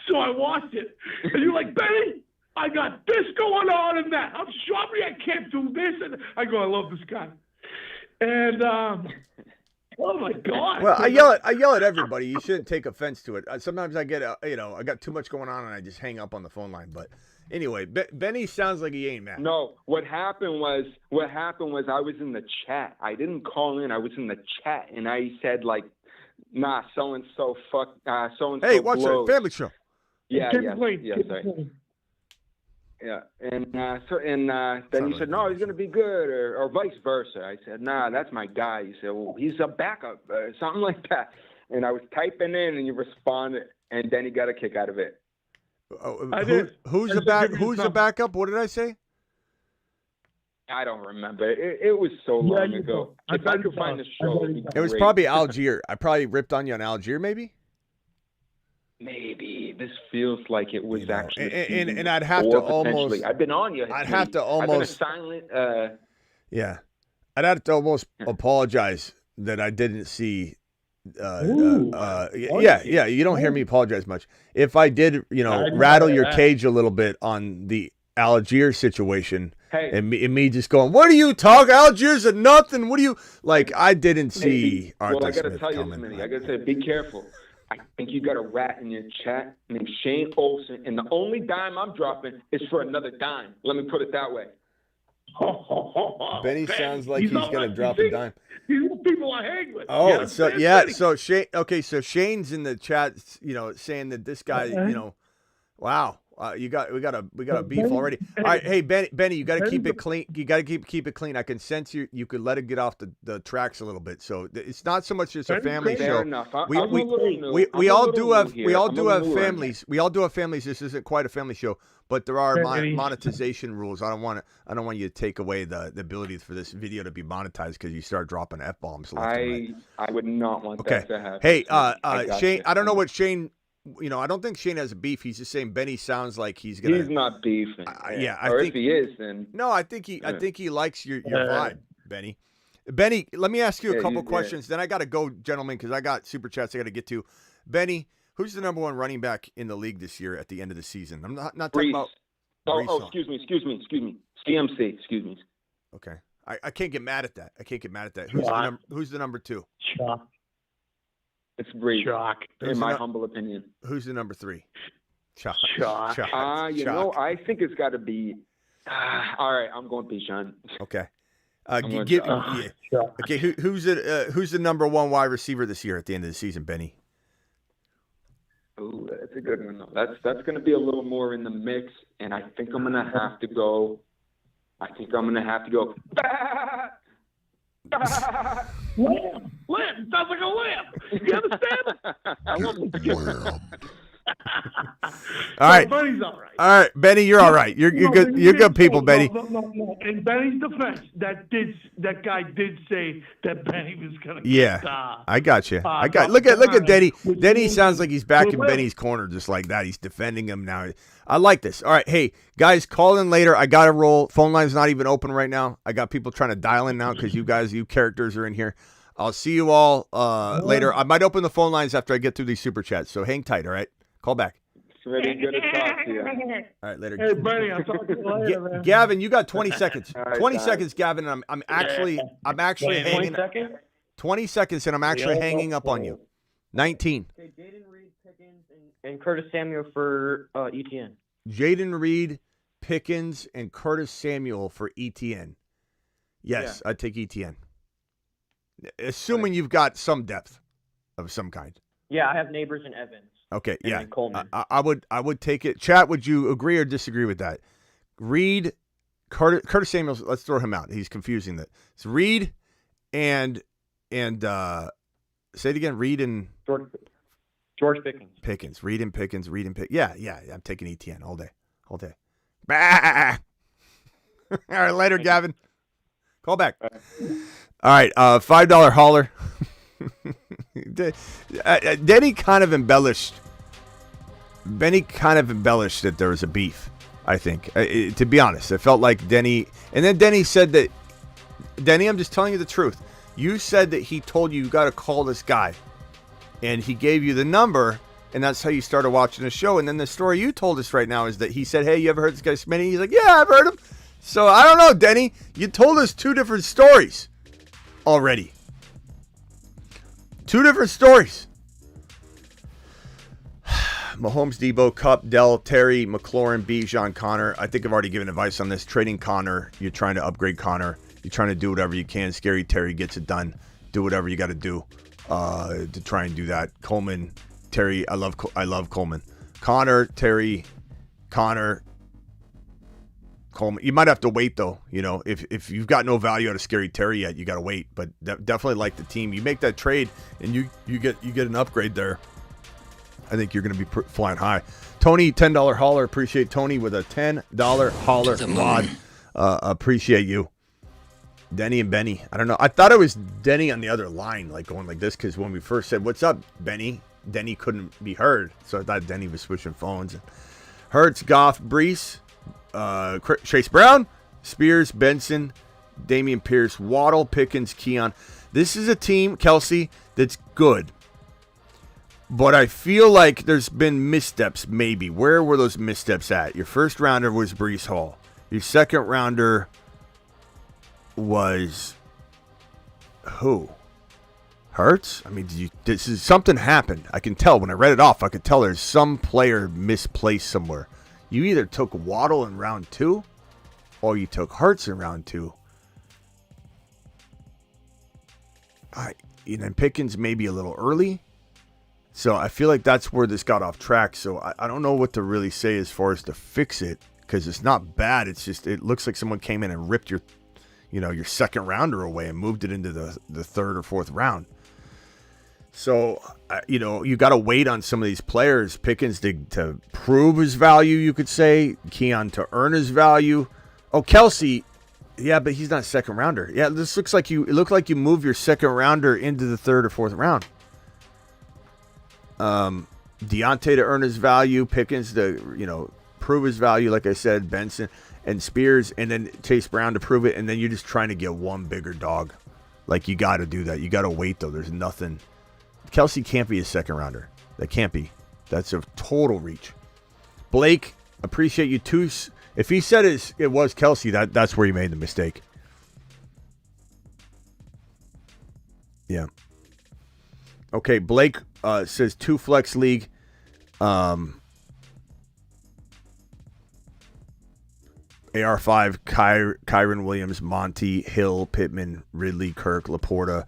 So I watched it. And you're like, Benny, I got this going on and that. I'm sorry I can't do this. And I go, I love this guy. And, oh, my God. Well, I yell at everybody. You shouldn't take offense to it. Sometimes I get, I got too much going on and I just hang up on the phone line. But anyway, Benny sounds like he ain't mad. No, what happened was I was in the chat. I didn't call in. I was in the chat. And I said, like, nah, so-and-so so-and-so Hey, watch blows. that family show. Yeah, sorry. Yeah, and then he said, no, he's going to be good, or vice versa. I said, nah, that's my guy. He said, well, he's a backup, something like that. And I was typing in, and you responded, and then he got a kick out of it. Who's the backup? What did I say? I don't remember. It was so long ago. If I could find the show, it was probably Algier. I probably ripped on you on Algier, maybe? Maybe. This feels like it was actually. And I'd have to almost. I've been on you. I'd have to almost. I've been a silent. Yeah. I'd have to almost apologize that I didn't see. Yeah. You don't hear me apologize much. If I did, rattle your cage a little bit on the Algier situation. Hey. And me just going, what are you talking? Algiers are nothing. What do you like? I didn't see Arthur I got to Smith tell you, coming. Smitty, I got to say, be careful. I think you got a rat in your chat named Shane Olsen, and the only dime I'm dropping is for another dime. Let me put it that way. Benny sounds like he's going to drop a dime. These are people I hang with. Oh, so Shane. Okay, so Shane's in the chat, saying that this guy, wow. We got a beef already. All right, hey Benny, you got to keep it clean. You got to keep it clean. I can sense you could let it get off the tracks a little bit. So it's not so much just a family show. We all do have families. We all do have families. This isn't quite a family show, but there are monetization rules. I don't want you to take away the ability for this video to be monetized because you start dropping F-bombs left and right. I would not want that to happen. Hey, Shane, I don't know what Shane. I don't think Shane has a beef. He's just saying Benny sounds like he's gonna. He's not beefing. Or if he is, then no. I think he likes your vibe, Benny. Benny, let me ask you a couple questions. Then I got to go, gentlemen, because I got super chats I got to get to. Benny, who's the number one running back in the league this year at the end of the season? I'm not talking about. Excuse me. CMC. Excuse me. Okay, I can't get mad at that. Who's the number two? Chubb. It's Breeze, in my humble opinion. Who's the number three? Chubb. I think it's got to be. All right, I'm going Bijan. Okay. Okay. Who's the number one wide receiver this year at the end of the season, Benny? Oh, that's a good one. That's going to be a little more in the mix, and I think I'm going to have to go. Lamb. Sounds like a lamb. You understand? All right. Benny's all right. All right, Benny, you're all right. You're good. You're good people, Benny. No. In Benny's defense, that guy did say that Benny was gonna. I got you. Look at Denny. Denny sounds like he's back in Benny's corner, just like that. He's defending him now. I like this. All right, hey guys, call in later. I gotta roll. Phone line's not even open right now. I got people trying to dial in now because you characters are in here. I'll see you all later. I might open the phone lines after I get through these super chats. So hang tight. All right, call back. It's really good to talk to you. All right, later. Hey, Bernie, I'll talk to you later, man. Gavin, you got 20 seconds. Right, 20 seconds, Gavin. And I'm actually hanging. 20 seconds? 20 seconds, and I'm actually hanging up on you. 19. Okay, Jayden Reed, Pickens, and Curtis Samuel for ETN. Jayden Reed, Pickens, and Curtis Samuel for ETN. Yes, I'd take ETN. Assuming you've got some depth of some kind. Yeah, I have Neighbors and Evans. Okay, and Coleman. I would take it. Chat, would you agree or disagree with that? Reed, Curtis Samuels, let's throw him out. He's confusing that. It's Reed and say it again, Reed and George Pickens. Reed and Pickens. Yeah, I'm taking ETN all day. Bah! All right, later, Gavin. Call back. All right, $5 hauler. Denny kind of embellished. Benny kind of embellished that there was a beef, I think. To be honest, it felt like Denny. And then Denny said that, Denny, I'm just telling you the truth. You said that he told you got to call this guy. And he gave you the number, and that's how you started watching the show. And then the story you told us right now is that he said, hey, you ever heard this guy Smitty? He's like, yeah, I've heard him. So I don't know, Denny. You told us two different stories already. Two different stories. Mahomes, Debo, Kupp, Dell, Terry, McLaurin, Bijan, Connor. I think I've already given advice on this. Trading Connor. You're trying to upgrade Connor. You're trying to do whatever you can. Scary Terry gets it done. Do whatever you got to do to try and do that. Coleman, Terry. I love Coleman. Connor, Terry, Connor, Coleman. You might have to wait though. You know, if you've got no value out of Scary Terry yet, you got to wait. But definitely like the team. You make that trade and you get an upgrade there. I think you're going to be flying high. Tony, $10 hauler. Appreciate Tony with a $10 hauler mod. Appreciate you. Denny and Benny. I don't know. I thought it was Denny on the other line, like going like this, because when we first said, what's up, Benny? Denny couldn't be heard. So I thought Denny was switching phones. Hurts, Goff, Brees, Chase Brown, Spears, Benson, Damian Pierce, Waddle, Pickens, Keon. This is a team, Kelsey, that's good. But I feel like there's been missteps, maybe. Where were those missteps at? Your first rounder was Brees Hall. Your second rounder was who? Hurts? I mean, something happened. I can tell. When I read it off, I could tell there's some player misplaced somewhere. You either took Waddle in round 2 or you took Hurts in round 2. And then Pickens maybe a little early. So I feel like that's where this got off track. So I don't know what to really say as far as to fix it, because it's not bad. It's just, it looks like someone came in and ripped your second rounder away and moved it into the third or fourth round. So, you got to wait on some of these players. Pickens to prove his value, you could say. Keon to earn his value. Oh, Kelsey, yeah, but he's not a second rounder. Yeah, this looks like it looked like you moved your second rounder into the third or fourth round. Deontay to earn his value, Pickens to, prove his value, like I said, Benson and Spears, and then Chase Brown to prove it, and then you're just trying to get one bigger dog. Like, you got to do that. You got to wait, though. There's nothing. Kelsey can't be a second rounder. That can't be. That's a total reach. Blake, appreciate you too. If he said it was Kelsey, that's where he made the mistake. Yeah. Okay, Blake says 2 flex league. AR5, Kyron Williams, Monty, Hill, Pittman, Ridley, Kirk, Laporta.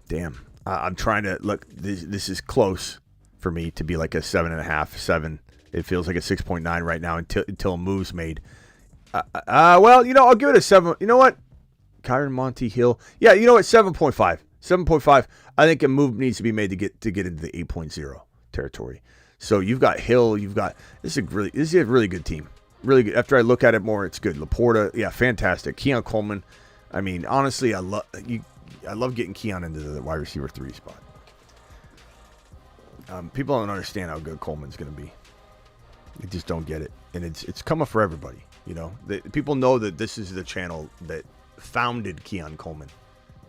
Damn. I'm trying to look. This is close for me to be like a 7.5, 7. It feels like a 6.9 right now until a move's made. Well, I'll give it a 7. You know what? Kyron, Monty, Hill. Yeah, you know what? 7.5. 7.5. I think a move needs to be made to get into the 8.0 territory. So you've got Hill. This is a really good team. Really good. After I look at it more, it's good. Laporta, yeah, fantastic. Keon Coleman. I mean, honestly, I love getting Keon into the wide receiver 3 spot. People don't understand how good Coleman's going to be. They just don't get it, and it's coming for everybody. You know, people know that this is the channel that founded Keon Coleman.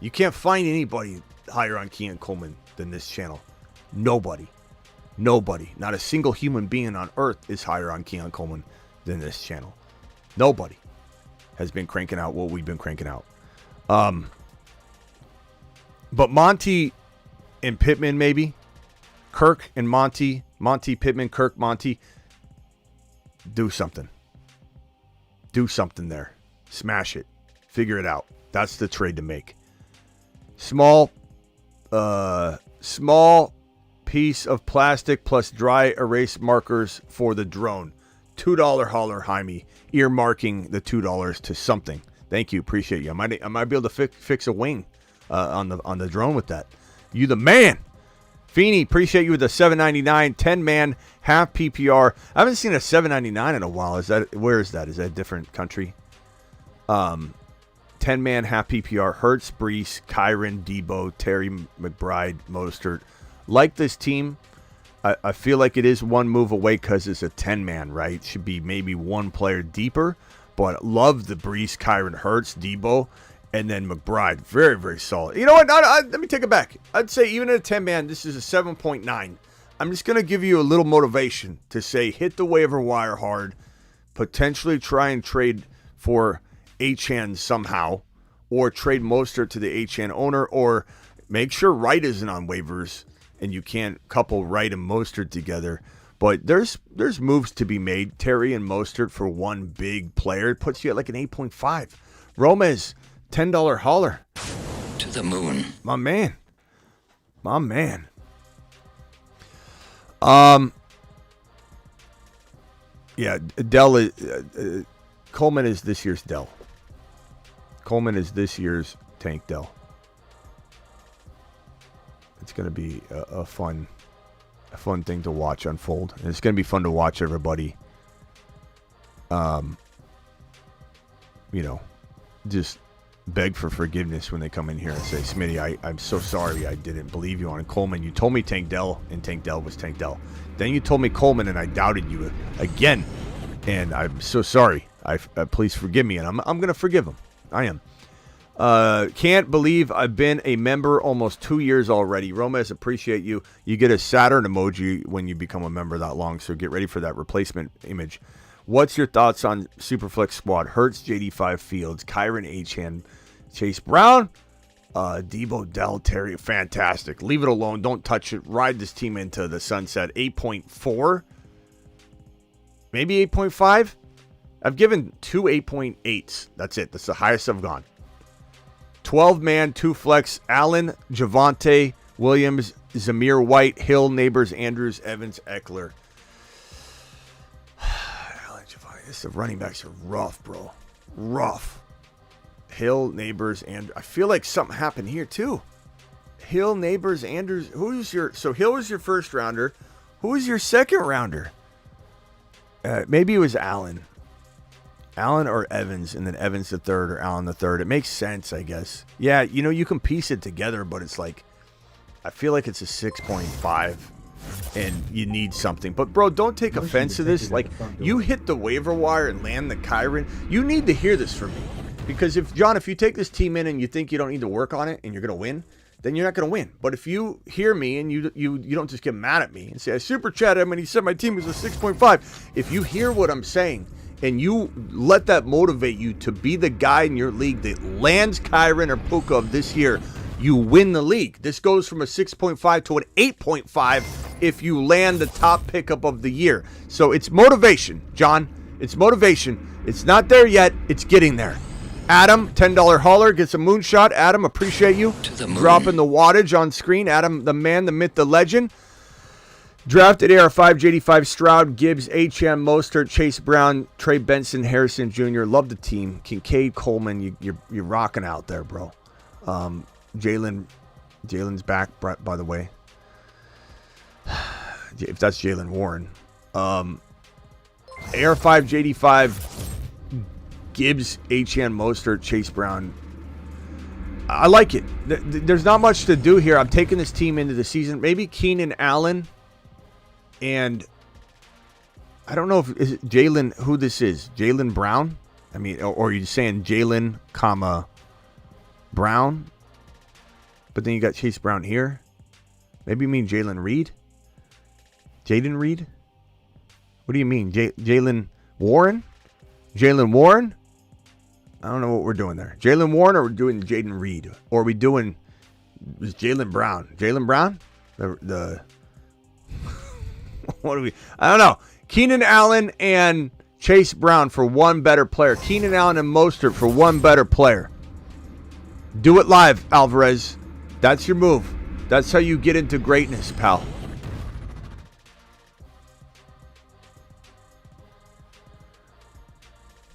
You can't find anybody higher on Keon Coleman than this channel. Nobody. Not a single human being on earth is higher on Keon Coleman than this channel. Nobody has been cranking out what we've been cranking out. But Monty and Pittman, maybe. Kirk and Monty, Pittman, Kirk, Monty. Do something. Do something there. Smash it. Figure it out. That's the trade to make. Small piece of plastic plus dry erase markers for the drone. $2 holler, Jaime. Earmarking the $2 to something. Thank you. Appreciate you. I might be able to fix a wing on the drone with that. You the man. Feeney, appreciate you with the $7.99 10-man half PPR. I haven't seen a $7.99 in a while. Where is that? Is that a different country? 10-man half PPR. Hurts, Brees, Kyron, Debo, Terry, McBride, Mostert. Like this team, I feel like it is one move away because it's a 10-man, right? Should be maybe one player deeper. But love the Brees, Kyron, Hurts, Debo, and then McBride. Very, very solid. You know what? Let me take it back. I'd say even at a 10-man, this is a 7.9. I'm just going to give you a little motivation to say hit the waiver wire hard, potentially try and trade for Achane somehow, or trade Mostert to the Achane owner, or make sure Wright isn't on waivers and you can't couple Wright and Mostert together. But there's moves to be made. Terry and Mostert for one big player. It puts you at like an 8.5. Romez, $10 holler. To the moon. My man. Yeah, Dell is Coleman is this year's Dell. Coleman is this year's Tank Dell. It's going to be a fun thing to watch unfold. And it's going to be fun to watch everybody, just beg for forgiveness when they come in here and say, Smitty, I'm so sorry I didn't believe you on Coleman. You told me Tank Dell, and Tank Dell was Tank Dell. Then you told me Coleman, and I doubted you again. And I'm so sorry. Please forgive me, and I'm going to forgive him. I am. Can't believe I've been a member almost 2 years already. Romez, appreciate you. You get a Saturn emoji when you become a member that long, so get ready for that replacement image. What's your thoughts on Superflex squad? Hurts, JD5 Fields, Kyron Achane, Chase Brown, Debo, Dell, Terry. Fantastic. Leave it alone. Don't touch it. Ride this team into the sunset. 8.4. Maybe 8.5. I've given 2 8.8s. That's it. That's the highest I've gone. 12-man, 2 flex. Allen, Javonte, Williams, Zamir White, Hill, Neighbors, Andrews, Evans, Eckler. Allen, Javonte. The running backs are rough, bro. Rough. Hill, Neighbors, and I feel like something happened here too. Hill, Neighbors, Andrews. So Hill was your first rounder. Who was your second rounder? Maybe it was Allen. Allen or Evans, and then Evans the third or Allen the third. It makes sense, I guess. Yeah, you can piece it together, but it's like, I feel like it's a 6.5, and you need something. But, bro, don't take offense to this. Like, you hit the waiver wire and land the Kyron. You need to hear this from me. Because, if you take this team in and you think you don't need to work on it and you're going to win, then you're not going to win. But if you hear me and you don't just get mad at me and say, I super chatted him and he said my team was a 6.5. If you hear what I'm saying, and you let that motivate you to be the guy in your league that lands Kyron or Puka of this year, you win the league. This goes from a 6.5 to an 8.5 if you land the top pickup of the year. So it's motivation, John. It's motivation. It's not there yet. It's getting there. Adam, $10 holler, gets a moonshot. Adam, appreciate you. Dropping the wattage on screen. Adam, the man, the myth, the legend. Drafted AR5, JD5, Stroud, Gibbs, Achane, Mostert, Chase Brown, Trey Benson, Harrison Jr. Love the team. Kincaid, Coleman, you're rocking out there, bro. Jaylen Jalen's back, by the way. If that's Jaylen Warren. AR5, JD5, Gibbs, Achane, Mostert, Chase Brown. I like it. There's not much to do here. I'm taking this team into the season. Maybe Keenan Allen and I don't know if is it Jalen, who this is. Jalen Brown? I mean, or are you saying Jalen, Brown? But then you got Chase Brown here. Maybe you mean Jalen Reed? Jaden Reed? What do you mean? Jaylen Warren? Jaylen Warren? I don't know what we're doing there. Jaylen Warren or we're doing Jaden Reed? Or are we doing Jaylen Brown? Jaylen Brown? The what do we... I don't know. Keenan Allen and Chase Brown for one better player. Keenan Allen and Mostert for one better player. Do it live, Alvarez. That's your move. That's how you get into greatness, pal.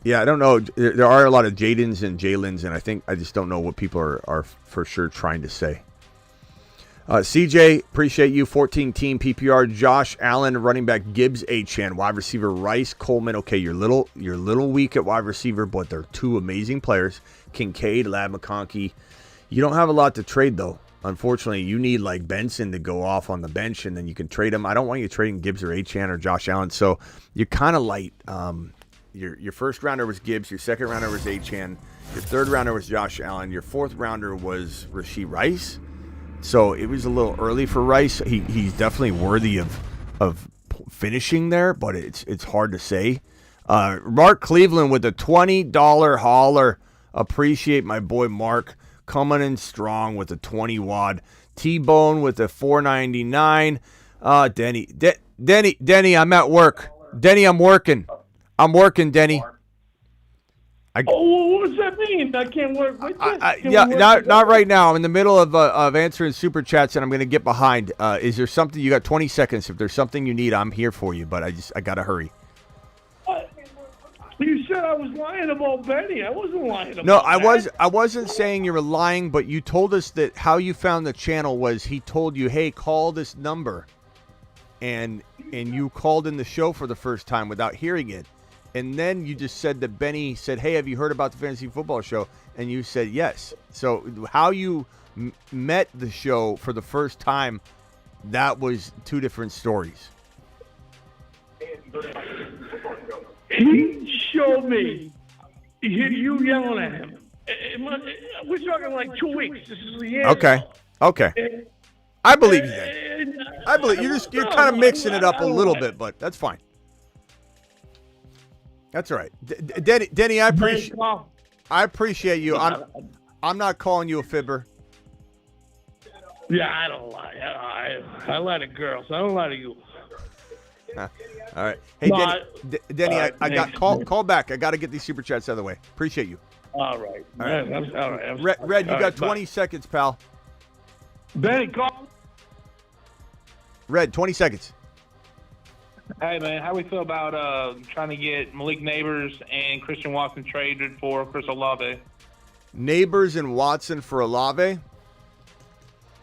Yeah, I don't know. There are a lot of Jadens and Jaylens, and I just don't know what people are for sure trying to say. CJ, appreciate you. 14 team PPR. Josh Allen, running back Gibbs, Achane, wide receiver Rice, Coleman. Okay, you're little weak at wide receiver, but they're two amazing players. Kincaid, Lab McConkey. You don't have a lot to trade though. Unfortunately, you need like Benson to go off on the bench, and then you can trade him. I don't want you trading Gibbs or Achane or Josh Allen, so you're kind of light. Your first rounder was Gibbs. Your second rounder was Achane. Your third rounder was Josh Allen. Your fourth rounder was Rashee Rice. So it was a little early for Rice. He's definitely worthy of finishing there, but it's hard to say. Mark Cleveland with a $20 hauler. Appreciate my boy Mark coming in strong with a 20 wad. T-Bone with a $4.99. Denny, I'm at work. Denny, I'm working, Denny. What does that mean? I can't work with you? Not right now. I'm in the middle of answering super chats, and I'm going to get behind. Is there something? You got 20 seconds. If there's something you need, I'm here for you, but I got to hurry. You said I was lying about Benny. I wasn't lying about No, that. I wasn't saying you were lying, but you told us that how you found the channel was he told you, hey, call this number, and you called in the show for the first time without hearing it. And then you just said that Benny said, hey, have you heard about the Fantasy Football Show? And you said yes. So how you met the show for the first time, that was two different stories. He showed me you yelling at him. We're talking like 2 weeks. This is a year ago. Okay. I believe you then. I believe you're kind of mixing it up a little bit, but that's fine. That's all right. Denny, I appreciate you. I'm not calling you a fibber. Yeah, I don't lie. I lie to girls. I don't lie to you. All right. Hey, Denny, I got call back. I got to get these super chats out of the way. Appreciate you. All right. All right. Red, you got 20 seconds, pal. Benny, call. Red, 20 seconds. Hey, man, how we feel about trying to get Malik Neighbors and Christian Watson traded for Chris Olave? Neighbors and Watson for Olave?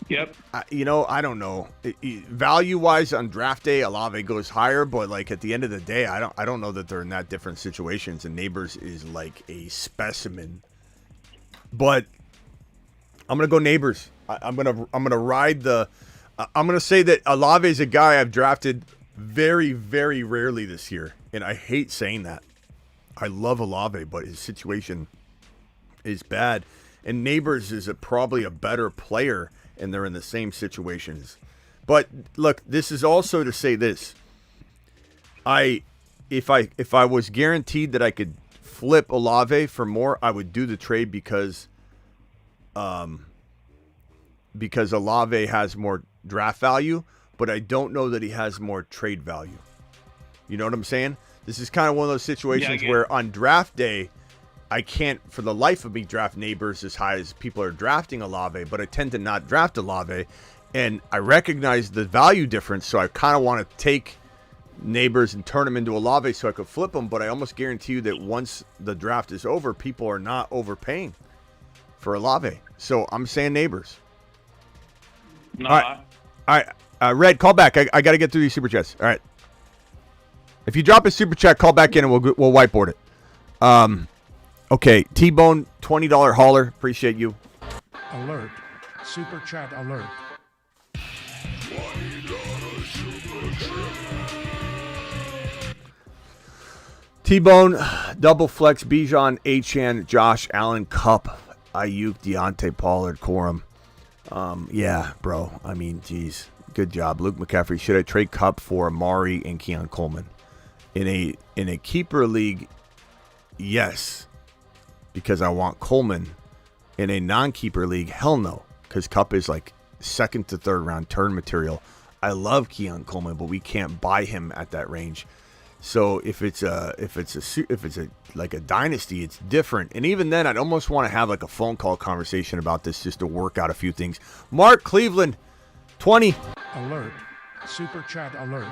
Yep. I don't know. Value-wise, on draft day, Olave goes higher, but like at the end of the day, I don't know that they're in that different situations. And Neighbors is like a specimen. But I'm gonna go Neighbors. I'm gonna ride the. I'm gonna say that Olave is a guy I've drafted very, very rarely this year, and I hate saying that. I love Olave, but his situation is bad. And Neighbors is probably a better player, and they're in the same situations. But look, this is also to say this: if I was guaranteed that I could flip Olave for more, I would do the trade because Olave has more draft value. But I don't know that he has more trade value. You know what I'm saying? This is kind of one of those situations where on draft day, I can't, for the life of me, draft Neighbors as high as people are drafting Olave, but I tend to not draft Olave. And I recognize the value difference, so I kind of want to take Neighbors and turn them into Olave so I could flip them. But I almost guarantee you that once the draft is over, people are not overpaying for Olave. So I'm saying Neighbors. No. All right. Red, call back. I got to get through these super chats. All right. If you drop a super chat, call back in and we'll whiteboard it. Okay. T-Bone, $20 hauler. Appreciate you. Alert. Super chat alert. T-Bone, double flex, Bijan, Achane, Josh Allen, Cup, Ayuk, Deontay Pollard, Corum. Yeah, bro. I mean, geez. Good job. Luke McCaffrey. Should I trade Cup for Amari and Keon Coleman? In a keeper league, yes. Because I want Coleman. In a non-keeper league, hell no. Because Cup is like second to third round turn material. I love Keon Coleman, but we can't buy him at that range. So if it's a like a dynasty, it's different. And even then, I'd almost want to have like a phone call conversation about this just to work out a few things. Mark Cleveland, 20. Alert. Super chat alert.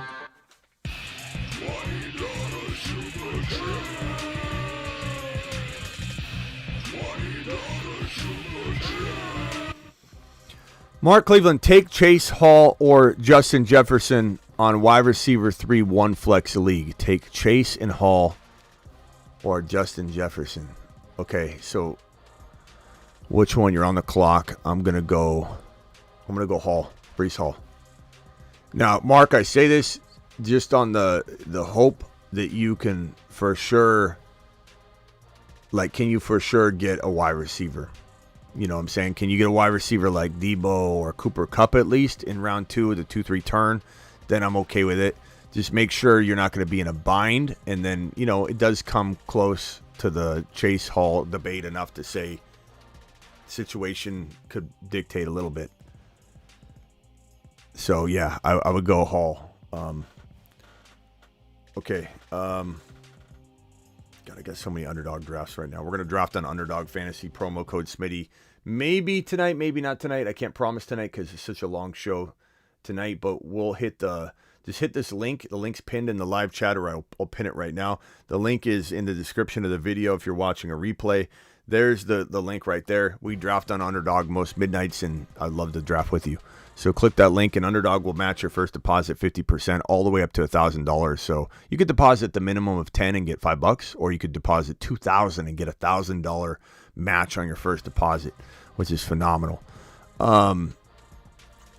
Mark Cleveland, take Chase Hall or Justin Jefferson on wide receiver 3-1 flex league. Take Chase and Hall or Justin Jefferson. Okay, so which one? You're on the clock. I'm gonna go Hall, Breece Hall. Now, Mark, I say this just on the hope that you can for sure, can you for sure get a wide receiver? You know what I'm saying? Can you get a wide receiver like Debo or Cooper Kupp at least in round 2 of the 2-3 turn? Then I'm okay with it. Just make sure you're not going to be in a bind. And then, it does come close to the Chase Hall debate enough to say situation could dictate a little bit. So, yeah, I would go Hall. Okay. God, I got so many underdog drafts right now. We're going to draft on Underdog Fantasy, promo code Smitty. Maybe tonight, maybe not tonight. I can't promise tonight because it's such a long show tonight, but we'll hit this link. The link's pinned in the live chat, or I'll pin it right now. The link is in the description of the video if you're watching a replay. There's the link right there. We draft on Underdog most midnights, and I'd love to draft with you. So click that link, and Underdog will match your first deposit 50% all the way up to $1,000. So you could deposit the minimum of $10 and get $5, or you could deposit $2,000 and get $1,000 match on your first deposit, which is phenomenal.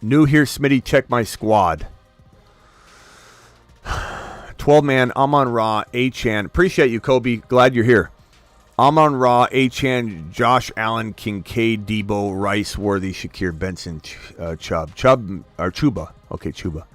New here, Smitty. Check my squad. 12-man, Amon-Ra, Achane. Appreciate you, Kobe. Glad you're here. Amon-Ra, Achane, Josh Allen, Kincaid, Debo, Rice, Worthy, Shakir, Benson, Chubb. Chuba. Okay, Chuba.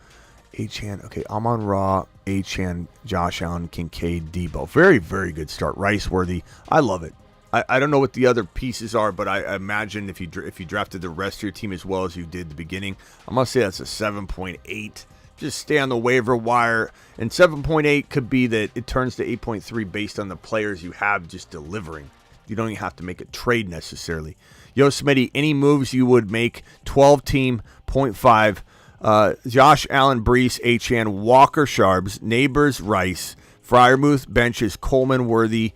Achane. Okay, Amon-Ra, Achane, Josh Allen, Kincaid, Debo. Very, very good start. Rice, Worthy. I love it. I don't know what the other pieces are, but I imagine if you drafted the rest of your team as well as you did at the beginning, I'm going to say that's a 7.8. Just stay on the waiver wire. And 7.8 could be that it turns to 8.3 based on the players you have just delivering. You don't even have to make a trade necessarily. Yo, Smitty, any moves you would make? 12-team, 0.5. Josh Allen, Breece, Achane, Walker, Sharbs, Neighbors, Rice, Freiermuth, benches, Coleman, Worthy,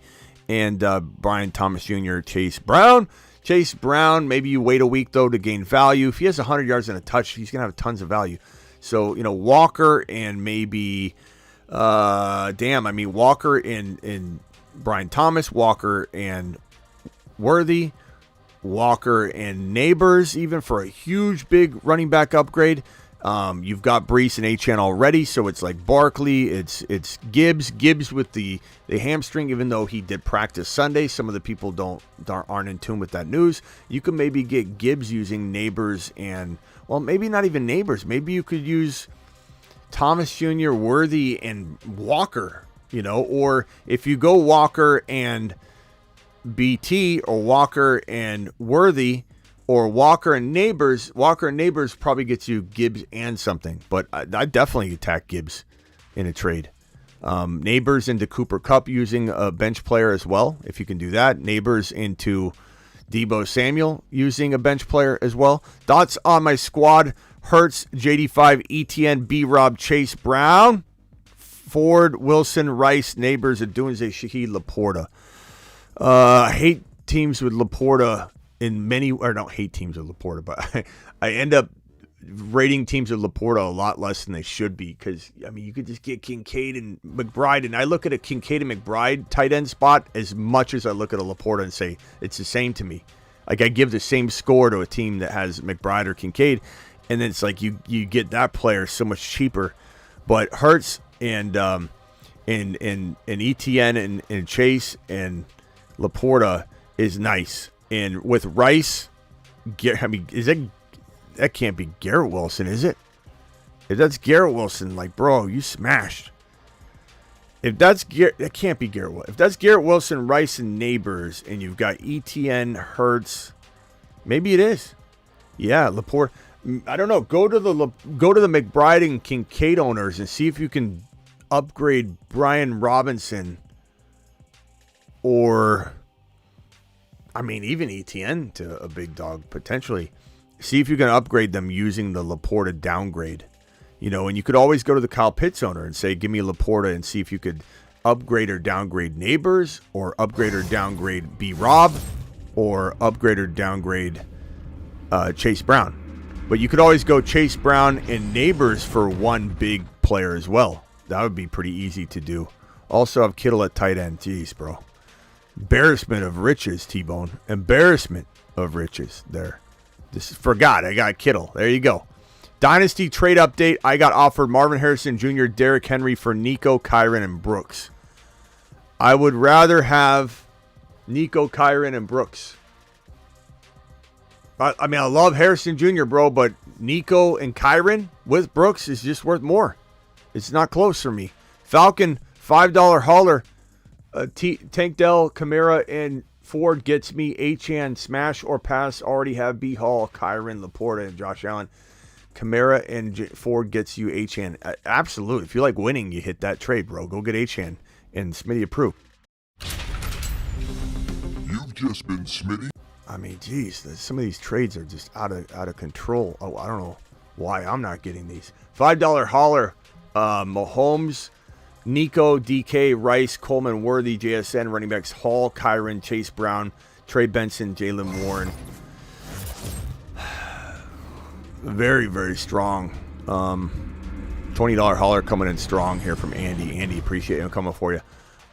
and Brian Thomas Jr., Chase Brown. Chase Brown, maybe you wait a week, though, to gain value. If he has 100 yards and a touch, he's going to have tons of value. So, Walker and maybe, Walker and Brian Thomas, Walker and Worthy, Walker and Neighbors, even for a huge, big running back upgrade. You've got Breece and Achane already, so it's like Barkley, it's Gibbs with the hamstring, even though he did practice Sunday. Some of the people aren't in tune with that news. You could maybe get Gibbs using Neighbors and, well, maybe not even Neighbors. Maybe you could use Thomas Jr., Worthy, and Walker, or if you go Walker and BT or Walker and Worthy, or Walker and Neighbors probably gets you Gibbs and something. But I definitely attack Gibbs in a trade. Neighbors into Cooper Kupp using a bench player as well, if you can do that. Neighbors into Debo Samuel using a bench player as well. Thoughts on my squad: Hurts, JD5, ETN, B-Rob, Chase Brown, Ford, Wilson, Rice, Neighbors, Adunze, Shaheed, Laporta. I hate teams with Laporta. I don't hate teams with Laporta, but I end up rating teams of Laporta a lot less than they should be because, I mean, you could just get Kincaid and McBride, and I look at a Kincaid and McBride tight end spot as much as I look at a Laporta and say it's the same to me. Like, I give the same score to a team that has McBride or Kincaid, and then it's like you get that player so much cheaper. But Hurts and ETN and Chase and Laporta is nice. And with Rice, I mean, that can't be Garrett Wilson, is it? If that's Garrett Wilson, like, bro, you smashed. That can't be Garrett Wilson. If that's Garrett Wilson, Rice, and Neighbors, and you've got ETN, Hurts, maybe it is. Yeah, Laporta. I don't know. Go to the McBride and Kincaid owners and see if you can upgrade Bijan Robinson, or, I mean, even ETN to a big dog potentially. See if you can upgrade them using the Laporta downgrade. And you could always go to the Kyle Pitts owner and say, give me Laporta, and see if you could upgrade or downgrade Neighbors, or upgrade or downgrade B-Rob, or upgrade or downgrade Chase Brown. But you could always go Chase Brown and Neighbors for one big player as well. That would be pretty easy to do. Also have Kittle at tight end. Jeez, bro. Embarrassment of riches, T-Bone. Embarrassment of riches there. Forgot. I got Kittle. There you go. Dynasty trade update. I got offered Marvin Harrison Jr., Derrick Henry for Nico, Kyren, and Brooks. I would rather have Nico, Kyren, and Brooks. I mean, I love Harrison Jr., bro, but Nico and Kyren with Brooks is just worth more. It's not close for me. Falcon, $5 hauler. Tank Dell, Kamara, and Ford gets me Achane, smash or pass. Already have B. Hall, Kyren, Laporta, and Josh Allen. Kamara and Ford gets you Achane. Absolutely. If you like winning, you hit that trade, bro. Go get Achane and Smitty approved. You've just been Smitty. I mean, geez, some of these trades are just out of control. Oh, I don't know why I'm not getting these. $5 hauler, Mahomes, Nico, DK, Rice, Coleman, Worthy, JSN, running backs, Hall, Kyren, Chase Brown, Trey Benson, Jaylen Warren. Very, very strong. $20 hauler coming in strong here from Andy. Andy, appreciate him coming for you.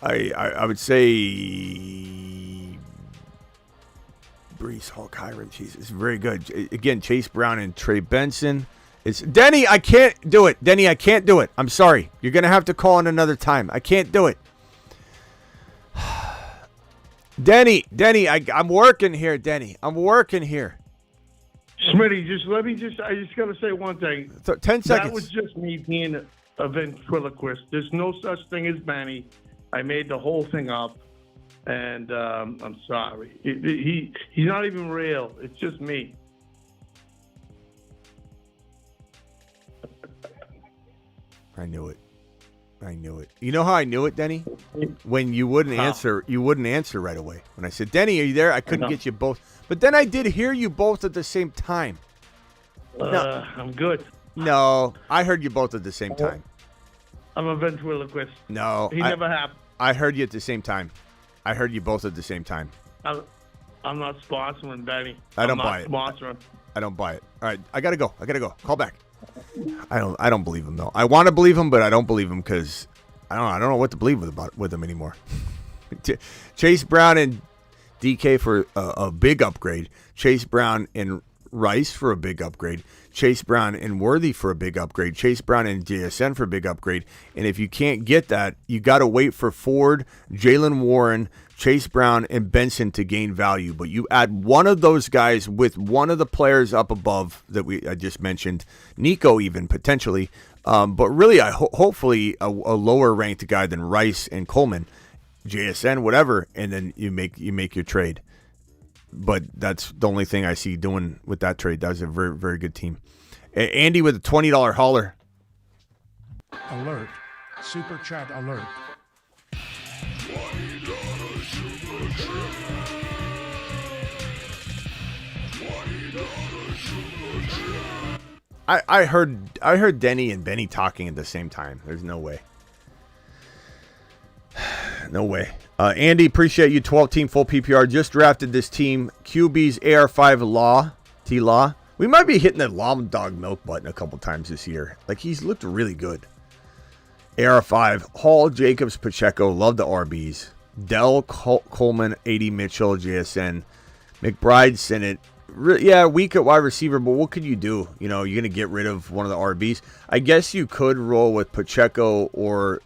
I would say Brees Hall, Kyren, Jesus, very good. Again, Chase Brown and Trey Benson. It's Denny. I can't do it. Denny, I can't do it. I'm sorry. You're gonna have to call in another time. I can't do it. Denny, I'm working here. Denny, I'm working here. Smitty, I just got to say one thing. 10 seconds. That was just me being a ventriloquist. There's no such thing as Manny. I made the whole thing up, and I'm sorry. He's not even real. It's just me. I knew it. You know how I knew it, Denny? When you wouldn't answer right away. When I said, Denny, are you there? I couldn't get you both. But then I did hear you both at the same time. No. I'm good. No, I heard you both at the same time. I'm a ventriloquist. No. Never happened. I heard you at the same time. I heard you both at the same time. I'm not sponsoring, Denny. I don't buy it. Sponsoring. I don't buy it. All right, I gotta go. Call back. I don't believe him though. I want to believe him, but I don't believe him because I don't know what to believe with him anymore. Chase Brown and DK for a big upgrade. Chase Brown and Rice for a big upgrade. Chase Brown and Worthy for a big upgrade. Chase Brown and JSN for a big upgrade. And if you can't get that, you got to wait for Ford, Jaylen Warren, Chase Brown, and Benson to gain value. But you add one of those guys with one of the players up above that I just mentioned, Nico even potentially, but really hopefully a lower ranked guy than Rice and Coleman, JSN, whatever, and then you make your trade. But that's the only thing I see doing with that trade. That was a very, very good team. Andy with a $20 hauler. Alert. Super chat alert. I heard Denny and Benny talking at the same time. There's no way. No way. Andy, appreciate you. 12-team full PPR. Just drafted this team. QB's AR5 T-Law. We might be hitting the Lamb Dog milk button a couple times this year. Like, he's looked really good. AR5, Hall, Jacobs, Pacheco, love the RBs. Dell, Coleman, AD Mitchell, JSN. McBride, Sinnott. Yeah, weak at wide receiver, but what could you do? You know, you're going to get rid of one of the RBs. I guess you could roll with Pacheco or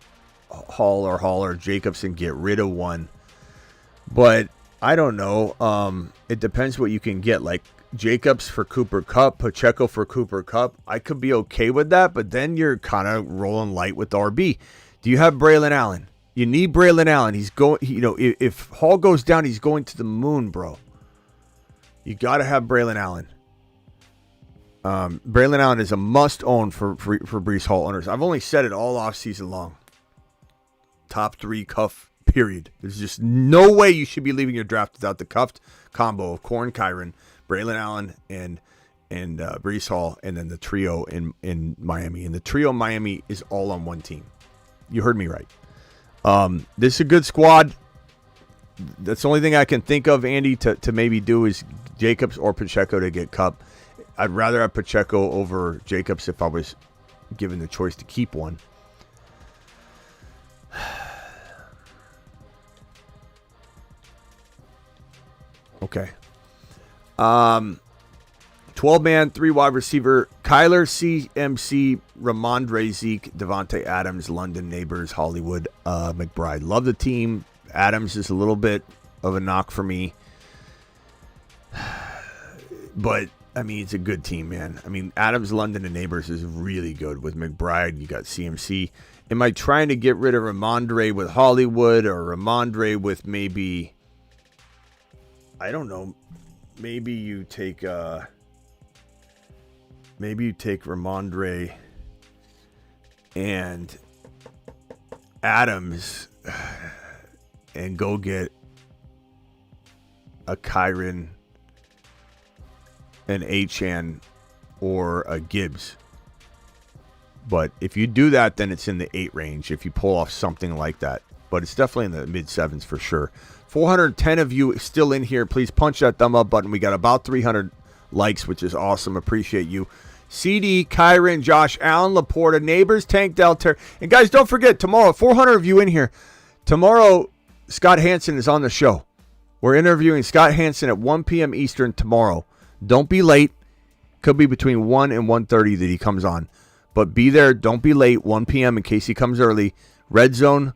Hall or Jacobs and get rid of one. But I don't know. It depends what you can get. Like Jacobs for Cooper Kupp, Pacheco for Cooper Kupp. I could be okay with that, but then you're kind of rolling light with RB. Do you have Braylon Allen? You need Braylon Allen. He's going. You know, if Hall goes down, he's going to the moon, bro. You got to have Braylon Allen. Braylon Allen is a must-own for Breece Hall owners. I've only said it all offseason long. Top 3 cuff, period. There's just no way you should be leaving your draft without the cuffed combo of Corn Kyren, Braylon Allen, and Breece Hall, and then the trio in Miami. And the trio in Miami is all on one team. You heard me right. This is a good squad. That's the only thing I can think of, Andy, to maybe do is Jacobs or Pacheco to get Kupp. I'd rather have Pacheco over Jacobs if I was given the choice to keep one. Okay. 12-man, 3 wide receiver. Kyler, CMC, Ramondre, Zeke, Devontae Adams, London Neighbors, Hollywood, McBride. Love the team. Adams is a little bit of a knock for me. But, I mean, it's a good team, man. I mean, Adams, London, and Neighbors is really good with McBride. You got CMC. Am I trying to get rid of Ramondre with Hollywood or Ramondre with maybe, I don't know, maybe you take Ramondre and Adams and go get a Kyren, an Achane, or a Gibbs. But if you do that, then it's in the 8 range if you pull off something like that. But it's definitely in the mid-7s for sure. 410 of you still in here. Please punch that thumb up button. We got about 300 likes, which is awesome. Appreciate you. CD, Kyren, Josh Allen, Laporta, Neighbors, Tank Delter. And guys, don't forget, tomorrow, 400 of you in here. Tomorrow, Scott Hansen is on the show. We're interviewing Scott Hansen at 1 p.m. Eastern tomorrow. Don't be late. Could be between 1 and 1:30 that he comes on. But be there. Don't be late. 1 p.m. in case he comes early. Red Zone,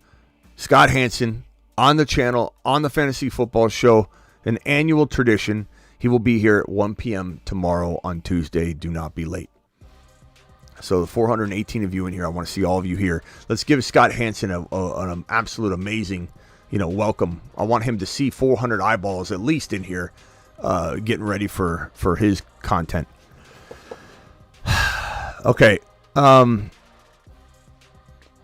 Scott Hansen on the channel, on the Fantasy Football Show. An annual tradition. He will be here at 1 p.m. tomorrow on Tuesday. Do not be late. So the 418 of you in here, I want to see all of you here. Let's give Scott Hansen an absolute amazing, welcome. I want him to see 400 eyeballs at least in here, getting ready for his content. Okay.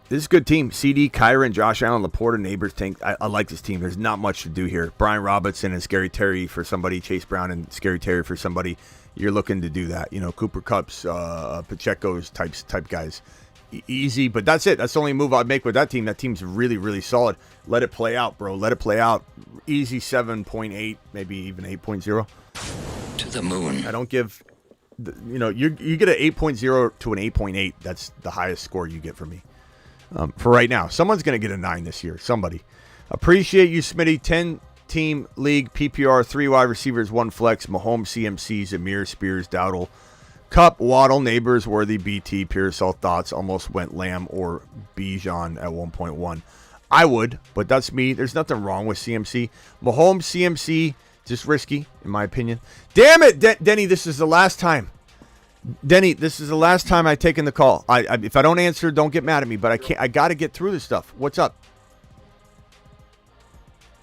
This is a good team. CD, Kyren, Josh Allen, Laporta, Neighbors, Tank. I like this team. There's not much to do here. Brian Robinson and Scary Terry for somebody. Chase Brown and Scary Terry for somebody. You're looking to do that. Cooper Kupp's, Pacheco's type guys. Easy, but that's it. That's the only move I'd make with that team. That team's really, really solid. Let it play out, bro. Let it play out. Easy 7.8, maybe even 8.0. To the moon. I don't give... you get an 8.0 to an 8.8. That's the highest score you get from me. For right now. Someone's going to get a 9 this year. Somebody. Appreciate you, Smitty. 10-team league, PPR, 3 wide receivers, 1 flex. Mahomes, CMC, Zamir, Spears, Dowdle, Kupp, Waddle, Neighbors, Worthy, BT, Pearsall, Thoughts. Almost went Lamb or Bijan at 1.1. I would, but that's me. There's nothing wrong with CMC. Mahomes, CMC, just risky, in my opinion. Damn it, Denny, this is the last time. Denny, this is the last time I've taken the call. If I don't answer, don't get mad at me, but I can't. I got to get through this stuff. What's up?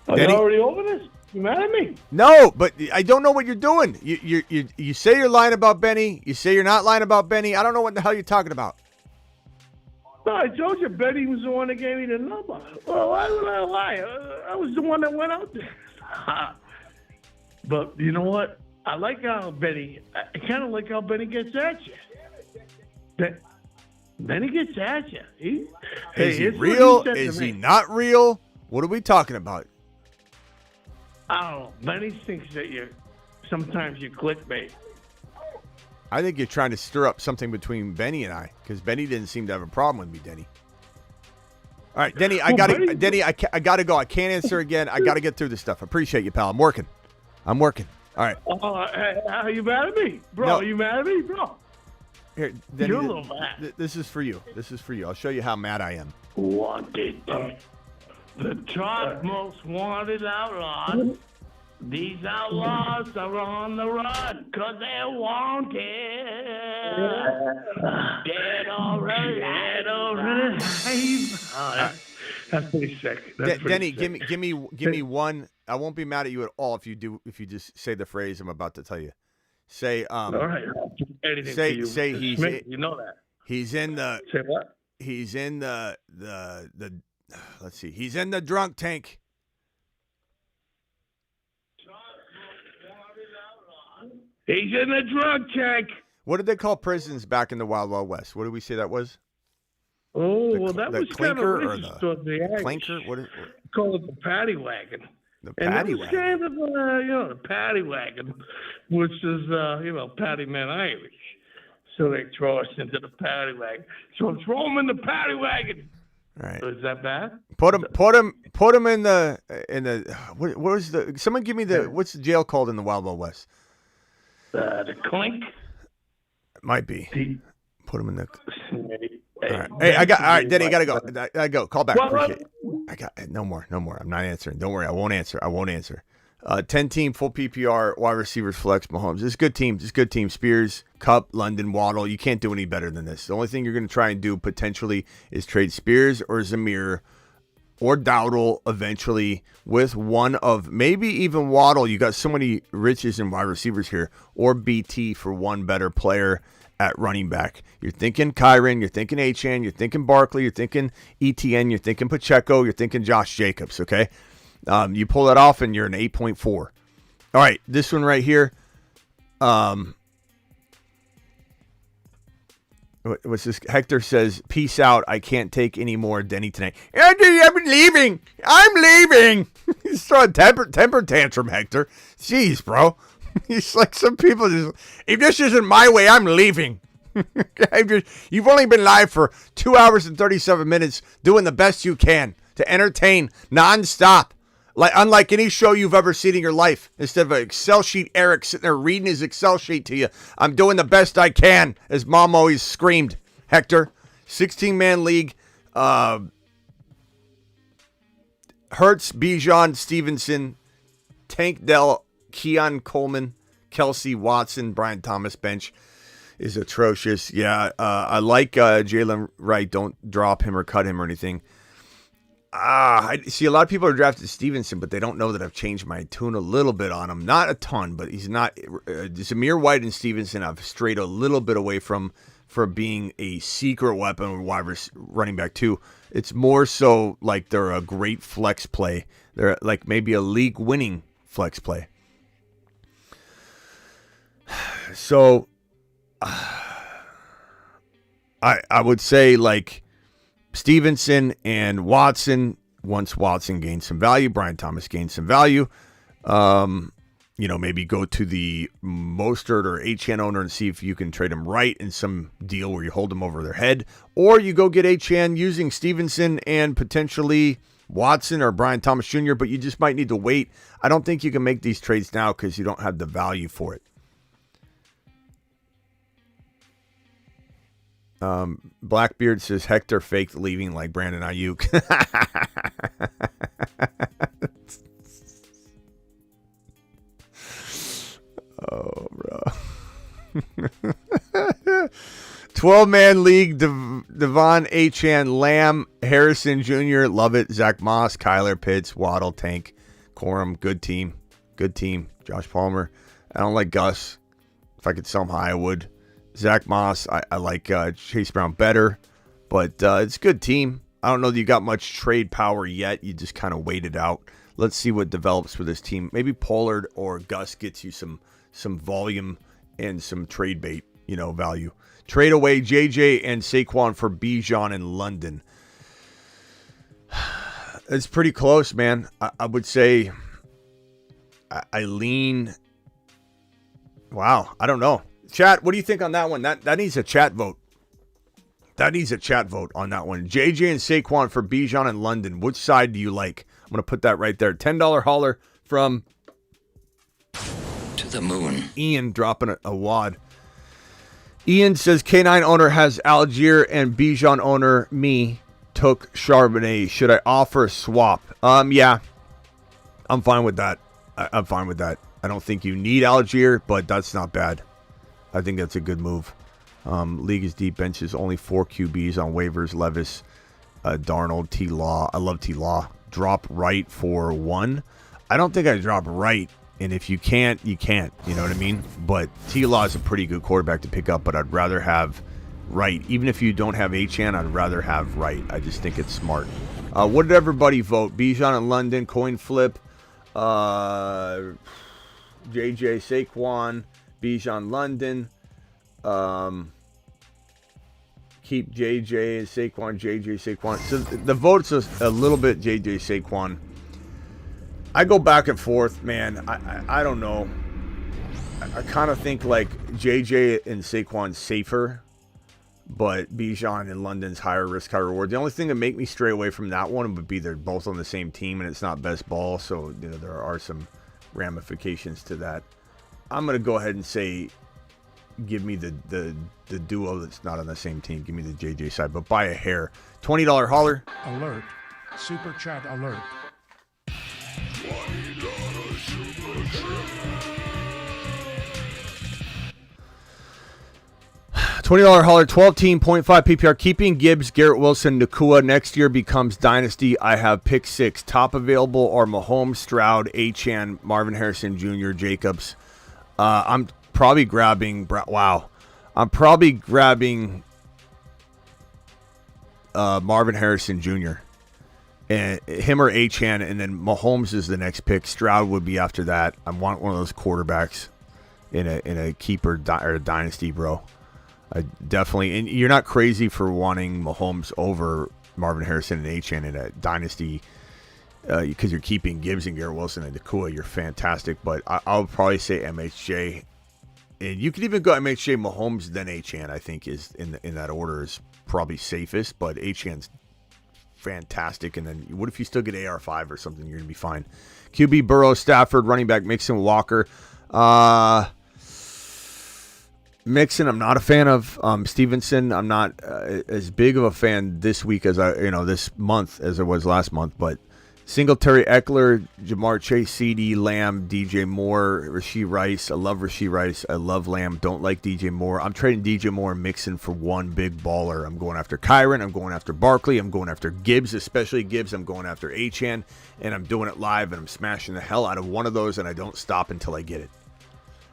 Are you already over this? You mad at me? No, but I don't know what you're doing. You say you're lying about Benny. You say you're not lying about Benny. I don't know what the hell you're talking about. No, I told you Benny was the one that gave me the number. Well, why would I lie? I was the one that went out there. But you know what? I like how Benny. I kind of like how Benny gets at you. Benny gets at you. Is he real? Is he not real? What are we talking about? I don't know. Benny thinks that sometimes you clickbait. I think you're trying to stir up something between Benny and I, because Benny didn't seem to have a problem with me, Denny. All right, Denny, I gotta go. I can't answer again. I gotta get through this stuff. I appreciate you, pal. I'm working. All right. Are you mad at me, bro? No. Are you mad at me, bro? Here, Denny, You're a little mad. This is for you. I'll show you how mad I am. Wanted. The top most wanted outlaws. These outlaws are on the run because they're wanted. Dead already. That's pretty sick. Denny, give me one. I won't be mad at you at all if you just say the phrase I'm about to tell you. Say all right. Anything for you. Say he's Smith, you know that. He's in the. Say what? He's in the let's see. He's in the drunk tank. He's in the drunk tank. What did they call prisons back in the Wild Wild West? What did we say that was? Oh, well, that was kind of racist toward the Irish. Clinker? What? Call it the paddy wagon. The and paddy that was wagon. kind of, the paddy wagon, which is, paddy men Irish. So they throw us into the paddy wagon. So throw them in the paddy wagon. All right. Is that bad? Put him in the what was the? Someone give me what's the jail called in the Wild Wild West? The clink. Might be. Put him in the. All right. Hey, all right, Denny, I gotta go. I go. Call back. Appreciate it. I got no more. I'm not answering. Don't worry. I won't answer. 10-team full PPR wide receivers flex Mahomes. This is a good team. Spears, Kupp, London, Waddle. You can't do any better than this. The only thing you're going to try and do potentially is trade Spears or Jahmyr or Dowdle eventually with one of maybe even Waddle. You got so many riches in wide receivers here, or BT for one better player at running back. You're thinking Kyron, you're thinking Achane, you're thinking Barkley, you're thinking ETN, you're thinking Pacheco, you're thinking Josh Jacobs, okay? You pull that off and you're an 8.4. All right, this one right here. What's this? Hector says, peace out. I can't take any more Denny tonight. I'm leaving. He's throwing temper tantrum, Hector. Jeez, bro. He's like some people just, if this isn't my way, I'm leaving. You've only been live for 2 hours and 37 minutes doing the best you can to entertain nonstop. Like unlike any show you've ever seen in your life. Instead of an Excel sheet, Eric sitting there reading his Excel sheet to you. I'm doing the best I can, as Mom always screamed. Hector, 16-man league. Hurts, Bijan, Stevenson, Tank Dell, Keon Coleman, Kelsey, Watson, Brian Thomas bench is atrocious. Yeah, I like Jalen Wright. Don't drop him or cut him or anything. I see a lot of people are drafted Stevenson, but they don't know that I've changed my tune a little bit on him. Not a ton, but he's not. Jahmyr White and Stevenson I've strayed a little bit away from for being a secret weapon with wide running back too. It's more so like they're a great flex play. They're like maybe a league winning flex play. So I would say like Stevenson and Watson. Once Watson gains some value, Brian Thomas gains some value. Maybe go to the Mostert or Achane owner and see if you can trade him right in some deal where you hold them over their head. Or you go get Achane using Stevenson and potentially Watson or Brian Thomas Jr., but you just might need to wait. I don't think you can make these trades now because you don't have the value for it. Blackbeard says Hector faked leaving like Brandon Ayuk. Oh, bro. 12-man league, Devon, Achane, Lamb, Harrison Jr., love it. Zach Moss, Kyler Pitts, Waddle, Tank, Corum, good team. Josh Palmer. I don't like Gus. If I could sell him high, I would. Zach Moss, I like Chase Brown better, but it's a good team. I don't know that you got much trade power yet. You just kind of wait it out. Let's see what develops with this team. Maybe Pollard or Gus gets you some volume and some trade bait, value. Trade away JJ and Saquon for Bijan in London. It's pretty close, man. I would say I lean. Wow, I don't know. Chat, what do you think on that one? That needs a chat vote. That needs a chat vote on that one. JJ and Saquon for Bijan and London. Which side do you like? I'm going to put that right there. $10 holler from To the moon. Ian dropping a wad. Ian says K9 owner has Algier and Bijan owner me took Charbonnet. Should I offer a swap? Yeah. I'm fine with that. I'm fine with that. I don't think you need Algier, but that's not bad. I think that's a good move. League is deep. Bench is only 4 QBs on waivers. Levis, Darnold, T-Law. I love T-Law. Drop right for 1. I don't think I drop right. And if you can't, you can't. You know what I mean? But T-Law is a pretty good quarterback to pick up, but I'd rather have right. Even if you don't have Achane, I'd rather have right. I just think it's smart. What did everybody vote? Bijan in London, coin flip. JJ Saquon, Bijan London. Keep JJ Saquon, JJ Saquon. So the vote's a little bit JJ Saquon. I go back and forth, man. I don't know. I kind of think like JJ and Saquon's safer, but Bijan and London's higher risk, higher reward. The only thing that make me stray away from that one would be they're both on the same team and it's not best ball, so you know there are some ramifications to that. I'm gonna go ahead and say, give me the duo that's not on the same team. Give me the JJ side, but by a hair. $20 holler. Alert. Super chat alert. $20 holler, 12-team, 0.5 PPR. Keeping Gibbs, Garrett Wilson, Nacua. Next year becomes Dynasty. I have pick 6. Top available are Mahomes, Stroud, Achane, Marvin Harrison Jr., Jacobs. I'm probably grabbing... I'm probably grabbing Marvin Harrison Jr. And him or Achane, and then Mahomes is the next pick. Stroud would be after that. I want one of those quarterbacks in a keeper or a dynasty, bro. I definitely, and you're not crazy for wanting Mahomes over Marvin Harrison and Achane in a dynasty because you're keeping Gibbs and Garrett Wilson and Nacua. You're fantastic, but I'll probably say MHJ, and you could even go MHJ, Mahomes, then Achane. I think is in that order is probably safest, but Achane's fantastic. And then what if you still get AR5 or something? You're gonna be fine. QB Burrow, Stafford, running back Mixon, Walker. Mixon, I'm not a fan of. Stevenson, I'm not as big of a fan this week as this month as I was last month. But Singletary, Eckler, Jamar Chase, Ceedee Lamb, DJ Moore, Rashee Rice. I love Rashee Rice. I love Lamb. Don't like DJ Moore. I'm trading DJ Moore and Mixon for one big baller. I'm going after Kyron. I'm going after Barkley. I'm going after Gibbs, especially Gibbs. I'm going after Achane, and I'm doing it live, and I'm smashing the hell out of one of those, and I don't stop until I get it.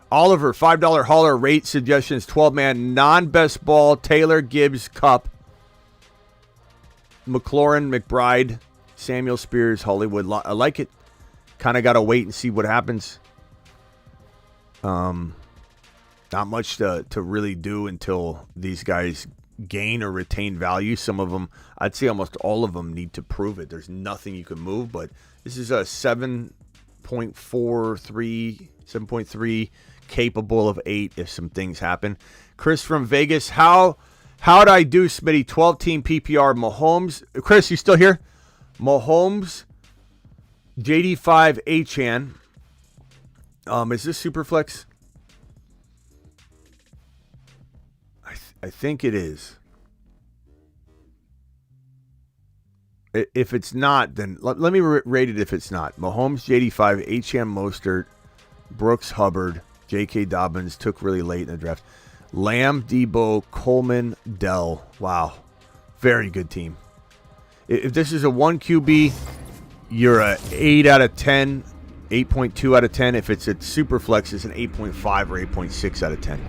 Oliver, $5 hauler rate suggestions, 12-man, non-best ball, Taylor, Gibbs, Cup, McLaurin, McBride, Samuel Spears, Hollywood. I like it. Kind of got to wait and see what happens. Not much to really do until these guys gain or retain value. Some of them, I'd say almost all of them, need to prove it. There's nothing you can move, but this is a 7.43, 7.3, capable of 8 if some things happen. Chris from Vegas, how'd I do, Smitty? 12-team PPR, Mahomes. Chris, you still here? Mahomes, JD5, Achane. Is this Superflex? I think it is. If it's not, then let me rate it if it's not. Mahomes, JD5, Achane, Mostert, Brooks, Hubbard, J.K. Dobbins took really late in the draft. Lamb, Debo, Coleman, Dell. Wow. Very good team. If this is a 1 QB, you're a 8 out of 10, 8.2 out of 10. If it's at Superflex, it's an 8.5 or 8.6 out of 10.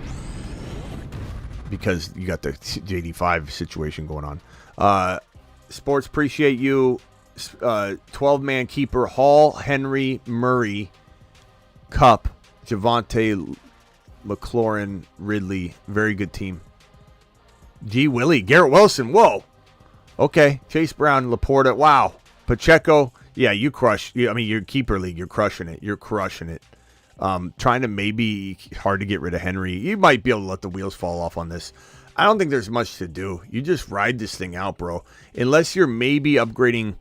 Because you got the JD5 situation going on. Sports, appreciate you. 12-man keeper, Hall, Henry, Murray, Cup, Javonte, McLaurin, Ridley. Very good team. G. Willie, Garrett Wilson. Whoa. Okay. Chase Brown, Laporta. Wow. Pacheco. Yeah, you crush. I mean, your keeper league, you're crushing it. You're crushing it. Trying to maybe hard to get rid of Henry. You might be able to let the wheels fall off on this. I don't think there's much to do. You just ride this thing out, bro. Unless you're maybe upgrading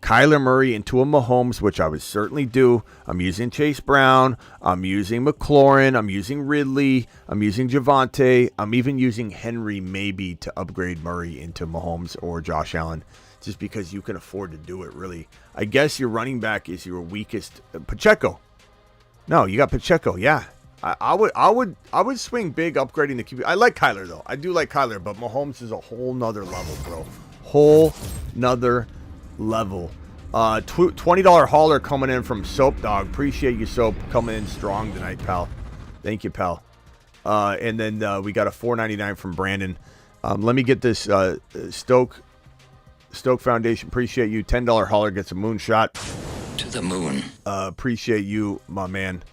Kyler Murray into a Mahomes, which I would certainly do. I'm using Chase Brown. I'm using McLaurin. I'm using Ridley. I'm using Javonte. I'm even using Henry maybe to upgrade Murray into Mahomes or Josh Allen, just because you can afford to do it, really. I guess your running back is your weakest. Pacheco. No, you got Pacheco. Yeah. I would swing big upgrading the QB. I like Kyler, though. I do like Kyler, but Mahomes is a whole nother level, bro. Whole nother level. $20 hauler coming in from Soap Dog. Appreciate you, Soap, coming in strong tonight, pal. Thank you, pal. And then we got a $4.99 from Brandon. Let me get this Stoke Foundation. Appreciate you. $10 hauler gets a moonshot. To the moon. Appreciate you, my man.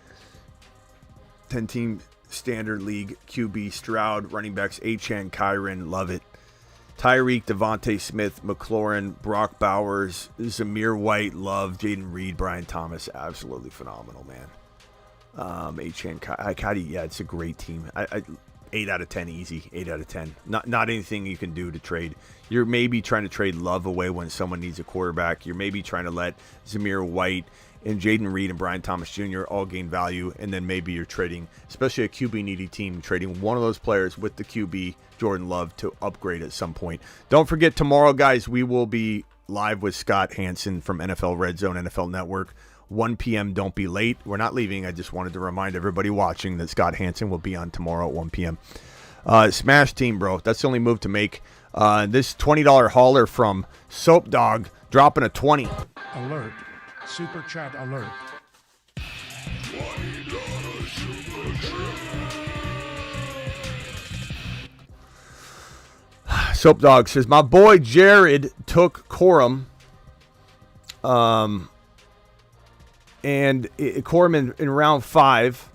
10-team standard league QB Stroud, running backs Achane, Kyren, love it. Tyreek, Devontae Smith, McLaurin, Brock Bowers, Zamir White, love. Jaden Reed, Brian Thomas, absolutely phenomenal, man. Achane, yeah, it's a great team. 8 out of 10 easy. 8 out of 10. Not anything you can do to trade. You're maybe trying to trade Love away when someone needs a quarterback. You're maybe trying to let Zamir White and Jaden Reed and Brian Thomas Jr. all gain value, and then maybe you're trading, especially a QB-needy team, trading one of those players with the QB, Jordan Love, to upgrade at some point. Don't forget, tomorrow, guys, we will be live with Scott Hansen from NFL Red Zone, NFL Network. 1 p.m. Don't be late. We're not leaving. I just wanted to remind everybody watching that Scott Hansen will be on tomorrow at 1 p.m. Smash team, bro. That's the only move to make. This $20 hauler from Soap Dog dropping a 20. Alert. Super chat alert. Soap Dog says, my boy Jared took Corum. And Corum in round 5.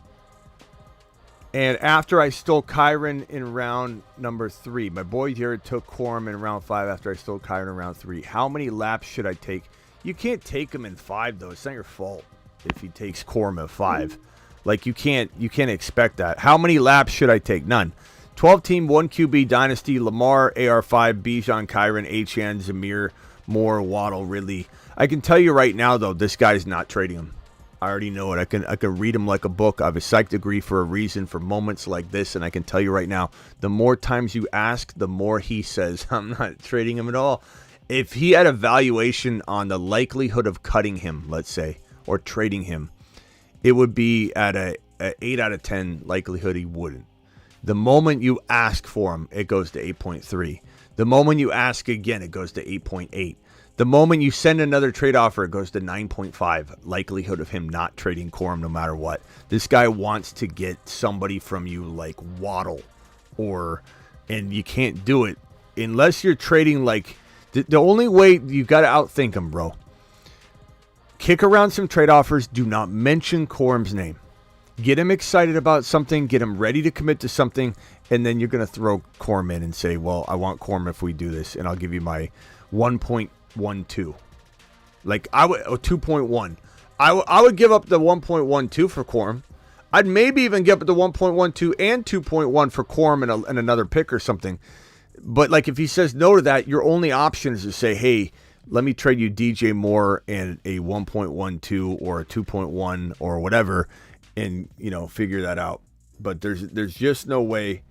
And after I stole Kyren in round number 3. My boy Jared took Corum in round 5 after I stole Kyren in round 3. How many laps should I take? You can't take him in 5, though. It's not your fault if he takes Corum at 5. Like, you can't expect that. How many laps should I take? None. 12-team, 1 QB dynasty, Lamar, AR5, Bijan, Kyren, Achane, Zamir, Moore, Waddle, Ridley. I can tell you right now, though, this guy's not trading him. I already know it. I can read him like a book. I have a psych degree for a reason, for moments like this, and I can tell you right now, the more times you ask, the more he says, I'm not trading him at all. If he had a valuation on the likelihood of cutting him, let's say, or trading him, it would be at a 8 out of 10 likelihood he wouldn't. The moment you ask for him, it goes to 8.3. The moment you ask again, it goes to 8.8. The moment you send another trade offer, it goes to 9.5. Likelihood of him not trading Corum no matter what. This guy wants to get somebody from you like Waddle, and you can't do it unless you're trading like. The only way you got to outthink him, bro. Kick around some trade offers. Do not mention Corum's name. Get him excited about something. Get him ready to commit to something. And then you're going to throw Corum in and say, well, I want Corum if we do this. And I'll give you my 1.12. Like, I would, 2.1. I would give up the 1.12 for Corum. I'd maybe even give up the 1.12 and 2.1 for Corum and another pick or something. But, like, if he says no to that, your only option is to say, hey, let me trade you DJ Moore and a 1.12 or a 2.1 or whatever and, figure that out. But there's just no way.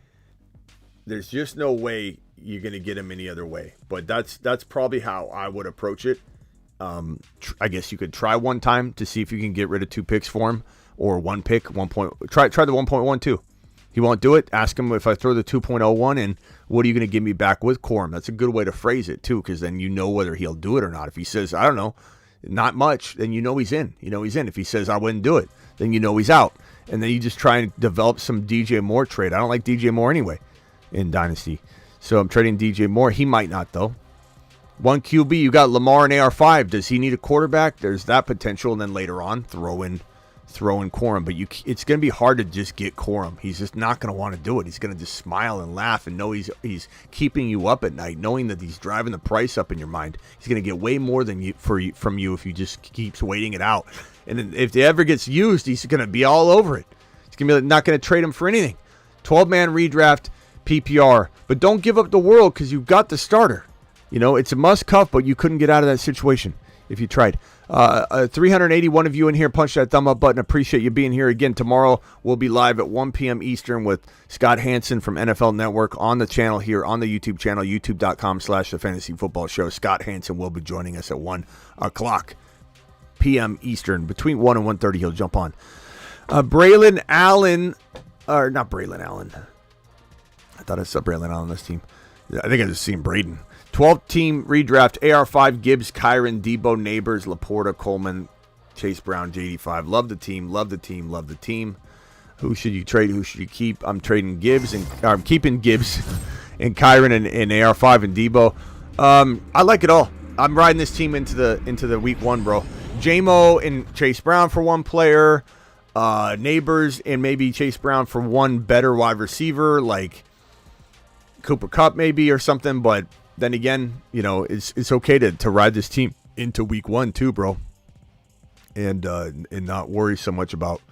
There's just no way you're going to get him any other way. But that's probably how I would approach it. I guess you could try one time to see if you can get rid of 2 picks for him or 1 pick. Try the 1.12. He won't do it. Ask him, if I throw the 2.01 in, what are you going to give me back with Corum? That's a good way to phrase it, too, because then you know whether he'll do it or not. If he says, I don't know, not much, then you know he's in. If he says, I wouldn't do it, then you know he's out. And then you just try and develop some DJ Moore trade. I don't like DJ Moore anyway in Dynasty. So I'm trading DJ Moore. He might not, though. 1 QB, you got Lamar and AR5. Does he need a quarterback? There's that potential. And then later on, throw in Corum, but it's going to be hard to just get Corum. He's just not going to want to do it. He's going to just smile and laugh and know he's keeping you up at night, knowing that he's driving the price up in your mind. He's going to get way more than from you if you just keeps waiting it out. And if he ever gets used, he's going to be all over it. He's going to be not going to trade him for anything. 12-man redraft, PPR. But don't give up the world because you've got the starter. It's a must-cuff, but you couldn't get out of that situation if you tried. 381 of you in here. Punch that thumb up button. Appreciate you being here again. Tomorrow we'll be live at 1 p.m. Eastern with Scott Hansen from NFL Network on the channel here on the YouTube channel, youtube.com/The Fantasy Football Show. Scott Hansen will be joining us at 1 o'clock p.m. Eastern. Between 1 and 1:30 he'll jump on. Braylon Allen, or not Braylon Allen. I thought I saw Braylon Allen on this team. I think I just seen Braden. 12-team redraft, AR5, Gibbs, Kyren, Debo, Neighbors, Laporta, Coleman, Chase Brown, JD5. Love the team, love the team, love the team. Who should you trade? Who should you keep? I'm trading Gibbs, and I'm keeping Gibbs and Kyren and AR5 and Debo. I like it all. I'm riding this team into the week 1, bro. J-Mo and Chase Brown for one player, Neighbors and maybe Chase Brown for one better wide receiver, like Cooper Kupp maybe or something, but then again, it's okay to ride this team into week 1 too, bro, and not worry so much about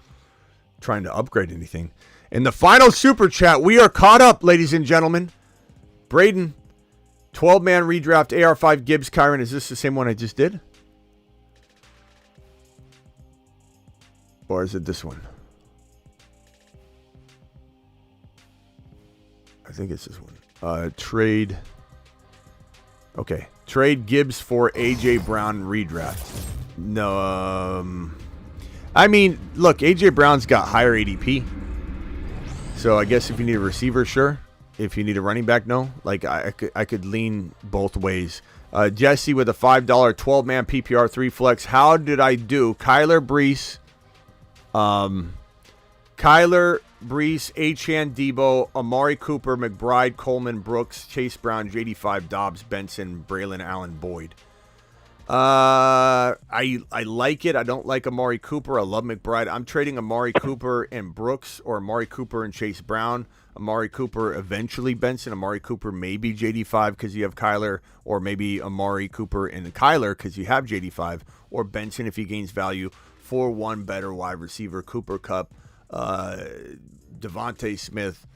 trying to upgrade anything. In the final super chat, we are caught up, ladies and gentlemen. Braden, 12-man redraft, AR5, Gibbs, Kyren. Is this the same one I just did? Or is it this one? I think it's this one. Trade. Okay. Trade Gibbs for A.J. Brown redraft. No. I mean, look, A.J. Brown's got higher ADP. So I guess if you need a receiver, sure. If you need a running back, no. Like, I could lean both ways. Jesse with a $5 12-man PPR 3 flex. How did I do? Kyler Brees, Achane, Debo, Amari Cooper, McBride, Coleman, Brooks, Chase Brown, JD5, Dobbs, Benson, Braylon Allen, Boyd. I like it. I don't like Amari Cooper. I love McBride. I'm trading Amari Cooper and Brooks, or Amari Cooper and Chase Brown. Amari Cooper eventually Benson. Amari Cooper maybe JD5 because you have Kyler, or maybe Amari Cooper and Kyler because you have JD5, or Benson if he gains value for one better wide receiver, Cooper Kupp, Devontae Smith,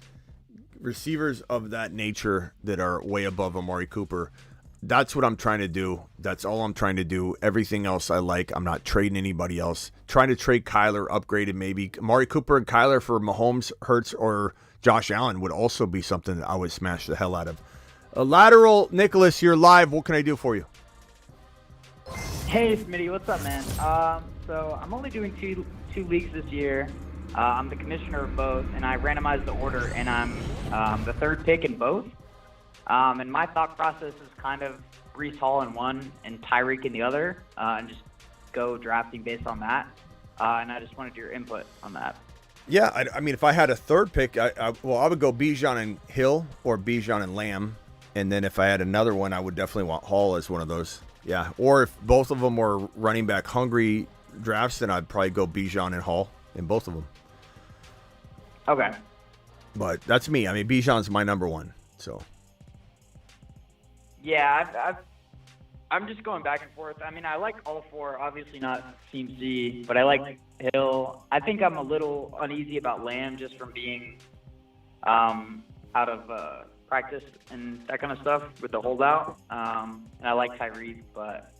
receivers of that nature that are way above Amari Cooper. That's what I'm trying to do. That's all I'm trying to do. Everything else I like. I'm not trading anybody else. Trying to trade Kyler, upgraded maybe. Amari Cooper and Kyler for Mahomes, Hurts, or Josh Allen would also be something that I would smash the hell out of. Lateral, Nicholas, you're live. What can I do for you? Hey, Smitty, what's up, man? So I'm only doing two leagues this year. I'm the commissioner of both, and I randomized the order, and I'm the third pick in both. And my thought process is kind of Breece Hall in one and Tyreek in the other, and just go drafting based on that. And I just wanted your input on that. Yeah, I mean, if I had a third pick, I would go Bijan and Hill or Bijan and Lamb. And then if I had another one, I would definitely want Hall as one of those. Yeah, or if both of them were running back hungry drafts, then I'd probably go Bijan and Hall in both of them. Okay. But that's me. I mean, Bijan's my number one, so. Yeah, I'm just going back and forth. I mean, I like all four. Obviously not Team C, but I like Hill. I think I'm a little uneasy about Lamb just from being out of practice and that kind of stuff with the holdout. And I like Tyreek, but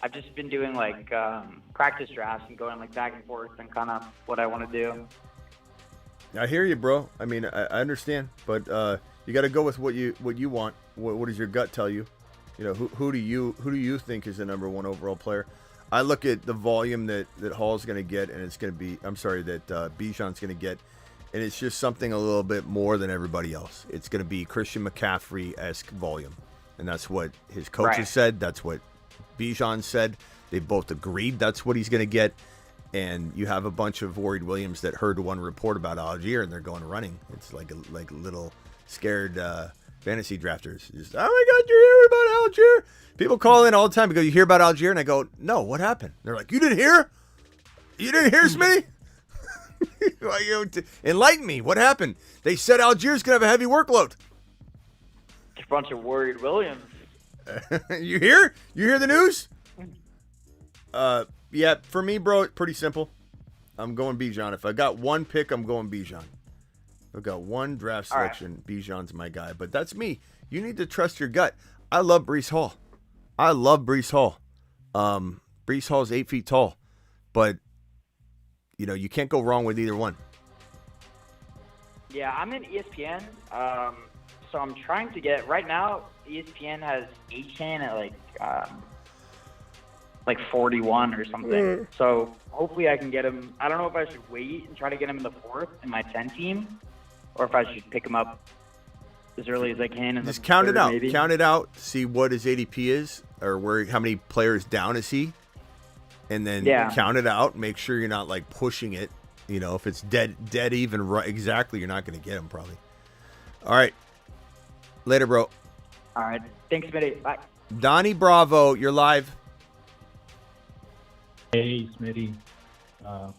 I've just been doing like practice drafts and going like back and forth and kind of what I want to do. I hear you, bro. I mean, I understand, but you got to go with what you want. What does your gut tell you? You know, who do you think is the number one overall player? I look at the volume that Hall's going to get, and it's going to be. I'm sorry, that Bijan's going to get, and it's just something a little bit more than everybody else. It's going to be Christian McCaffrey-esque volume, and that's what his coaches said. That's what Bijan said. They both agreed that's what he's going to get. And you have a bunch of worried Williams that heard one report about Algier, and they're going running. It's like little scared fantasy drafters. Just, oh my God, you hear about Algier? People call in all the time and go, you hear about Algier? And I go, no, what happened? They're like, you didn't hear? You didn't hear, Smitty? Enlighten me. What happened? They said Algier's going to have a heavy workload. A bunch of worried Williams. You hear? You hear the news? Yeah, for me, bro, it's pretty simple. I'm going Bijan. If I got one pick, I'm going Bijan. I've got one draft selection. Right. Bijan's my guy. But that's me. You need to trust your gut. I love Breece Hall. Breece Hall's 8 feet tall. But, you can't go wrong with either one. Yeah, I'm in ESPN. So I'm trying to get, right now, ESPN has Achane at like 41 or something. So hopefully I can get him. I don't know if I should wait and try to get him in the 4th in my 10 team, or if I should pick him up as early as I can. Just count it out. Maybe. Count it out. See what his ADP is, or how many players down is he, and then count it out. Make sure you're not like pushing it. If it's dead even right exactly, you're not going to get him probably. All right. Later, bro. All right. Thanks, Smitty. Bye. Donnie Bravo, you're live. Hey, Smitty. How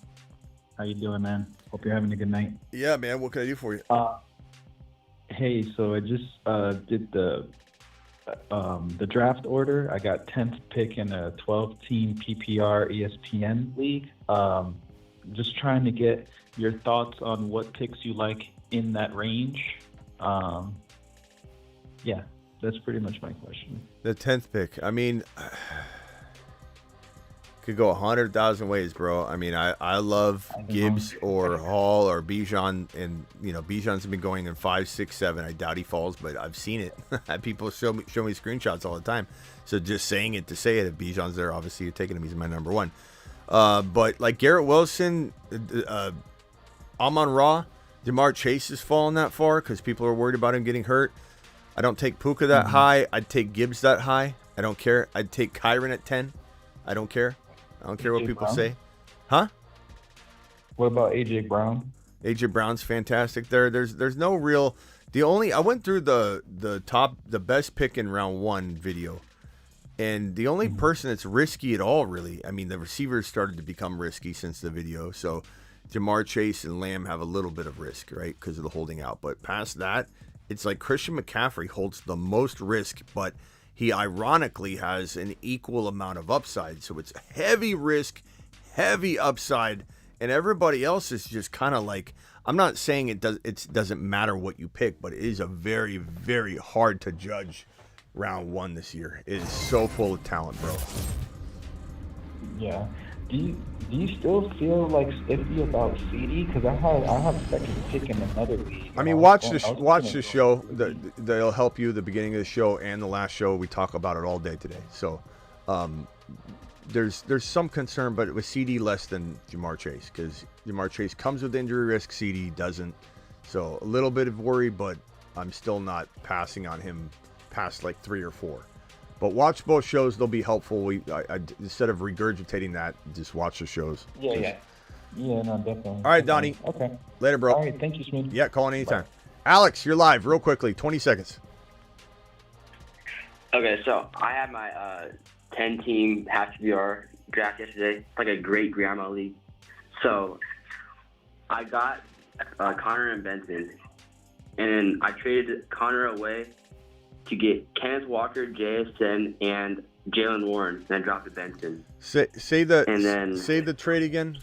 you doing, man? Hope you're having a good night. Yeah, man. What can I do for you? Hey, so I just did the draft order. I got 10th pick in a 12-team PPR ESPN league. Just trying to get your thoughts on what picks you like in that range. Yeah, that's pretty much my question. The 10th pick. I mean, could go 100,000 ways, bro. I mean, I love Gibbs or Hall or Bijan, and Bijan's been going in 5, 6, 7. I doubt he falls, but I've seen it. People show me screenshots all the time. So just saying it to say it, if Bijan's there, obviously you're taking him. He's my number one. But like Garrett Wilson, Amon-Ra, Ja'Marr Chase is falling that far because people are worried about him getting hurt. I don't take Puka that high. I'd take Gibbs that high. I don't care. I'd take Kyron at 10. I don't care. I don't care what people say. Huh? What about AJ Brown? AJ Brown's fantastic there. There's no real. I went through the best pick in round 1 video, and the only person that's risky at all, really. I mean, the receivers started to become risky since the video. So Ja'Marr Chase and Lamb have a little bit of risk, right, because of the holding out. But past that, it's like Christian McCaffrey holds the most risk, but he ironically has an equal amount of upside. So it's heavy risk, heavy upside, and everybody else is just kind of like, I'm not saying it doesn't matter what you pick, but it is a very, very hard to judge round 1 this year. It is so full of talent, bro. Yeah. Do you still feel like iffy about Ceedee? Because I have second pick in another league. I mean, watch the show. They'll help you. The beginning of the show and the last show, we talk about it all day today. So there's some concern, but with Ceedee less than Ja'Marr Chase, because Ja'Marr Chase comes with injury risk. Ceedee doesn't. So a little bit of worry, but I'm still not passing on him past like 3 or 4. But watch both shows; they'll be helpful. I instead of regurgitating that, just watch the shows. Yeah, no, definitely. All right, Donnie. Okay. Later, bro. All right, thank you, Smith. Yeah, call in anytime. Bye. Alex, you're live. Real quickly, 20 seconds. Okay, so I had my 10-team half PPR draft yesterday. It's like a great grandma league. So I got Connor and Benson, and I traded Connor away to get Kenneth Walker, JSN, and Jaylen Warren, and I dropped the Benson. Say the trade again.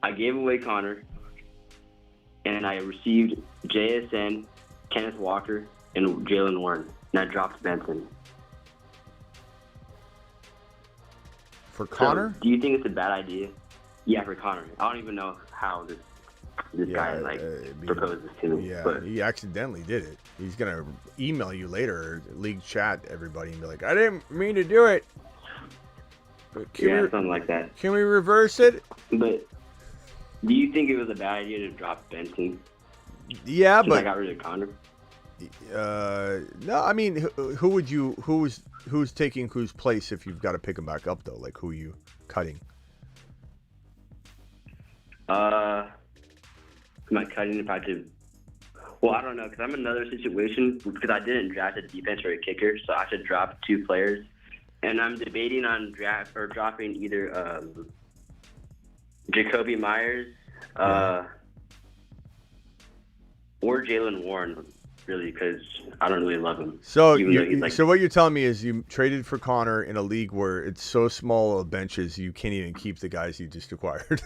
I gave away Connor, and I received JSN, Kenneth Walker, and Jaylen Warren, and I dropped Benson. For Connor? So, do you think it's a bad idea? Yeah, for Connor. I don't even know how this guy proposes to me. Yeah, but he accidentally did it. He's gonna email you later, or league chat everybody, and be like, "I didn't mean to do it." Something like that. Can we reverse it? But do you think it was a bad idea to drop Benson? Yeah, but I got rid of Connor. No, I mean, who's taking whose place if you've got to pick him back up though? Like, who are you cutting? Am I cutting if I did? Well, I don't know, because I'm in another situation because I didn't draft a defense or a kicker, so I should drop 2 players. And I'm debating on dropping either Jacoby Myers or Jaylen Warren. really, because I don't really love him. So, even though he's like, so what you're telling me is you traded for Connor in a league where it's so small of benches you can't even keep the guys you just acquired.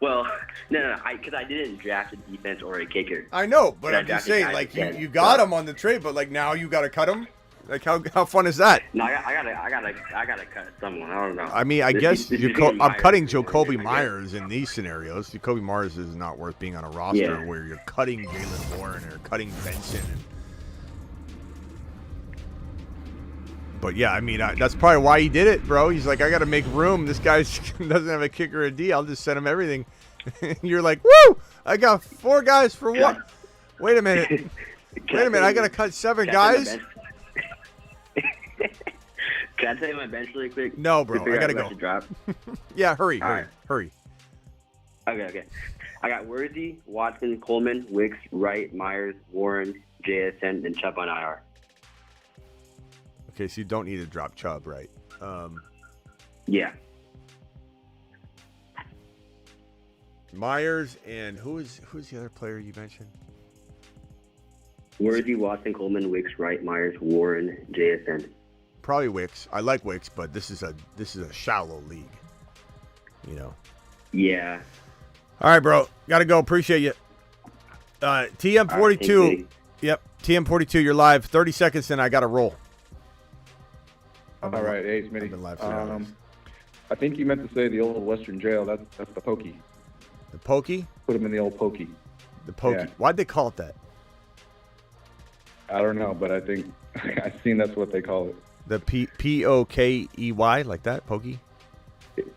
well, no, because I didn't draft a defense or a kicker. I know, but I I'm just drafted saying, guys like instead. you got him on the trade, but like now you got to cut him. Like how fun is that? No, I gotta cut someone. I don't know. I mean, I guess I'm cutting Jacoby Myers in these scenarios. Jacoby Myers is not worth being on a roster where you're cutting Jaylen Warren or cutting Benson. But yeah, I mean, that's probably why he did it, bro. He's like, I got to make room. This guy doesn't have a kicker or a D. I'll just send him everything. You're like, woo! I got 4 guys for what? Wait a minute. I got to cut 7 guys. Can I tell you my bench really quick? No, bro. I gotta go. Drop? Yeah, hurry. Okay. I got Worthy, Watson, Coleman, Wicks, Wright, Myers, Warren, JSN, and Chubb on IR. Okay, so you don't need to drop Chubb, right? Yeah. Myers and who's the other player you mentioned? Worthy, Watson, Coleman, Wicks, Wright, Myers, Warren, JSN. Probably Wicks. I like Wicks, but this is a shallow league. You know. Yeah. All right, bro. Gotta go. Appreciate you. TM42. Right, Yep. TM42. You're live. 30 seconds, and I gotta roll. All right, hey Smitty. I've been live for hours. I think you meant to say the old Western jail. That's the pokey. The pokey? Put him in the old pokey. The pokey. Yeah. Why'd they call it that? I don't know, but I think I've seen that's what they call it. The Pokey, like that? Pokey?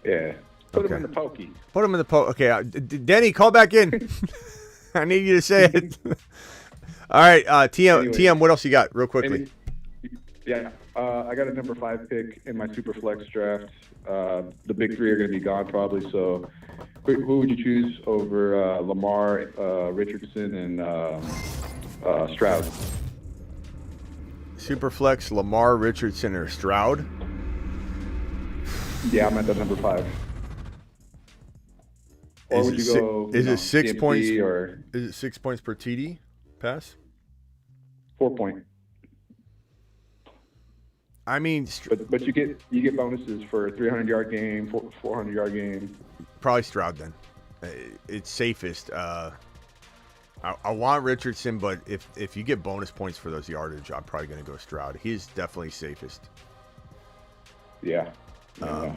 Yeah. Put him in the pokey. Put him in the pokey. Okay, Denny, call back in. I need you to say it. All right, TM, what else you got, real quickly? I got a number 5 pick in my super flex draft. The big 3 are going to be gone probably. So, who would you choose over Lamar, Richardson, and Stroud? Superflex, Lamar, Richardson, or Stroud? Yeah, I'm at the number 5. Or would you go? Is it 6 CMC points? Or is it 6 points per TD pass? 4 point. I mean, but you get bonuses for 300-yard game, 400-yard game. Probably Stroud then. It's safest. I want Richardson, but if you get bonus points for those yardage, I'm probably going to go Stroud. He's definitely safest. Yeah. I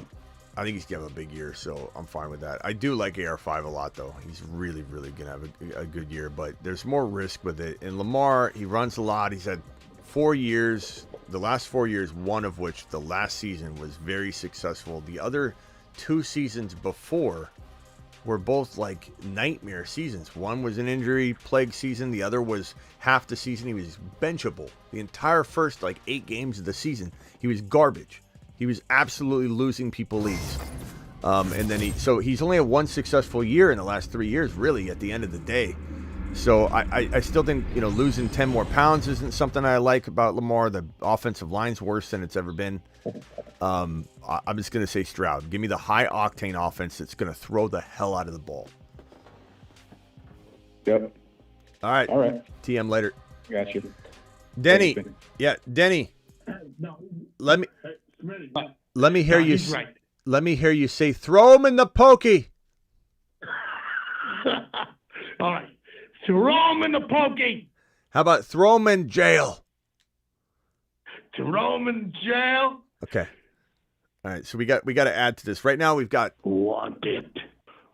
think he's going to have a big year, so I'm fine with that. I do like AR5 a lot, though. He's really, really going to have a good year, but there's more risk with it. And Lamar, he runs a lot. He's had 4 years, the last 4 years, one of which the last season was very successful. The other 2 seasons before were both like nightmare seasons. One was an injury plague season. The other was half the season he was benchable. The entire first 8 games of the season, he was garbage. He was absolutely losing people leads. And then he's only had 1 successful year in the last 3 years, really, at the end of the day. So I still think, losing 10 more pounds isn't something I like about Lamar. The offensive line's worse than it's ever been. I'm just going to say Stroud. Give me the high-octane offense that's going to throw the hell out of the ball. Yep. All right. All right. TM later. Gotcha. Denny. Thanks, Yeah, Denny. No. Let me hear you. He's right. Let me hear you say, throw him in the pokey. All right. Throw him in the pokey. How about throw him in jail? Throw him in jail. Okay. All right. So we got to add to this. Right now we've got Wanted.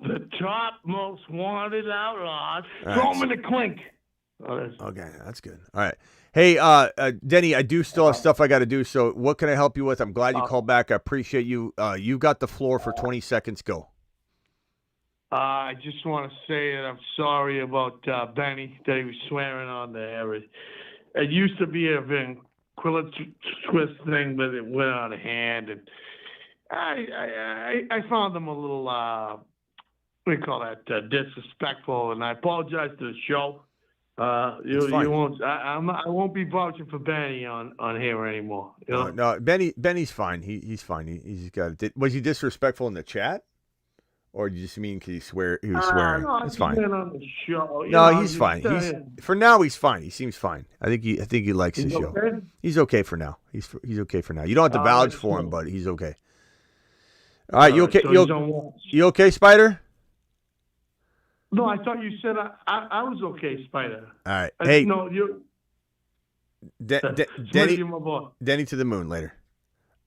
The top most wanted outlaws. All Throw right, him in the clink. Okay, that's good. All right. Hey, Denny, I do still have stuff I got to do. So what can I help you with? I'm glad you called back. I appreciate you. You got the floor for 20 seconds. Go. I just want to say that I'm sorry about Benny, that he was swearing on there. It used to be a ventriloquist thing, but it went out of hand. And I found him a little, what do you call that, disrespectful. And I apologize to the show. You won't. I won't be vouching for Benny on here anymore. You know? No, Benny's fine. He's fine. He's got it. Was he disrespectful in the chat, Or do you just mean because he was swearing? No, That's fine. On the show. No, he's fine. For now, he's fine. He seems fine. I think he likes the show. Okay? He's okay for now. He's okay for now. You don't have to vouch for him, but he's okay. All right, you okay? So you okay, Spider? No, I thought you said I was okay, Spider. All right. Hey, no, you. Denny to the moon later.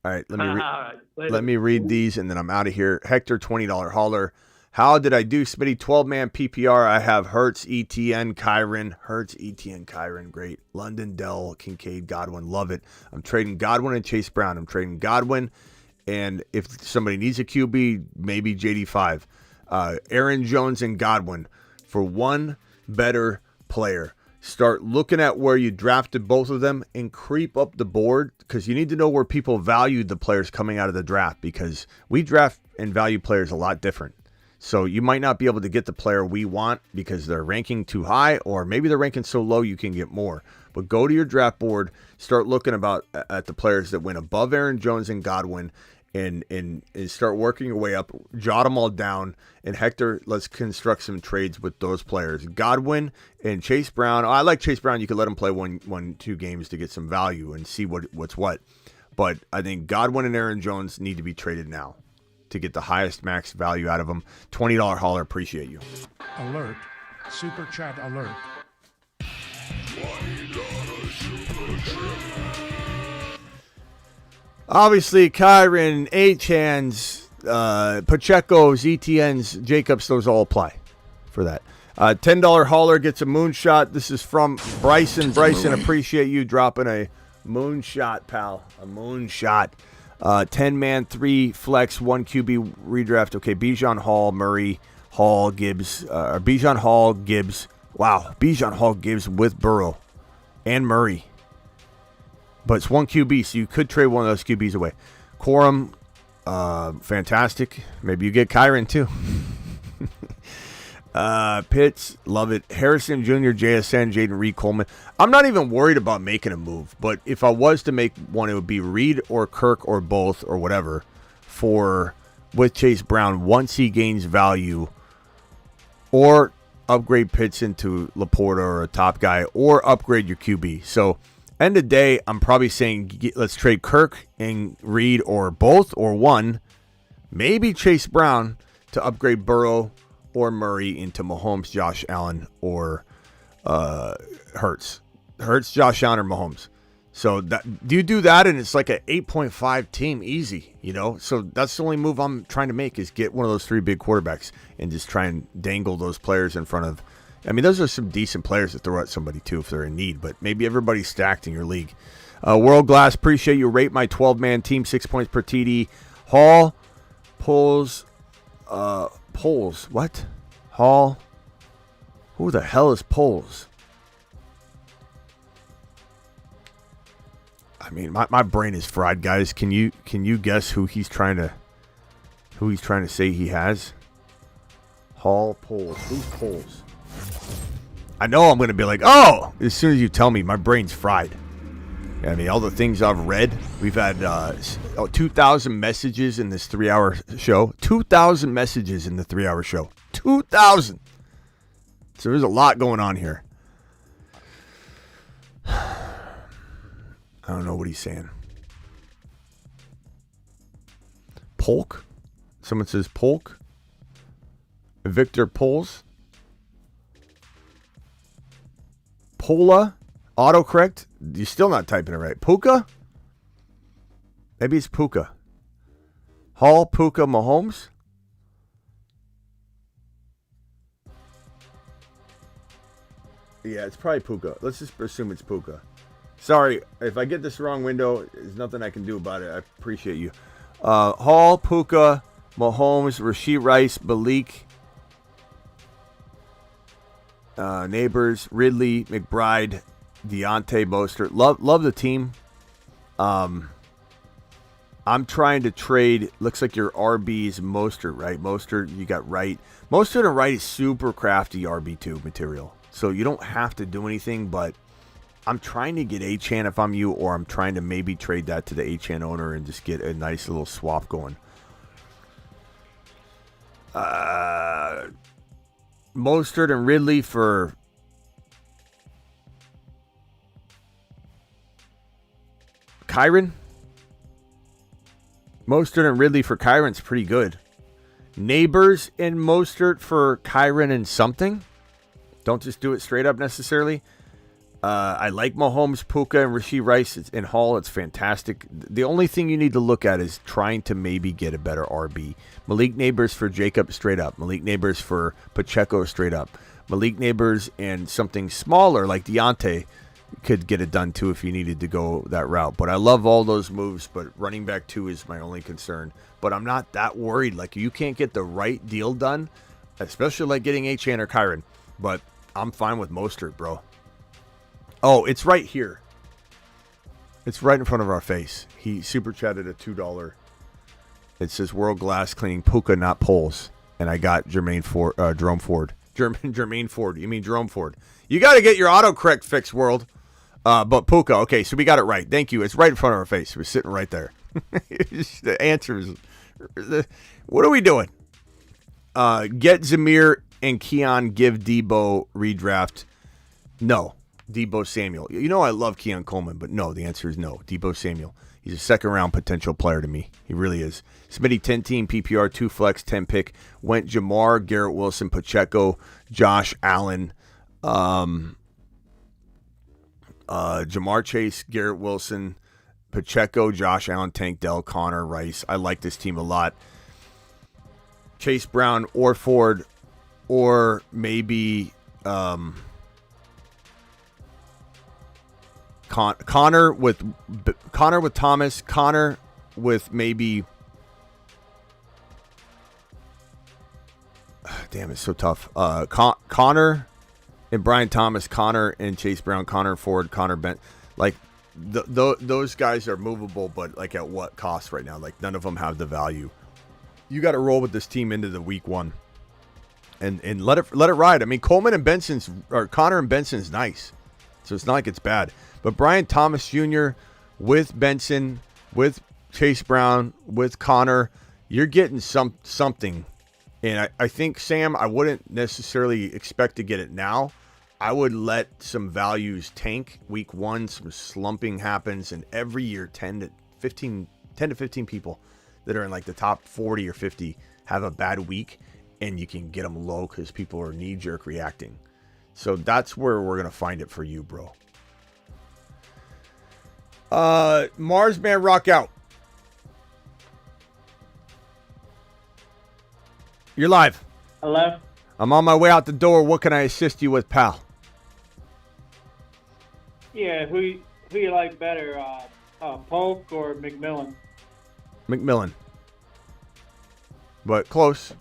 All right, let me read these, and then I'm out of here. Hector, $20 hauler. How did I do, Smitty? 12-man PPR. I have Hurts, ETN, Kyron. Hurts, ETN, Kyron. Great. London, Dell, Kincaid, Godwin. Love it. I'm trading Godwin and Chase Brown. I'm trading Godwin, and if somebody needs a QB, maybe JD5. Aaron Jones and Godwin for one better player. Start looking at where you drafted both of them and creep up the board, because you need to know where people valued the players coming out of the draft, because we draft and value players a lot different. So you might not be able to get the player we want because they're ranking too high, or maybe they're ranking so low you can get more. But go to your draft board, start looking at the players that went above Aaron Jones and Godwin, and start working your way up. Jot them all down. And Hector, let's construct some trades with those players. Godwin and Chase Brown. I like Chase Brown. You could let him play 1-2 games to get some value and see what's what. But I think Godwin and Aaron Jones need to be traded now to get the highest max value out of them. $20 hauler. Appreciate you. Alert. Super chat alert. Obviously, Kyron, H-Hands, Pacheco's, ETNs, Jacobs, those all apply for that. $10 hauler gets a moonshot. This is from Bryson. Bryson, appreciate you dropping a moonshot, pal. A moonshot. 10-man, 3 flex, 1 QB redraft. Okay, Bijan Hall, Murray, Hall, Gibbs. Bijan Hall, Gibbs. Wow, Bijan Hall, Gibbs with Burrow and Murray. But it's 1 QB, so you could trade one of those QBs away. Quorum, fantastic. Maybe you get Kyron too. Pitts, love it. Harrison Jr., JSN, Jaden Reed, Coleman. I'm not even worried about making a move, but if I was to make one, it would be Reed or Kirk or both or whatever with Chase Brown once he gains value, or upgrade Pitts into Laporta or a top guy, or upgrade your QB. So end of day, I'm probably saying let's trade Kirk and Reed or both or one, maybe Chase Brown to upgrade Burrow or Murray into Mahomes, Josh Allen, or Hurts. Hurts, Josh Allen, or Mahomes. So do you do that, and it's like an 8.5 team easy, So that's the only move I'm trying to make is get one of those 3 big quarterbacks and just try and dangle those players in front of. I mean, those are some decent players to throw at somebody, too, if they're in need. But maybe everybody's stacked in your league. World Glass, appreciate you. Rate my 12-man team, 6 points per TD. Hall, Poles. What? Hall. Who the hell is Poles? I mean, my brain is fried, guys. Can you guess who he's trying to say he has? Hall, Poles. Who's Poles? I know I'm going to be like, oh, as soon as you tell me, my brain's fried. I mean, all the things I've read. We've had 2,000 messages in this 3-hour show. 2,000 messages in the 3-hour show. 2,000. So there's a lot going on here. I don't know what he's saying. Polk? Someone says Polk. Victor Poles. Pola, autocorrect. You're still not typing it right. Puka? Maybe it's Puka. Hall, Puka, Mahomes? Yeah, it's probably Puka. Let's just assume it's Puka. Sorry, if I get this wrong window, there's nothing I can do about it. I appreciate you. Hall, Puka, Mahomes, Rashee Rice, Malik, Neighbors, Ridley, McBride, Deontay, Mostert. Love the team. I'm trying to trade. Looks like your RB's Mostert, right? Mostert, you got Wright. Mostert and Wright is super crafty RB2 material. So you don't have to do anything, but I'm trying to get Achane if I'm you, or I'm trying to maybe trade that to the Achane owner and just get a nice little swap going. Mostert and Ridley for Kyron. Mostert and Ridley for Kyron's pretty good. Neighbors and Mostert for Kyron and something. Don't just do it straight up necessarily. I like Mahomes, Puka, and Rashee Rice and Hall. It's fantastic. The only thing you need to look at is trying to maybe get a better RB. Malik Neighbors for Jacob straight up. Malik Neighbors for Pacheco straight up. Malik Neighbors and something smaller like Deontay could get it done too if you needed to go that route. But I love all those moves, but running back 2 is my only concern. But I'm not that worried. Like, you can't get the right deal done, especially like getting Achane or Kyron. But I'm fine with Mostert, bro. Oh, it's right here. It's right in front of our face. He super chatted a $2. It says World Glass Cleaning Puka, not Poles. And I got Jerome Ford. Jermaine Ford. You mean Jerome Ford. You got to get your autocorrect fixed, World. But Puka. Okay, so we got it right. Thank you. It's right in front of our face. We're sitting right there. The answer is... What are we doing? Get Jahmyr and Keon, give Debo redraft. No. Debo Samuel. You know I love Keon Coleman, but no, the answer is no. Debo Samuel. He's a second-round potential player to me. He really is. Smitty, 10-team, PPR, 2 flex, 10 pick. Went Jamar, Garrett Wilson, Pacheco, Josh Allen, Jamar Chase, Garrett Wilson, Pacheco, Josh Allen, Tank Dell, Connor, Rice. I like this team a lot. Chase Brown or Ford or maybe... Connor with Thomas, Connor with maybe. Damn, it's so tough. Connor and Brian Thomas, Connor and Chase Brown, Connor Ford, Connor Bent. Like those guys are movable, but like at what cost right now? Like none of them have the value. You got to roll with this team into the week 1, and let it ride. I mean, Connor and Benson's nice, so it's not like it's bad. But Brian Thomas Jr. with Benson, with Chase Brown, with Connor, you're getting something. And I think, Sam, I wouldn't necessarily expect to get it now. I would let some values tank week 1. Some slumping happens. And every year, 10 to 15 people that are in like the top 40 or 50 have a bad week. And you can get them low because people are knee-jerk reacting. So that's where we're going to find it for you, bro. Mars Man, rock out. You're live. Hello? I'm on my way out the door. What can I assist you with, pal? Yeah, who you like better, Polk or McMillan? McMillan. But close.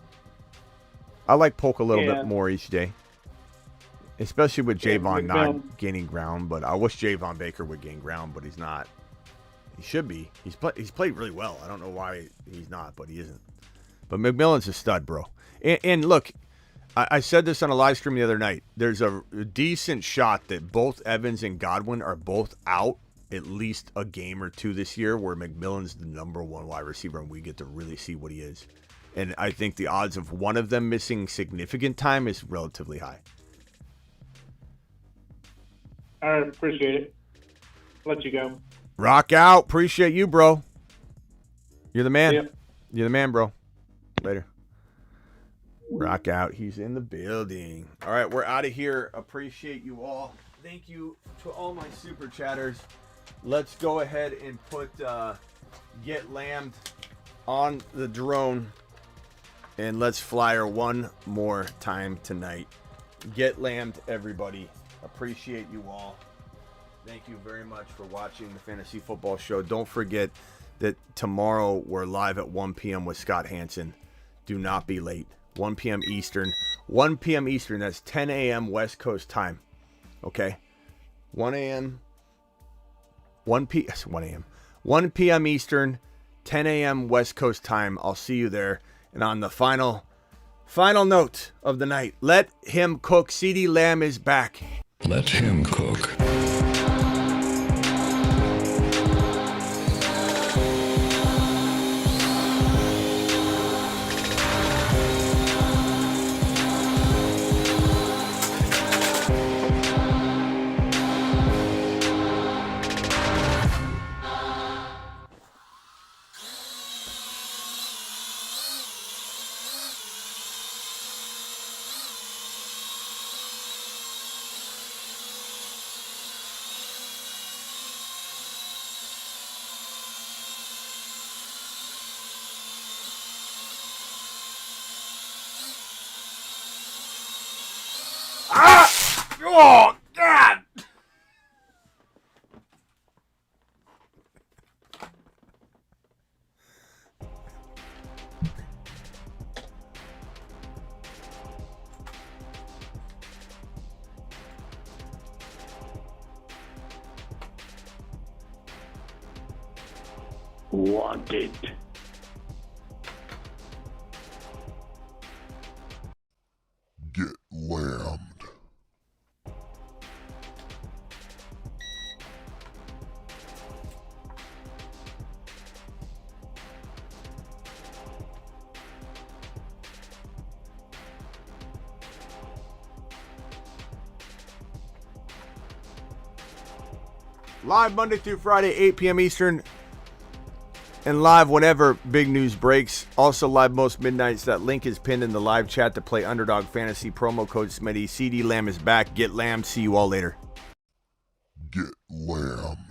I like Polk a little bit more each day. Especially with Javon not gaining ground, but I wish Javon Baker would gain ground, but he's not. He should be. He's played really well. I don't know why he's not, but he isn't. But McMillan's a stud, bro. And look, I said this on a live stream the other night. There's a decent shot that both Evans and Godwin are both out at least a game or 2 this year, where McMillan's the number 1 wide receiver, and we get to really see what he is. And I think the odds of one of them missing significant time is relatively high. All right, appreciate it. Let you go. Rock out. Appreciate you, bro. You're the man. Yep. You're the man, bro. Later. Rock out. He's in the building. All right, we're out of here. Appreciate you all. Thank you to all my super chatters. Let's go ahead and put Get Lambed on the drone. And let's fly her one more time tonight. Get Lambed, everybody. Appreciate you all. Thank you very much for watching the Fantasy Football Show. Don't forget that tomorrow we're live at 1 p.m. with Scott Hansen. Do not be late. 1 p.m. Eastern. 1 p.m. Eastern. That's 10 a.m. West Coast time. Okay? 1 a.m. 1 p.m. Eastern. 10 a.m. West Coast time. I'll see you there. And on the final note of the night, let him cook. Ceedee Lamb is back. Let him cook. Oh, God! Want it. Get lambed. Live Monday through Friday, 8 p.m. Eastern. And live whenever big news breaks. Also live most midnights. That link is pinned in the live chat to play Underdog Fantasy. Promo code Smitty. Ceedee Lamb is back. Get Lamb. See you all later. Get lamb.